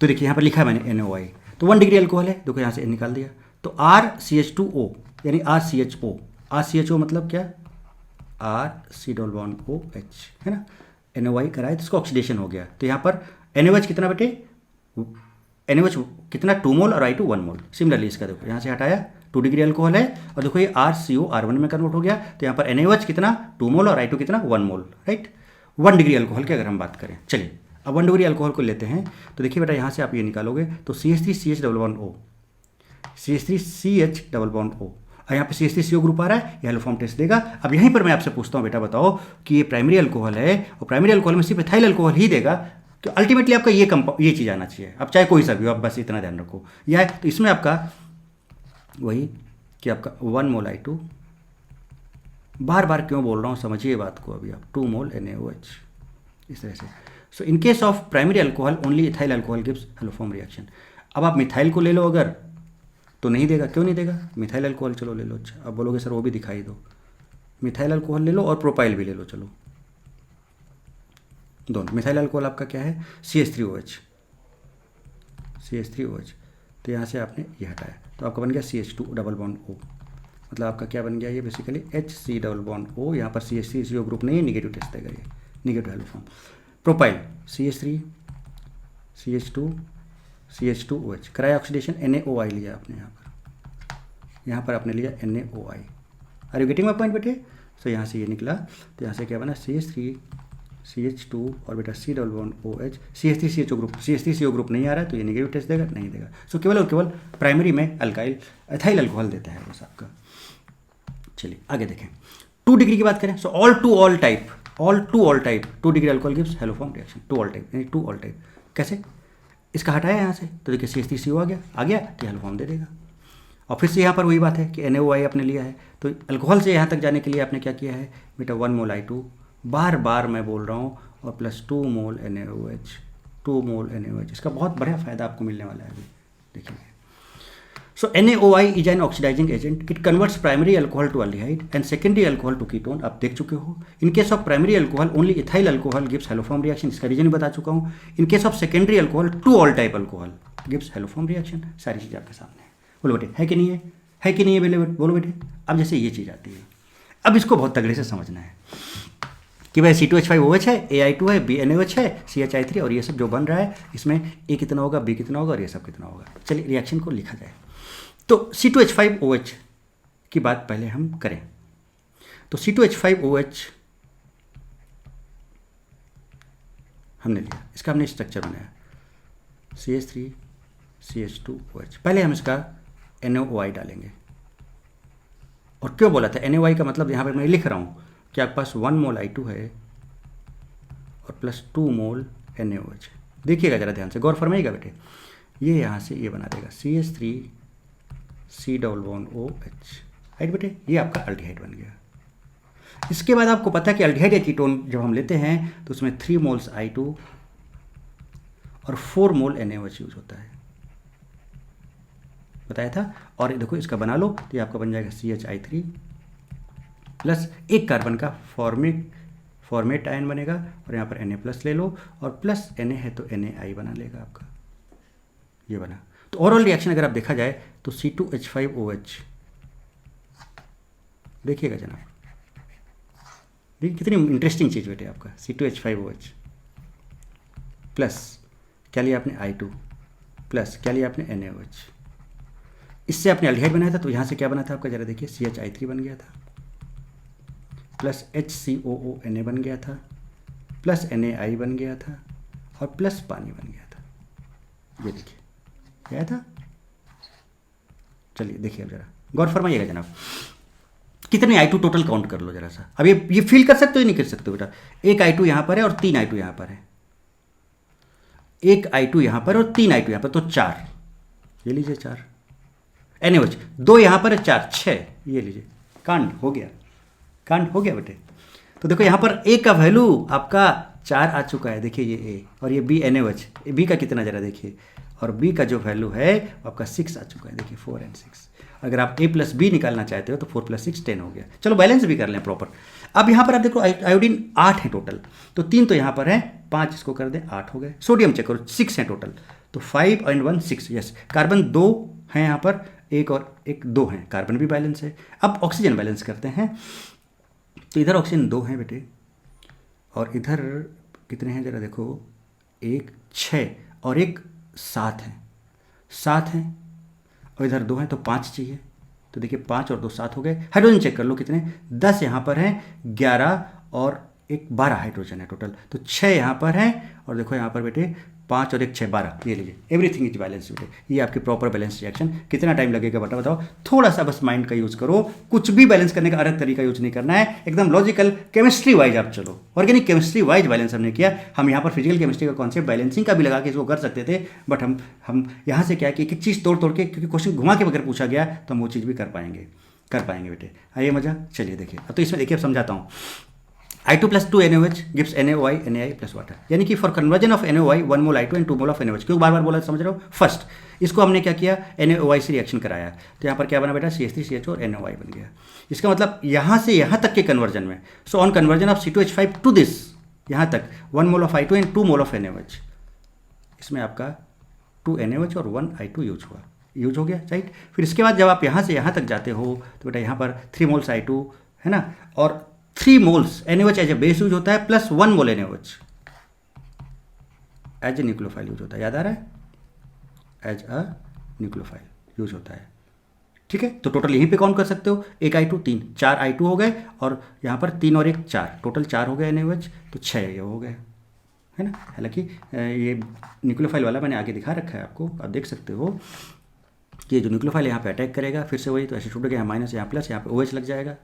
तो देखिए यहाँ पर लिखा है मैंने NaOI, तो 1 डिग्री अल्कोहल है, देखो यहाँ से निकाल दिया, तो RCH2O यानी RCHO मतलब क्या, RC डबल बॉन्ड OH, है ना, NaOI कराए तो इसका ऑक्सीडेशन हो गया। तो यहाँ पर NaOH कितना बेटे, NaOH कितना 2 मोल और I2 1 मोल। सिमिलरली इसका देखो यहाँ से हटाया, 2 डिग्री अल्कोहल है और देखो ये RCO R1 में कन्वर्ट हो गया, तो यहाँ पर NaOH कितना 2 मोल और I2 कितना 1 मोल, राइट। 1 डिग्री अल्कोहल की अगर हम बात करें, चलिए अब 1 डिग्री अल्कोहल को लेते हैं। तो देखिए बेटा यहाँ से आप ये निकालोगे तो CH3CH double bond O, CH3CH double bond O, और यहाँ पे CH3CO ग्रुप आ रहा है, ये हेलोफॉर्म टेस्ट देगा। अब यहीं पर मैं आपसे पूछता हूँ बेटा बताओ कि ये प्राइमरी अल्कोहल है और प्राइमरी अल्कोहल में सिर्फ इथाइल अल्कोहल ही देगा, तो अल्टीमेटली आपका ये चीज़ आना चाहिए, अब चाहे कोई सा भी हो, आप बस इतना ध्यान रखो। यह है तो इसमें आपका वही कि आपका 1 मोल I2, बार बार क्यों बोल रहा हूँ समझिए बात को अभी आप, 2 मोल NaOH, इस तरह से। So in case of primary alcohol only ethyl alcohol gives haloform reaction. अब आप मिथाइल को ले लो अगर, तो नहीं देगा, क्यों नहीं देगा, मिथाइल अल्कोहल चलो ले लो। अच्छा अब बोलोगे सर वो भी दिखाई दो, मिथाइल अल्कोहल ले लो और प्रोपाइल भी ले लो, चलो दोनों। मिथाइल अल्कोहल आपका क्या है CH3OH, तो यहाँ से आपने ये हटाया तो आपका बन गया CH2 डबल बॉन्ड O, मतलब आपका क्या बन गया ये basically HC double bond O। यहाँ पर CH3CO ग्रुप नहीं है, निगेटिव टेस्ट देगा ये, negative haloform. Propyl CH3 CH2 CH2OH, कराया ऑक्सीडेशन, NaOI लिया आपने यहाँ पर आपने लिया NaOI। Are you getting my point बेटे। तो यहाँ से ये निकला, तो यहाँ से क्या बना CH3 CH2 और बेटा C double bond OH, CH3CHO group, CH3CO group नहीं आ रहा है तो ये नेगेटिव टेस्ट देगा, नहीं देगा। सो केवल और केवल प्राइमरी में अल्काइल एथाइल अल्कोहल देता है बस आपका। चलिए आगे देखें, 2 डिग्री की बात करें। So all two ol type 2 degree alcohol gives haloform reaction, two ol type, यानी 2 ऑल टाइप। कैसे, इसका हटाया यहाँ से तो देखिए CH3CO आ गया तो हेलोफॉर्म दे देगा। और फिर से यहाँ पर वही बात है कि NaOI आपने लिया है, तो अल्कोहल से यहाँ तक जाने के लिए आपने क्या किया है बेटा 1 मोल I2, बार बार मैं बोल रहा हूँ, और प्लस 2 मोल NaOH, इसका बहुत बड़ा फायदा आपको मिलने वाला है अभी देखिए। So NaOI is an oxidising agent, it converts primary alcohol to aldehyde and secondary alcohol to ketone, आप देख चुके हो। In case of primary alcohol only ethyl alcohol gives haloform reaction, इसका रीजन बता चुका हूँ। In case of secondary alcohol 2 ol type alcohol gives haloform reaction. सारी चीज़ आपके सामने है, बोलो बेटे है कि नहीं है, है कि नहीं है बोलो बेटे। अब जैसे ये चीज़ आती है, अब इसको बहुत तगड़े से समझना है। कि भाई C2H5OH है, AI2 है, BNaOH है, CH3 और ये सब जो बन रहा है इसमें A कितना होगा, B कितना होगा और ये सब कितना होगा। चलिए रिएक्शन को लिखा जाए। तो C2H5OH की बात पहले हम करें। तो C2H5OH हमने लिया, इसका हमने स्ट्रक्चर बनाया CH3 CH2OH। पहले हम इसका NaOI डालेंगे। और क्यों बोला था NaOI का मतलब यहाँ पे मैं लिख रहा हूँ कि आपके पास 1 मोल I2 है और प्लस 2 मोल NaOH। देखिएगा ज़रा ध्यान से, गौर फरमाइएगा बेटे। ये यहाँ से ये बना देगा CH3 C⋯OH, राइट बेटे, ये आपका अल्डिहाइड बन गया। इसके बाद आपको पता है कि अल्डिहाइड या कीटोन जब हम लेते हैं तो उसमें 3 मोल्स I2 और 4 मोल NaOH यूज होता है, बताया था। और देखो इसका बना लो तो ये आपका बन जाएगा CHI3 प्लस एक कार्बन का फॉर्मेट आयन बनेगा और यहाँ पर Na प्लस ले लो और प्लस Na है तो NaI बना लेगा आपका, ये बना। तो ओवरऑल रिएक्शन अगर आप देखा जाए तो C2H5OH, देखिएगा जनाब, देखिए कितनी इंटरेस्टिंग चीज़ बेटे आपका। C2H5OH प्लस क्या लिया आपने I2 प्लस क्या लिया आपने NaOH, इससे आपने अल्डिहाइड बनाया था तो यहाँ से क्या बना था आपका, जरा देखिए CHI3 बन गया था प्लस HCOO Na बन गया था प्लस NaI बन गया था और प्लस पानी बन गया था। ये देखिए क्या था। चलिए देखिए अब जरा गौर फरमाइएगा जनाब, कितने I2 टोटल काउंट कर लो जरा सा। अब ये फील कर सकते हो नहीं कर सकते हो बेटा। एक I2 यहाँ पर है और 3 I2 यहाँ पर है, एक I2 यहाँ पर और 3 I2 यहाँ पर, तो 4, ये लीजिए 4। NaOH 2 यहाँ पर है, 4 6, ये लीजिए, कांड हो गया बेटे। तो देखो यहाँ पर A का वैल्यू आपका 4 आ चुका है, देखिए ये A और ये B NaOH, B का कितना जरा देखिए, और B का जो वैल्यू है आपका 6 आ चुका है, देखिए 4 and 6। अगर आप A प्लस B निकालना चाहते हो तो 4 + 6 10 हो गया। चलो बैलेंस भी कर लें प्रॉपर। अब यहाँ पर आप देखो आयोडीन 8 है टोटल, तो 3 तो यहाँ पर है, 5 इसको कर दें 8 हो गए। सोडियम चेक करो 6 है टोटल, तो 5 and 1 6, यस। कार्बन 2 हैं यहाँ पर, एक और एक 2 हैं, कार्बन भी बैलेंस है। अब ऑक्सीजन बैलेंस करते हैं, तो इधर ऑक्सीजन 2 हैं बेटे और इधर कितने हैं जरा देखो, 1 6 और एक 7 है, 7 हैं और इधर 2 हैं तो 5 चाहिए। तो देखिए 5 और 2 7 हो गए। हाइड्रोजन चेक कर लो कितने, 10 यहाँ पर हैं, 11 और एक 12 हाइड्रोजन है टोटल, तो 6 यहाँ पर हैं और देखो यहाँ पर बेटे 5 और एक 6 12, ये लीजिए एवरीथिंग इज बैलेंस बेटे। ये आपकी प्रॉपर बैलेंस रिएक्शन। कितना टाइम लगेगा बेटा बताओ, थोड़ा सा बस माइंड का यूज़ करो, कुछ भी बैलेंस करने का अलग तरीका यूज नहीं करना है, एकदम लॉजिकल केमिस्ट्री वाइज आप चलो। ऑर्गेनिक केमिस्ट्री वाइज बैलेंस हमने किया। हम यहाँ पर फिजिकल केमिस्ट्री का कॉन्सेप्ट बैलेंसिंग का भी लगा के इसको कर सकते थे, बट हम यहाँ से क्या कि एक चीज़ तोड़ के, क्योंकि क्वेश्चन घुमा के अगर पूछा गया तो हम वो चीज़ भी कर पाएंगे बेटे। आइए मजा, चलिए देखिए। अब तो इसमें देखिए अब समझाता हूँ। I2 + 2 NaOH gives NaOI NaI + water, यानी कि for conversion of NaOI 1 mole I2 and 2 mole of NaOH। क्यों बार बार बोला समझ रहे हो। फर्स्ट इसको हमने क्या किया, NaOI से रिएक्शन कराया, तो यहाँ पर क्या बना बेटा, CH3 CH और NaOI बन गया। इसका मतलब यहाँ से यहाँ तक के कन्वर्जन में, so on conversion of C2H5 to this, यहाँ तक 1 mole of I2 and 2 mole of NaOH, इसमें आपका 2 NaOH और 1 I2 यूज हो गया, राइट। फिर इसके बाद जब आप यहाँ से यहाँ तक जाते हो तो बेटा यहाँ पर 3 मोल्स I2 है ना, और 3 moles NaOH as a base use होता है, plus 1 mole NaOH as a nucleophile use होता है। याद आ रहा है, एज अ न्यूक्लियोफाइल यूज होता है, ठीक है। तो टोटल यहीं पे काउंट कर सकते हो, एक I2 3 4 I2 हो गए और यहाँ पर 3 और एक 4, टोटल 4 हो गए NaOH, तो 6 ये हो गए, है ना। हालांकि ये न्यूक्लियोफाइल वाला मैंने आगे दिखा रखा है आपको, आप देख सकते हो कि जो न्यूक्लियोफाइल यहाँ पे अटैक करेगा, फिर से वही, तो ऐसे छूटेगा, यहाँ माइनस यहाँ प्लस, यहाँ पे OH लग जाएगा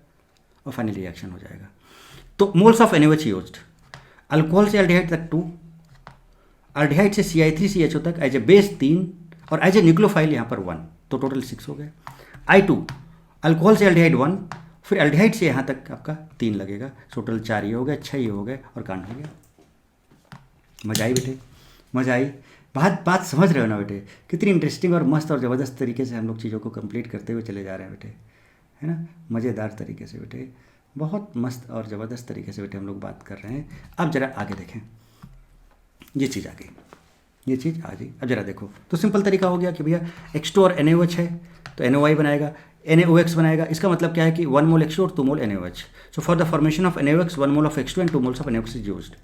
और फाइनल रिएक्शन हो जाएगा। तो moles of NaOH used, alcohol से एल्डिहाइड तक 2, एल्डिहाइड से CI3CHO तक एज ए बेस 3 और एज ए न्यूक्लियोफाइल यहाँ पर 1, तो टोटल 6 हो गए। I2 अल्कोहल से एल्डिहाइड 1, फिर एल्डिहाइड से यहाँ तक आपका 3 लगेगा, टोटल 4 ये हो गए, 6 ये हो गए और कांड हो गया। मजा आई बेटे, मजा आई। बात समझ रहे हो ना बेटे, कितनी इंटरेस्टिंग और मस्त और ज़बरदस्त तरीके से हम लोग चीज़ों को कंप्लीट करते हुए चले जा रहे हैं बेटे, है ना। मज़ेदार तरीके से बेटे, बहुत मस्त और ज़बरदस्त तरीके से बेटे हम लोग बात कर रहे हैं। अब ज़रा आगे देखें, ये चीज़ आ गई, ये चीज़ आ गई। अब ज़रा देखो, तो सिंपल तरीका हो गया कि भैया H2 और NaOH है तो NaOI बनाएगा, NaOH बनाएगा। इसका मतलब क्या है कि 1 मोल H2 और 2 mole NaOH। So for the formation of NaOH 1 mole of H2 and 2 moles of NaOH is used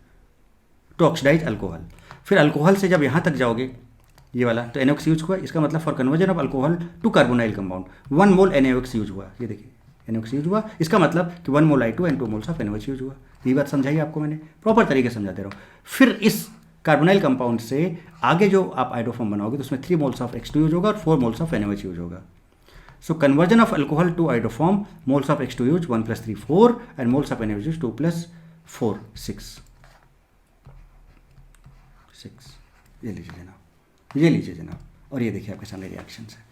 to oxidise alcohol. फिर अल्कोहल से जब यहाँ तक जाओगे ये वाला तो NaOH यूज हुआ। इसका मतलब for conversion of alcohol to carbonyl compound 1 mole NaOH use हुआ। ये देखिए NaOH यूज हुआ, इसका मतलब कि 1 mole I2 and 2 moles of NaOH use हुआ। ये बात समझाई आपको मैंने, प्रॉपर तरीके से समझा दे रहा हूँ। फिर इस कार्बोनाइल कंपाउंड से आगे जो आप आइडोफॉर्म बनाओगे तो उसमें 3 मोल्स ऑफ H2 यूज होगा और 4 मोल्स ऑफ NaOH यूज होगा। So conversion of alcohol to iodoform, moles of H2 use 1 + 3 4 and moles of NaOH use 2 + 4 6। ये लीजिए जनाब, ये लीजिए जनाब, और ये देखिए आपके सामने रिएक्शंस है।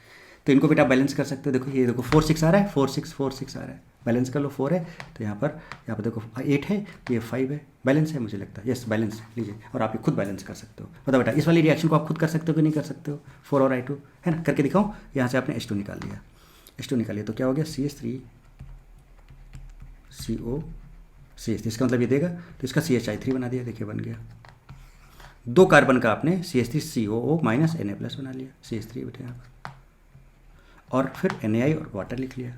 तो इनको बेटा बैलेंस कर सकते हो। देखो ये देखो 4 6 आ रहा है, 4 6 4 6 आ रहा है, बैलेंस कर लो। 4 है तो यहाँ पर देखो 8 है, ये 5 है, बैलेंस है मुझे लगता है, यस बैलेंस है। लीजिए और आप ये खुद बैलेंस कर सकते हो। बताओ बेटा इस वाली रिएक्शन को आप खुद कर सकते हो कि नहीं कर सकते हो? 4 और I2 है ना, करके दिखाओ। यहाँ से आपने H2 निकाल लिया, H2 निकालिए तो क्या हो गया CH3 CO CH3, इसका मतलब ये देगा तो इसका CHI3 बना दिया। देखिए बन गया। 2 कार्बन का आपने CH3 COO - Na+ बना लिया, CH3 बेटे यहाँ पर, और फिर Na और वाटर लिख लिया,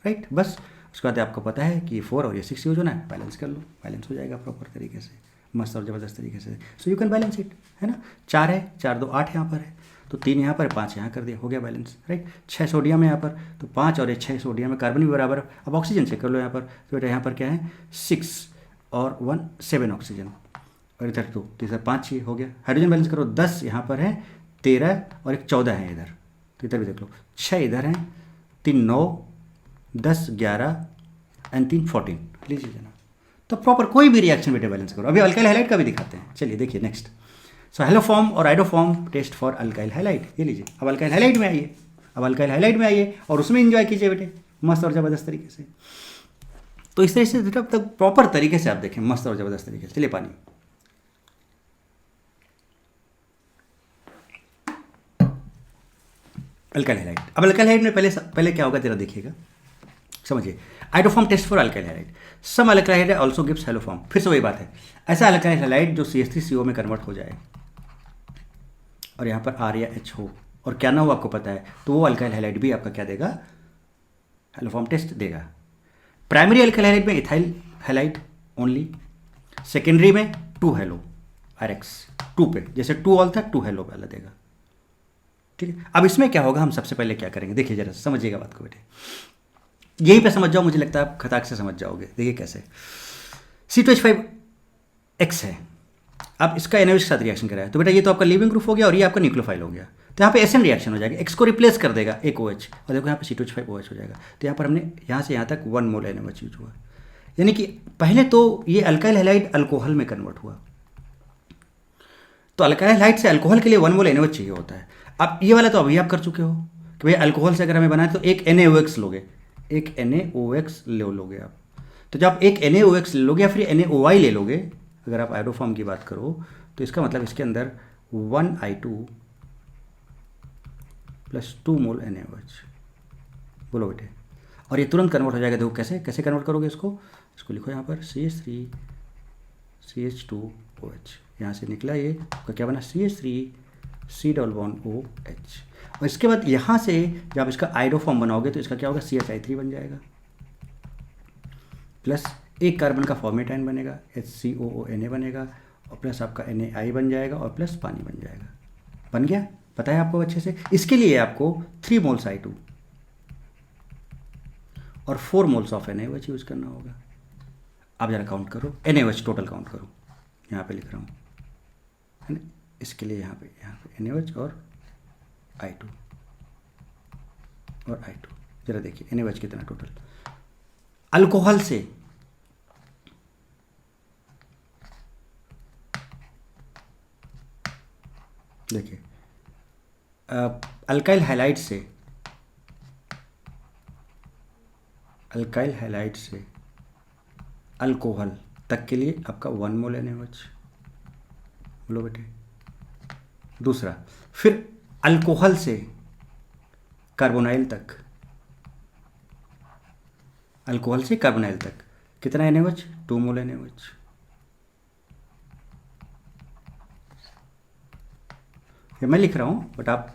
राइट। बस उसके बाद आपको पता है कि 4 और ये 6 यूज होना है, बैलेंस कर लो, बैलेंस हो जाएगा प्रॉपर तरीके से, मस्त और ज़बरदस्त तरीके से। So you can balance it, है ना। 4 है, 4 2 8 यहाँ पर है, तो 3 यहाँ पर 5 यहाँ कर दिया, हो गया बैलेंस, राइट। 6 सोडियम है यहाँ पर, तो 5 और 6 सोडियम है, कार्बन भी बराबर। अब ऑक्सीजन चेक कर लो यहाँ पर, तो बेटा यहाँ पर क्या है 6 और 1 7 ऑक्सीजन, और इधर 2 तो इधर 5 ही हो गया। हाइड्रोजन बैलेंस करो, 10 यहाँ पर है, 13 और एक 14 है इधर, तो इधर भी देख लो 6 इधर हैं, 3 9 10 11 एंड 3 14। लीजिए जनाब, तो प्रॉपर कोई भी रिएक्शन बेटे बैलेंस करो। अभी अल्काइल हाइलाइट का भी दिखाते हैं, चलिए देखिए नेक्स्ट। सो हेलोफॉर्म और iodoform test for alkyl halide. ये लीजिए, अब अल्काइल हाइलाइट में आइए, अब अल्काइल हाइलाइट में आइए और उसमें एंजॉय कीजिए बेटे मस्त और ज़बरदस्त तरीके से। तो इस तरह से जब तक प्रॉपर तरीके से आप देखें मस्त और ज़बरदस्त तरीके से। चलिए पानी, अल्काइल हाइलाइट। अब अल्काइल हाइलाइट में पहले क्या होगा जरा देखिएगा, समझिए। Iodoform test for alkyl halide, some alkyl halide also gives haloform. फिर से वही बात है, ऐसा अल्काइल हाइलाइट जो CH3CO में कन्वर्ट हो जाए और यहाँ पर R या H हो और क्या ना हो आपको पता है, तो वो अल्काइल हाइलाइट भी आपका क्या देगा, हेलोफॉर्म टेस्ट देगा। प्राइमरी अल्काइल हाइलाइट में इथाइल हाइलाइट ओनली, सेकेंडरी में 2 हेलो RX 2 पे, जैसे 2 ऑल था 2 हेलो वाला देगा, ठीक है। अब इसमें क्या होगा, हम सबसे पहले क्या करेंगे, देखिए जरा समझिएगा बात को बेटे, यहीं पे समझ जाओ, मुझे लगता है आप खताक से समझ जाओगे। देखिए कैसे, C2H5X है, अब इसका NaOH के साथ रिएक्शन कराया तो बेटा ये तो आपका लीविंग ग्रुप हो गया और ये आपका न्यूक्लियोफाइल हो गया, तो यहाँ पे SN रिएक्शन हो जाएगा, X को रिप्लेस कर देगा एक OH, और देखो यहाँ पे C2H5OH हो जाएगा। तो यहाँ पर हमने यहाँ से यहाँ तक 1 मोल NaOH यूज हुआ, यानी कि पहले तो ये अल्काइल हैलाइड अल्कोहल में कन्वर्ट हुआ, तो अल्काइल हैलाइड से अल्कोहल के लिए 1 मोल NaOH चाहिए होता है। अब ये वाला तो अभी आप कर चुके हो कि भाई अल्कोहल से अगर हमें बनाए तो एक NaOH लोगे, एक NaOH ले लोगे आप, तो जब आप एक NaOH ले लोगे या फिर NaOI ले लोगे, अगर आप आइडोफॉर्म की बात करो तो इसका मतलब इसके अंदर 1I2 + 2 मोल NaOH, बोलो बेटे, और ये तुरंत कन्वर्ट हो जाएगा। देखो कैसे कैसे कन्वर्ट करोगे इसको लिखो यहाँ पर CH3 CH2OH, यहाँ से निकला ये तो क्या बना CH3 C⋅OH, और इसके बाद यहाँ से जब इसका आइडोफॉर्म बनाओगे तो इसका क्या होगा CHI3 बन जाएगा, प्लस एक कार्बन का फॉर्मेटाइन बनेगा HCOONA बनेगा, और प्लस आपका NaI बन जाएगा, और प्लस पानी बन जाएगा। बन गया, पता है आपको अच्छे से। इसके लिए आपको 3 मोल्स I2 और 4 मोल्स ऑफ NaOH यूज करना होगा। आप जरा काउंट करो, NaOH टोटल काउंट करो, यहाँ पे लिख रहा हूँ, है ना। इसके लिए यहाँ पे NaOH और I2 और I2, जरा देखिए NaOH कितना टोटल। अल्कोहल से देखिए, अल्काइल हैलाइड से अल्कोहल तक के लिए आपका 1 मोल NaOH, बोलो बेटे। दूसरा, फिर अल्कोहल से कार्बोनाइल तक, अल्कोहल से कार्बोनाइल तक कितना NaOH, 2 मोल NaOH। ये मैं लिख रहा हूं बट आप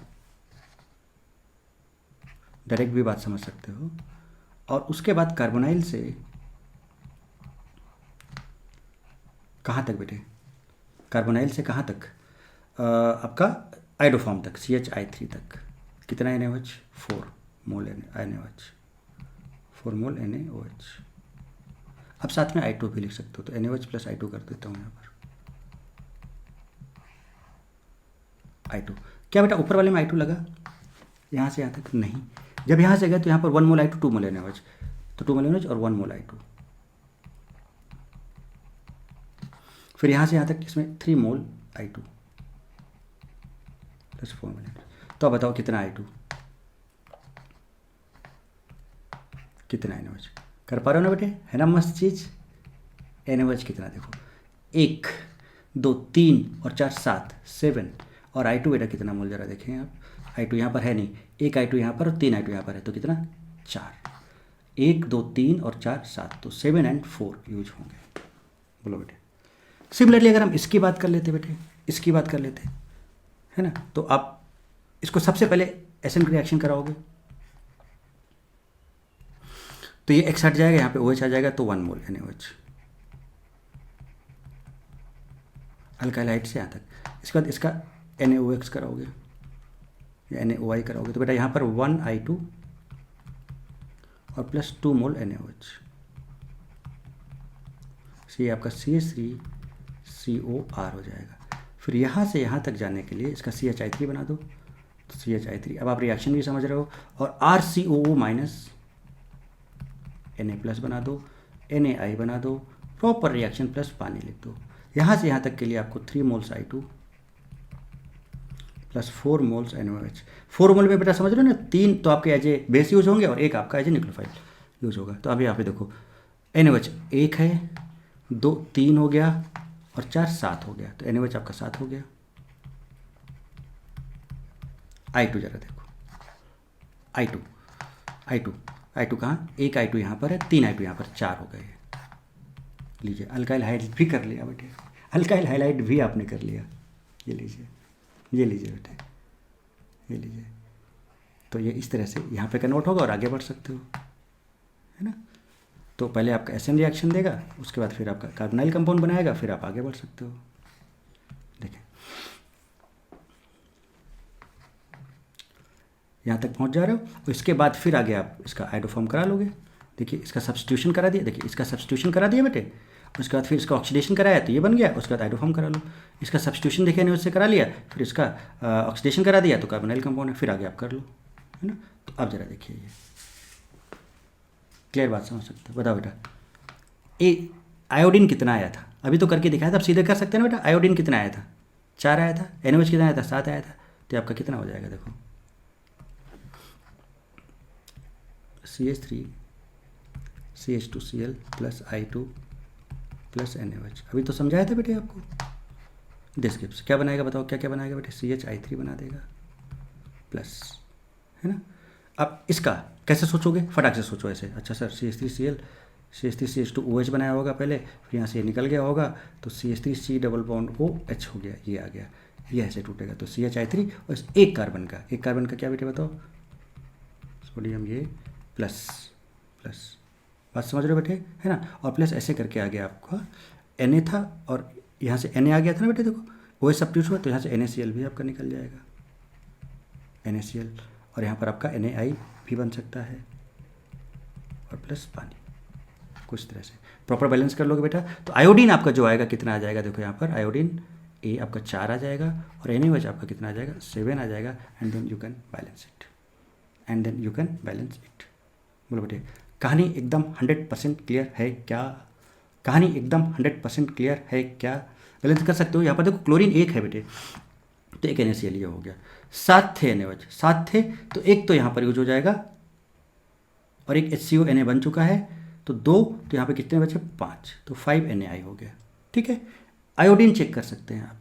डायरेक्ट भी बात समझ सकते हो। और उसके बाद कार्बोनाइल से कहाँ तक बेटे, कार्बोनाइल से कहाँ तक, आपका आइडोफॉर्म तक, CH3 तक। कितना NaOH, 4 मोल NaOH, 4 मोल NaOH। अब साथ में I2 भी लिख सकते हो, तो NaOH प्लस I2 कर देता हूँ यहाँ पर। I2 क्या बेटा ऊपर वाले में I2 लगा, यहाँ से यहाँ तक नहीं। जब यहाँ से गया तो यहाँ पर 1 मोल I2, 2 मोल NaOH, तो 2 मोल NaOH और 1 मोल I2। फिर यहाँ से यहाँ तक इसमें 3 मोल I2 प्लस 4 मोल NaOH। तो अब बताओ कितना I2, कितना NaOH। कर पा रहे हो ना बेटे, है ना मस्त चीज़। NaOH कितना देखो, 1 2 3 और 4 7 7, और I2 बेटा कितना मोल जरा देखें आप। I2 यहाँ पर है नहीं, एक I2 यहाँ पर और 3 I2 यहाँ पर है, तो कितना 4। 1 2 3 और 4 7, तो 7 और 4 यूज होंगे। बोलो बेटे। सिमिलरली अगर हम इसकी बात कर लेते बेटे, इसकी बात कर लेते, है ना, तो आप इसको सबसे पहले एसिड रिएक्शन कराओगे, तो ये X हट जाएगा, यहाँ पे OH आ जाएगा, तो 1 मोल NaOH अल्काइलाइट से यहाँ तक। इसके बाद इसका NaOX कराओगे या NaOI कराओगे, तो बेटा यहाँ पर 1 I2 और प्लस 2 मोल NaOH। ये आपका CH3COR हो जाएगा। फिर यहाँ से यहाँ तक जाने के लिए इसका CH3 बना दो, तो CH3। अब आप रिएक्शन भी समझ रहे हो, और RCOO माइनस Na+ बना दो, NaI बना दो, प्रॉपर रिएक्शन प्लस पानी लिख दो। यहाँ से यहाँ तक के लिए आपको 3 moles I2 plus 4 moles NaOH। 4 मोल में बेटा समझ रहे हो ना, 3 तो आपके एज ए बेस यूज होंगे और 1 आपका एज ए न्यूक्लियोफाइल यूज होगा। तो अभी यहाँ पे देखो NaOH 1 है, 2 3 हो गया और 4 7 हो गया, तो NaOH आपका 7 हो गया। I2 जरा देखो, I2 कहाँ, 1 I2 यहाँ पर है, 3 I2 यहाँ पर, 4 हो गए। लीजिए अल्काइल हाइलाइट भी कर लिया बेटे, अल्काइल हाइलाइट भी आपने कर लिया। ये लीजिए, ये लीजिए बेटे, ये लीजिए। तो ये इस तरह से यहाँ पे कन्वर्ट होगा और आगे बढ़ सकते हो, है ना। तो पहले आपका एसएन रिएक्शन देगा, उसके बाद फिर आपका कार्बोनाइल कंपाउंड बनाएगा, फिर आप आगे बढ़ सकते हो। देखें यहाँ तक पहुँच जा रहे हो। इसके बाद फिर आगे आप इसका आइडोफॉर्म करा लोगे। देखिए इसका सब्स्टिट्यूशन करा दिया, देखिए इसका सब्स्टिट्यूशन करा दिया बेटे। उसके बाद फिर इसका ऑक्सीडेशन कराया तो ये बन गया, उसके बाद आइडोफॉर्म करा लो। इसका सब्स्टिट्यूशन देखिए ने उससे करा लिया, फिर इसका ऑक्सीडेशन करा दिया तो कार्बोनाइल कंपाउंड है, फिर आगे आप कर लो, है ना। तो अब जरा देखिए ये क्लियर बात समझ सकते हो। बताओ बेटा ए आयोडीन कितना आया था, अभी तो करके दिखाया था, अब सीधे कर सकते हैं ना बेटा। आयोडीन कितना आया था, 4 आया था। NaOH कितना आया था, 7 आया था। तो आपका कितना हो जाएगा देखो, CH3 CH2Cl plus I2 plus NaOH। अभी तो समझाया था बेटे आपको। डिस्क्रिप्स क्या बनाएगा बताओ, क्या क्या बनाएगा बेटे, CH3 बना देगा प्लस, है ना। अब इसका कैसे सोचोगे, फटाक से सोचो ऐसे। अच्छा सर CH3Cl CH3CH2OH बनाया होगा पहले, फिर यहाँ से निकल गया होगा तो CH3C डबल बॉन्ड OH हो गया, ये आ गया, ये ऐसे टूटेगा तो CH3 और एक कार्बन का क्या बेटे बताओ, सोडियम ये प्लस प्लस, बात समझ रहे हो बेटे, है ना। और प्लस ऐसे करके आ गया आपका Na था और यहाँ से Na आ गया था ना बेटे। देखो OH सब्स्टिट्यूट हुआ तो यहाँ से NaCl भी आपका निकल जाएगा, NaCl, और यहाँ पर आपका NaI भी बन सकता है और प्लस पानी, कुछ तरह से प्रॉपर बैलेंस कर लोगे बेटा। तो आयोडीन आपका जो आएगा कितना आ जाएगा, देखो यहाँ पर आयोडीन ए आपका 4 आ जाएगा और NaOH आपका कितना आ जाएगा, 7 आ जाएगा। And then you can balance it, बोलो बेटे। कहानी एकदम 100% क्लियर है क्या, कहानी एकदम 100% क्लियर है क्या। बैलेंस कर सकते हो। यहाँ पर देखो क्लोरीन 1 है बेटे, तो एक NaCl ये हो गया, 7 थे NaOH, 7 थे तो एक तो यहाँ पर यूज हो जाएगा और एक HCO Na बन चुका है, तो 2, तो यहाँ पे कितने बचे, 5, तो 5 NaI हो गया, ठीक है। आयोडीन चेक कर सकते हैं आप,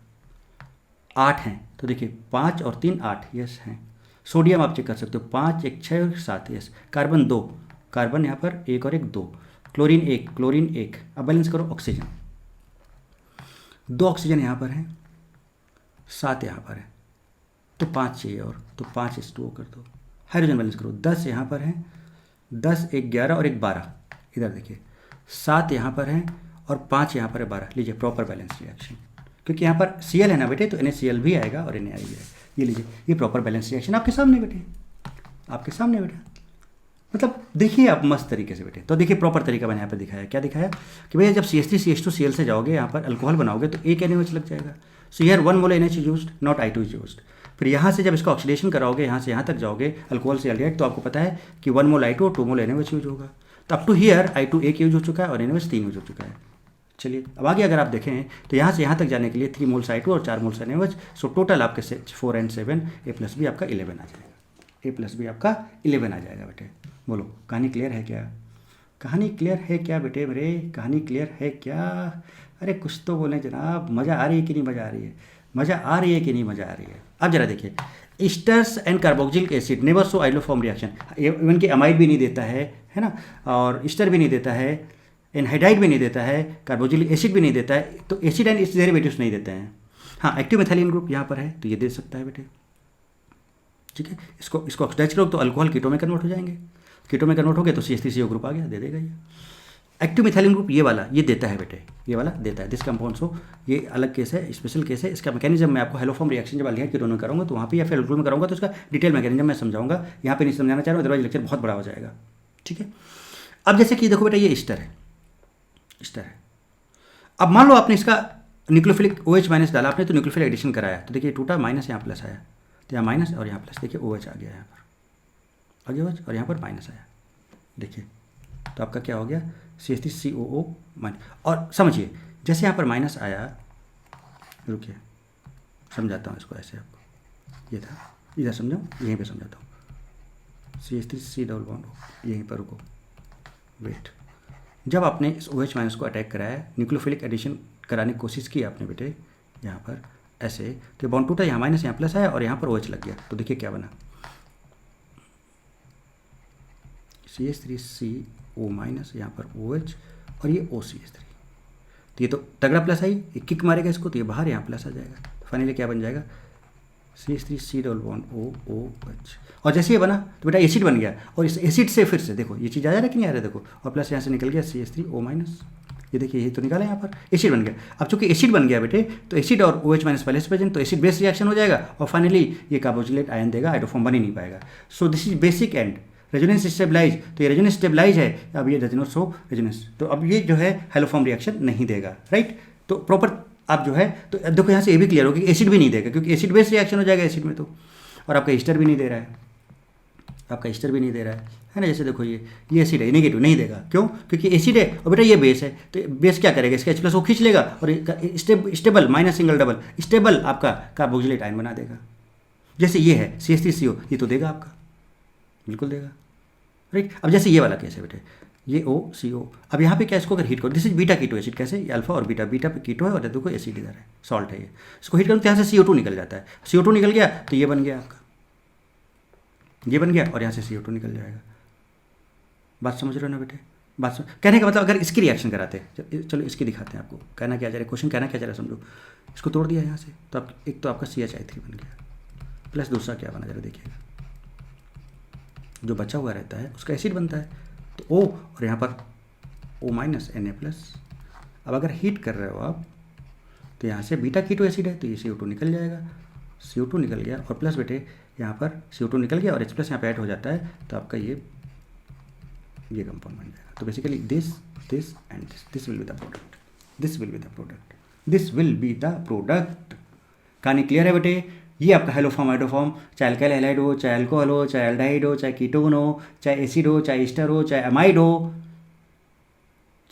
8 हैं, तो देखिए 5 और 3 8, यस हैं। सोडियम आप चेक कर सकते हो, 5 1 6 और 7, यस। कार्बन 2, कार्बन यहाँ पर 1 और 1 2, क्लोरीन 1। अब बैलेंस करो ऑक्सीजन, 2 ऑक्सीजन यहाँ पर है, 7 यहाँ पर है, तो 5 चाहिए और, तो 5 H2O कर दो, हाइड्रोजन बैलेंस करो, 10 यहाँ पर हैं, 10 एक 11 और एक 12, इधर देखिए 7 यहाँ पर हैं और 5 यहाँ पर है 12, लीजिए प्रॉपर बैलेंस रिएक्शन, क्योंकि यहाँ पर Cl है ना बेटे, तो NaCl भी आएगा और Na भी आएगा, ये लीजिए ये प्रॉपर बैलेंस रिएक्शन आपके सामने बेटे, आपके सामने बेटा, मतलब देखिए आप मस्त तरीके से बेटे। तो देखिए प्रॉपर तरीका मैंने यहाँ पर दिखाया, क्या दिखाया कि भैया जब CH3CH2Cl से जाओगे यहाँ पर अल्कोहल बनाओगे तो एक NaOH लग जाएगा, so here 1 mole NH is used, not I2 is used. फिर यहाँ से जब इसका ऑक्सीडेशन कराओगे यहाँ से यहाँ तक जाओगे अल्कोहल से एल्डिहाइड, तो आपको पता है कि 1 मोल I2 और 2 मोल NaOH यूज होगा, तो अप टू हियर I2 एक यूज हो चुका है और NaOH 3 यूज हो चुका है। चलिए अब आगे अगर आप देखें तो यहाँ से यहाँ तक जाने के लिए 3 मोल्स I2 और 4 मोल्स NaOH, सो टोटल आपके 4 and 7 A+B आपका 11 आ जाएगा, A+B आपका 11 आ जाएगा बेटे। बोलो कहानी क्लियर है क्या? कहानी क्लियर है क्या बेटे मेरे? कहानी क्लियर है क्या? अरे कुछ तो बोलें जनाब, मज़ा आ रही है कि नहीं मज़ा आ रही है? मज़ा आ रही है कि नहीं मज़ा आ रही है? अब जरा देखिए, esters and carboxylic acid never show iodoform reaction, even कि अमाइड भी नहीं देता है ना, और ईस्टर भी नहीं देता है, एनहाइड्राइड भी नहीं देता है, कार्बोक्सिलिक एसिड भी नहीं देता है, तो एसिड एंड इट्स डेरिवेटिव्स नहीं देते हैं। हाँ एक्टिव मेथिलीन ग्रुप यहाँ पर है तो ये दे सकता है बेटे, ठीक है। इसको ऑक्सीडाइज करो तो अल्कोहल कीटो में कन्वर्ट हो जाएंगे, कीटो में कन्वर्ट हो गए तो CH3CO ग्रुप आ गया, दे देगा ये। एक्टिव मिथाइलिन ग्रुप ये वाला ये देता है बेटे, ये वाला देता है दिस कंपाउंड्स हो, ये अलग केस है, स्पेशल केस है। इसका मैकेनिज्म मैं आपको हेलोफॉर्म रिएक्शन जब अल्डिहाइड कीटोन में करूँगा तो वहाँ पे या फिर अल्कोहल में करूँगा तो इसका डिटेल मैकेनिज्म मैं समझाऊंगा, यहाँ पे नहीं समझाना चाह रहा हूँ, अदरवाइज लेक्चर बहुत बड़ा हो जाएगा, ठीक है। अब जैसे कि देखो बेटा ये ईस्टर है, ईस्टर है। अब मान लो आपने इसका न्यूक्लियोफिलिक OH माइनस डाला आपने, तो न्यूक्लियोफिलिक एडिशन कराया तो देखिए टूटा, माइनस यहाँ प्लस आया, तो यहाँ माइनस और यहाँ प्लस, देखिए OH आ गया यहाँ पर, आ गया OH और यहाँ पर माइनस आया, देखिए तो आपका क्या हो गया CH3COO माइनस। और समझिए जैसे यहाँ पर माइनस आया, रुकिए समझाता हूँ इसको ऐसे आपको, ये था इधर समझाऊँ, यहीं पे समझाता हूँ, CH3C डबल बॉन्ड हो, यहीं पर रुको, वेट। जब आपने इस OH माइनस को अटैक कराया, न्यूक्लियोफिलिक एडिशन कराने की कोशिश की आपने बेटे यहाँ पर ऐसे, तो बॉन्ड टूटा, यहाँ माइनस यहाँ प्लस आया और यहाँ पर OH लग गया, तो देखिए क्या बना CH3CO माइनस, यहाँ पर OH और ये OCH3, तो ये तो तगड़ा प्लस आई, ये किक मारेगा इसको तो ये बाहर यहाँ प्लस आ जाएगा, तो फाइनली क्या बन जाएगा CH3C डबल बॉन्ड OOH। और जैसे ये बना तो बेटा एसिड बन गया, और इस एसिड से फिर से देखो ये चीज़ आ जा रहा है कि नहीं आ रहा है, देखो और प्लस यहाँ से निकल गया CH3O माइनस, ये देखिए ये तो निकाला यहाँ पर एसिड बन गया। अब चूंकि एसिड बन गया बेटे तो एसिड और OH माइनस पहले से प्रेजेंट, तो एसिड बेस रिएक्शन हो जाएगा और फाइनली ये कार्बोक्सिलेट आयन देगा, हाइड्रोफॉर्म बन ही नहीं पाएगा। So this is basic and resonance stabilise, तो ये रेजोनेंस स्टेबलाइज है, अब ये रेजोनेंस हो रेजोनेंस, तो अब ये जो है हेलोफॉर्म रिएक्शन नहीं देगा, राइट। तो प्रॉपर आप जो है तो देखो यहाँ से ये भी क्लियर होगी, एसिड भी नहीं देगा क्योंकि एसिड बेस रिएक्शन हो जाएगा एसिड में, तो और आपका ईस्टर भी नहीं दे रहा है, आपका ईस्टर भी नहीं दे रहा है ना। जैसे देखो ये एसिड है, नेगेटिव नहीं देगा, क्यों? क्योंकि एसिड है और बेटा ये बेस है, तो बेस क्या करेगा, इसका H+ वो खींच लेगा और stable minus single double stable आपका कार्बोक्सिलेट आयन बना देगा। जैसे ये है CH3CO, ये तो देगा आपका, बिल्कुल देगा, राइट। अब जैसे ये वाला केस है बेटे, ये OCO, अब यहाँ पे क्या, इसको अगर हीट करो, this is beta keto acid, कैसे ये अल्फा और बीटा, बीटा पे कीटो है और देखो एसिड इधर है, सॉल्ट है ये, इसको हीट करो तो यहाँ से CO2 निकल जाता है, CO2 निकल गया तो ये बन गया आपका, ये बन गया और यहाँ से CO2 निकल जाएगा। बात समझ रहे हो ना बेटे? बात समझ, कहने का मतलब अगर इसकी रिएक्शन कराते हैं, चलो इसकी दिखाते हैं आपको, कहना क्या जा रहा है, क्वेश्चन कहना क्या जा रहा है समझो। इसको तोड़ दिया यहाँ से तो आप एक तो आपका CH3 बन गया, प्लस दूसरा क्या बना जरा देखिएगा, जो बचा हुआ रहता है उसका एसिड बनता है, तो O और यहाँ पर O माइनस Na+। अब अगर हीट कर रहे हो आप तो यहाँ से बीटा कीटो एसिड है तो ये CO2 निकल जाएगा, CO2 निकल गया और प्लस बेटे यहाँ पर CO2 निकल गया और H+ यहाँ पे ऐड हो जाता है, तो आपका ये कंपाउंड बन जाएगा। तो basically this and this will be the product, this will be the product, this will be the product. कहानी क्लियर है बेटे? ये आपका हेलोफॉर्म हाइड्रोफॉर्म, चाहे अल्काइल हैलाइड हो, चाहे अल्कोहल हो, चाहे एल्डाइड हो, चाहे कीटोन हो, चाहे एसिड हो, चाहे ईस्टर हो, चाहे अमाइड हो,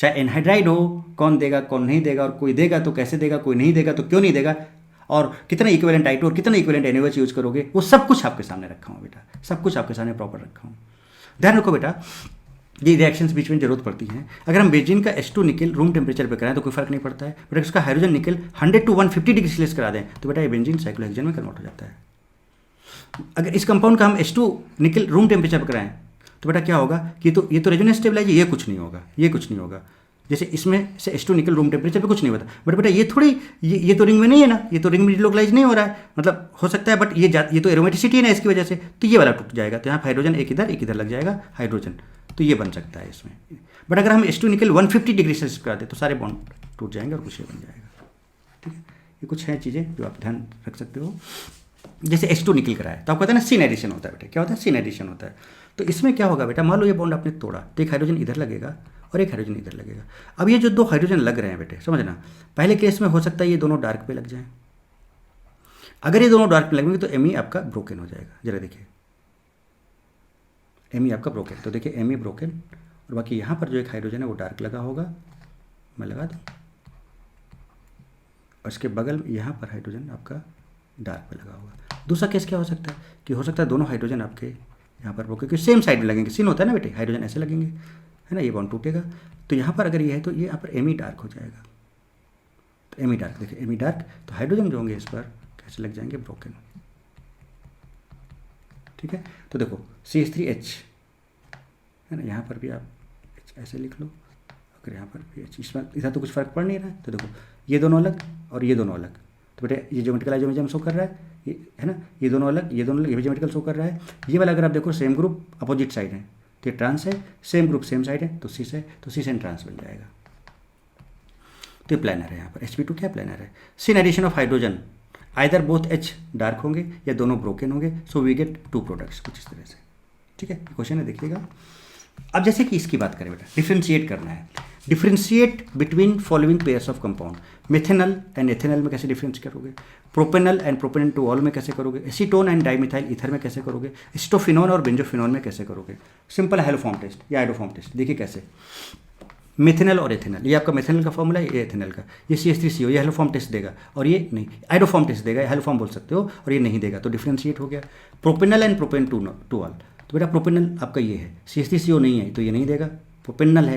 चाहे एनहाइड्राइड हो, कौन देगा कौन नहीं देगा, और कोई देगा तो कैसे देगा, कोई नहीं देगा तो क्यों नहीं देगा, और कितना इक्विवेलेंट I2 और कितना इक्विवेलेंट NaOH यूज करोगे, वो सब कुछ आपके सामने रखा हूँ बेटा, सब कुछ आपके सामने प्रॉपर रखा हूँ। ध्यान रखो बेटा, ये रिएक्शंस बीच में जरूरत पड़ती हैं। अगर हम बेंजीन का H2 निकल रूम टेम्परेचर पे कराएं तो कोई फर्क नहीं पड़ता है, बट उसका हाइड्रोजन निकल 100 to 150 डिग्री सेल्सियस करा दें तो बेटा ये बेंजीन साइक्लोहेक्सेन में कन्वर्ट हो जाता है। अगर इस कंपाउंड का हम H2 निकल रूम टेम्परेचर पर कराएं तो बेटा क्या होगा कि ये तो रेजोनेंस स्टेबलाइज, ये कुछ नहीं होगा, ये कुछ नहीं होगा, जैसे इसमें से H2 निकल रूम टेम्परेचर पे कुछ नहीं होता, बट बेटा ये थोड़ी, ये तो रिंग में नहीं है ना, ये तो रिंग में डिलोकलाइज नहीं हो रहा है, मतलब हो सकता है, बट ये तो एरोमेटिसिटी है ना इसकी वजह से, तो ये वाला टूट जाएगा, तो यहाँ हाइड्रोजन एक इधर लग जाएगा हाइड्रोजन, तो ये बन सकता है इसमें। बट अगर हम H2 निकल 150 डिग्री सेल्सियस करा दें तो सारे बॉन्ड टूट जाएंगे और कुछ ये बन जाएगा। ठीक है, ये कुछ हैं चीज़ें जो आप ध्यान रख सकते हो। जैसे H2 निकल कर आए तो आपको पता है ना सीन एडिशन होता है बेटा, क्या होता है सीन एडिशन होता है। तो इसमें क्या होगा बेटा, मान लो ये बॉन्ड आपने तोड़ा तो एक हाइड्रोजन इधर लगेगा और एक हाइड्रोजन इधर लगेगा। अब ये जो दो हाइड्रोजन लग रहे हैं बेटे, समझना, पहले केस में हो सकता है ये दोनों डार्क पे लग जाएं। अगर ये दोनों डार्क पे लगेंगे तो Me आपका ब्रोकन हो जाएगा। जरा देखिए Me आपका ब्रोकन, तो देखिए Me ब्रोकन, और बाकी यहाँ पर जो एक हाइड्रोजन है वो डार्क लगा होगा, मैं लगा दूँ, और इसके बगल में यहाँ पर हाइड्रोजन आपका डार्क पे लगा होगा। दूसरा केस क्या हो सकता है कि हो सकता है दोनों हाइड्रोजन आपके यहाँ पर ब्रोकन, क्योंकि सेम साइड में लगेंगे, सीन होता है ना बेटे, हाइड्रोजन ऐसे लगेंगे है ना, ये बॉन्ड टूटेगा, तो यहाँ पर अगर ये है तो ये यहाँ पर Me डार्क हो जाएगा। तो Me डार्क, देखिए Me डार्क, तो हाइड्रोजन जो होंगे इस पर कैसे लग जाएंगे, ब्रोकन। ठीक है, तो देखो CH3H है ना, यहाँ पर भी आप H ऐसे लिख लो, अगर यहाँ पर भी H, इसमें इधर तो कुछ फर्क पड़ नहीं रहा है, तो देखो ये दोनों अलग और ये दोनों अलग, तो बेटे ये ज्योमेट्रिकल आइसोमरिज्म शो कर रहा है, ये है ना, ये दोनों अलग, ये दोनों अलग, ये भी ज्योमेट्रिकल शो कर रहा है। ये वाला अगर आप देखो सेम ग्रुप अपोजिट साइड है, तो ये ट्रांस है, सेम ग्रुप सेम साइड है तो सिस है, तो सिस एंड ट्रांस बन जाएगा। तो ये प्लानर है, यहाँ पर Sp2 क्या प्लानर है। Syn addition of hydrogen, either both H dark होंगे या दोनों ब्रोकन होंगे, सो वी गेट 2 प्रोडक्ट्स, कुछ इस तरह से। ठीक है, क्वेश्चन है देखिएगा। अब जैसे कि इसकी बात करें बेटा, डिफ्रेंशिएट करना है, differentiate between following pairs of compound, methanal and ethanal में कैसे डिफरेंस करोगे, propanal and propanal two ol में कैसे करोगे, एसीटोन एंड डाइमिथाइल ईथर में कैसे करोगे, एसिटोफिनोन और बेंजोफिनोन में कैसे करोगे। सिंपल हेलोफॉर्म टेस्ट या आइडोफॉर्म टेस्ट, देखिए कैसे। मेथेनल और एथेनल, ये आपका मेथेनल का फॉर्मूला है, ये एथेनल का, ये CH3CO, ये हेलोफॉर्म टेस्ट देगा और ये नहीं, आइडोफॉर्म टेस्ट देगा, हेलोफॉर्म बोल सकते हो, और ये नहीं देगा, तो डिफ्रेंशिएट हो गया। Propanal and propane two all, तो बेटा प्रोपेनल आपका ये है, CH3CO नहीं है तो ये नहीं देगा, प्रोपेनल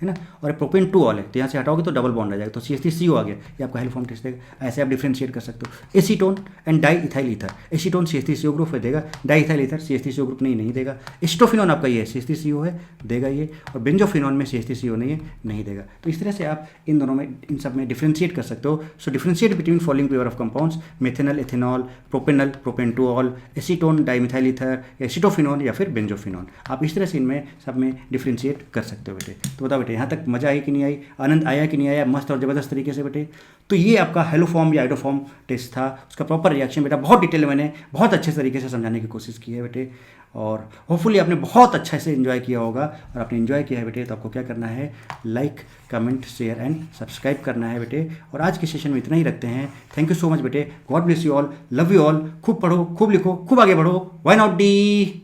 है ना, और प्रोपेन टू ऑल है तो यहाँ से हटाओगे तो डबल बॉन्ड आ जाएगा, तो CH3CO आ गया, ये आपका हेलोफॉर्म टेस्ट देगा। ऐसे आप डिफ्रेंशिएट कर सकते हो। Acetone and di ethyl ether, acetone CH3CO group है देगा, di ethyl ether CH3CO group नहीं देगा। एस्टोफिनोन आपका ये है, CH3CO है देगा ये, और बेंजोफिनोन में CH3CO नहीं है, नहीं देगा। तो इस तरह से आप इन दोनों में, इन सब में डिफ्रेंशिएट कर सकते हो। So differentiate between following pair of compounds, methanal, ethanol, propanal, propane two ol, acetone, dimethyl ether, acetophenone या फिर बेंजोफिनोन, आप इस तरह से इनमें सब में डिफ्रेंशिएट कर सकते हो बेटे। तो बताओ बेटे, यहाँ तक मजा आई कि नहीं आई, आनंद आया कि नहीं आया, मस्त और ज़बरदस्त तरीके से बेटे। तो ये आपका हेलोफॉर्म या आइडोफॉर्म टेस्ट था, उसका प्रॉपर रिएक्शन बेटा बहुत डिटेल में मैंने बहुत अच्छे तरीके से समझाने की कोशिश की है बेटे, और होपफुली आपने बहुत अच्छा से एंजॉय किया होगा। और आपने एंजॉय किया है बेटे तो आपको क्या करना है, like, comment, share and subscribe करना है बेटे। और आज के सेशन में इतना ही रखते हैं। थैंक यू सो मच बेटे, God bless you all, love you all, खूब पढ़ो, खूब लिखो, खूब आगे बढ़ो, व्हाई नॉट डी।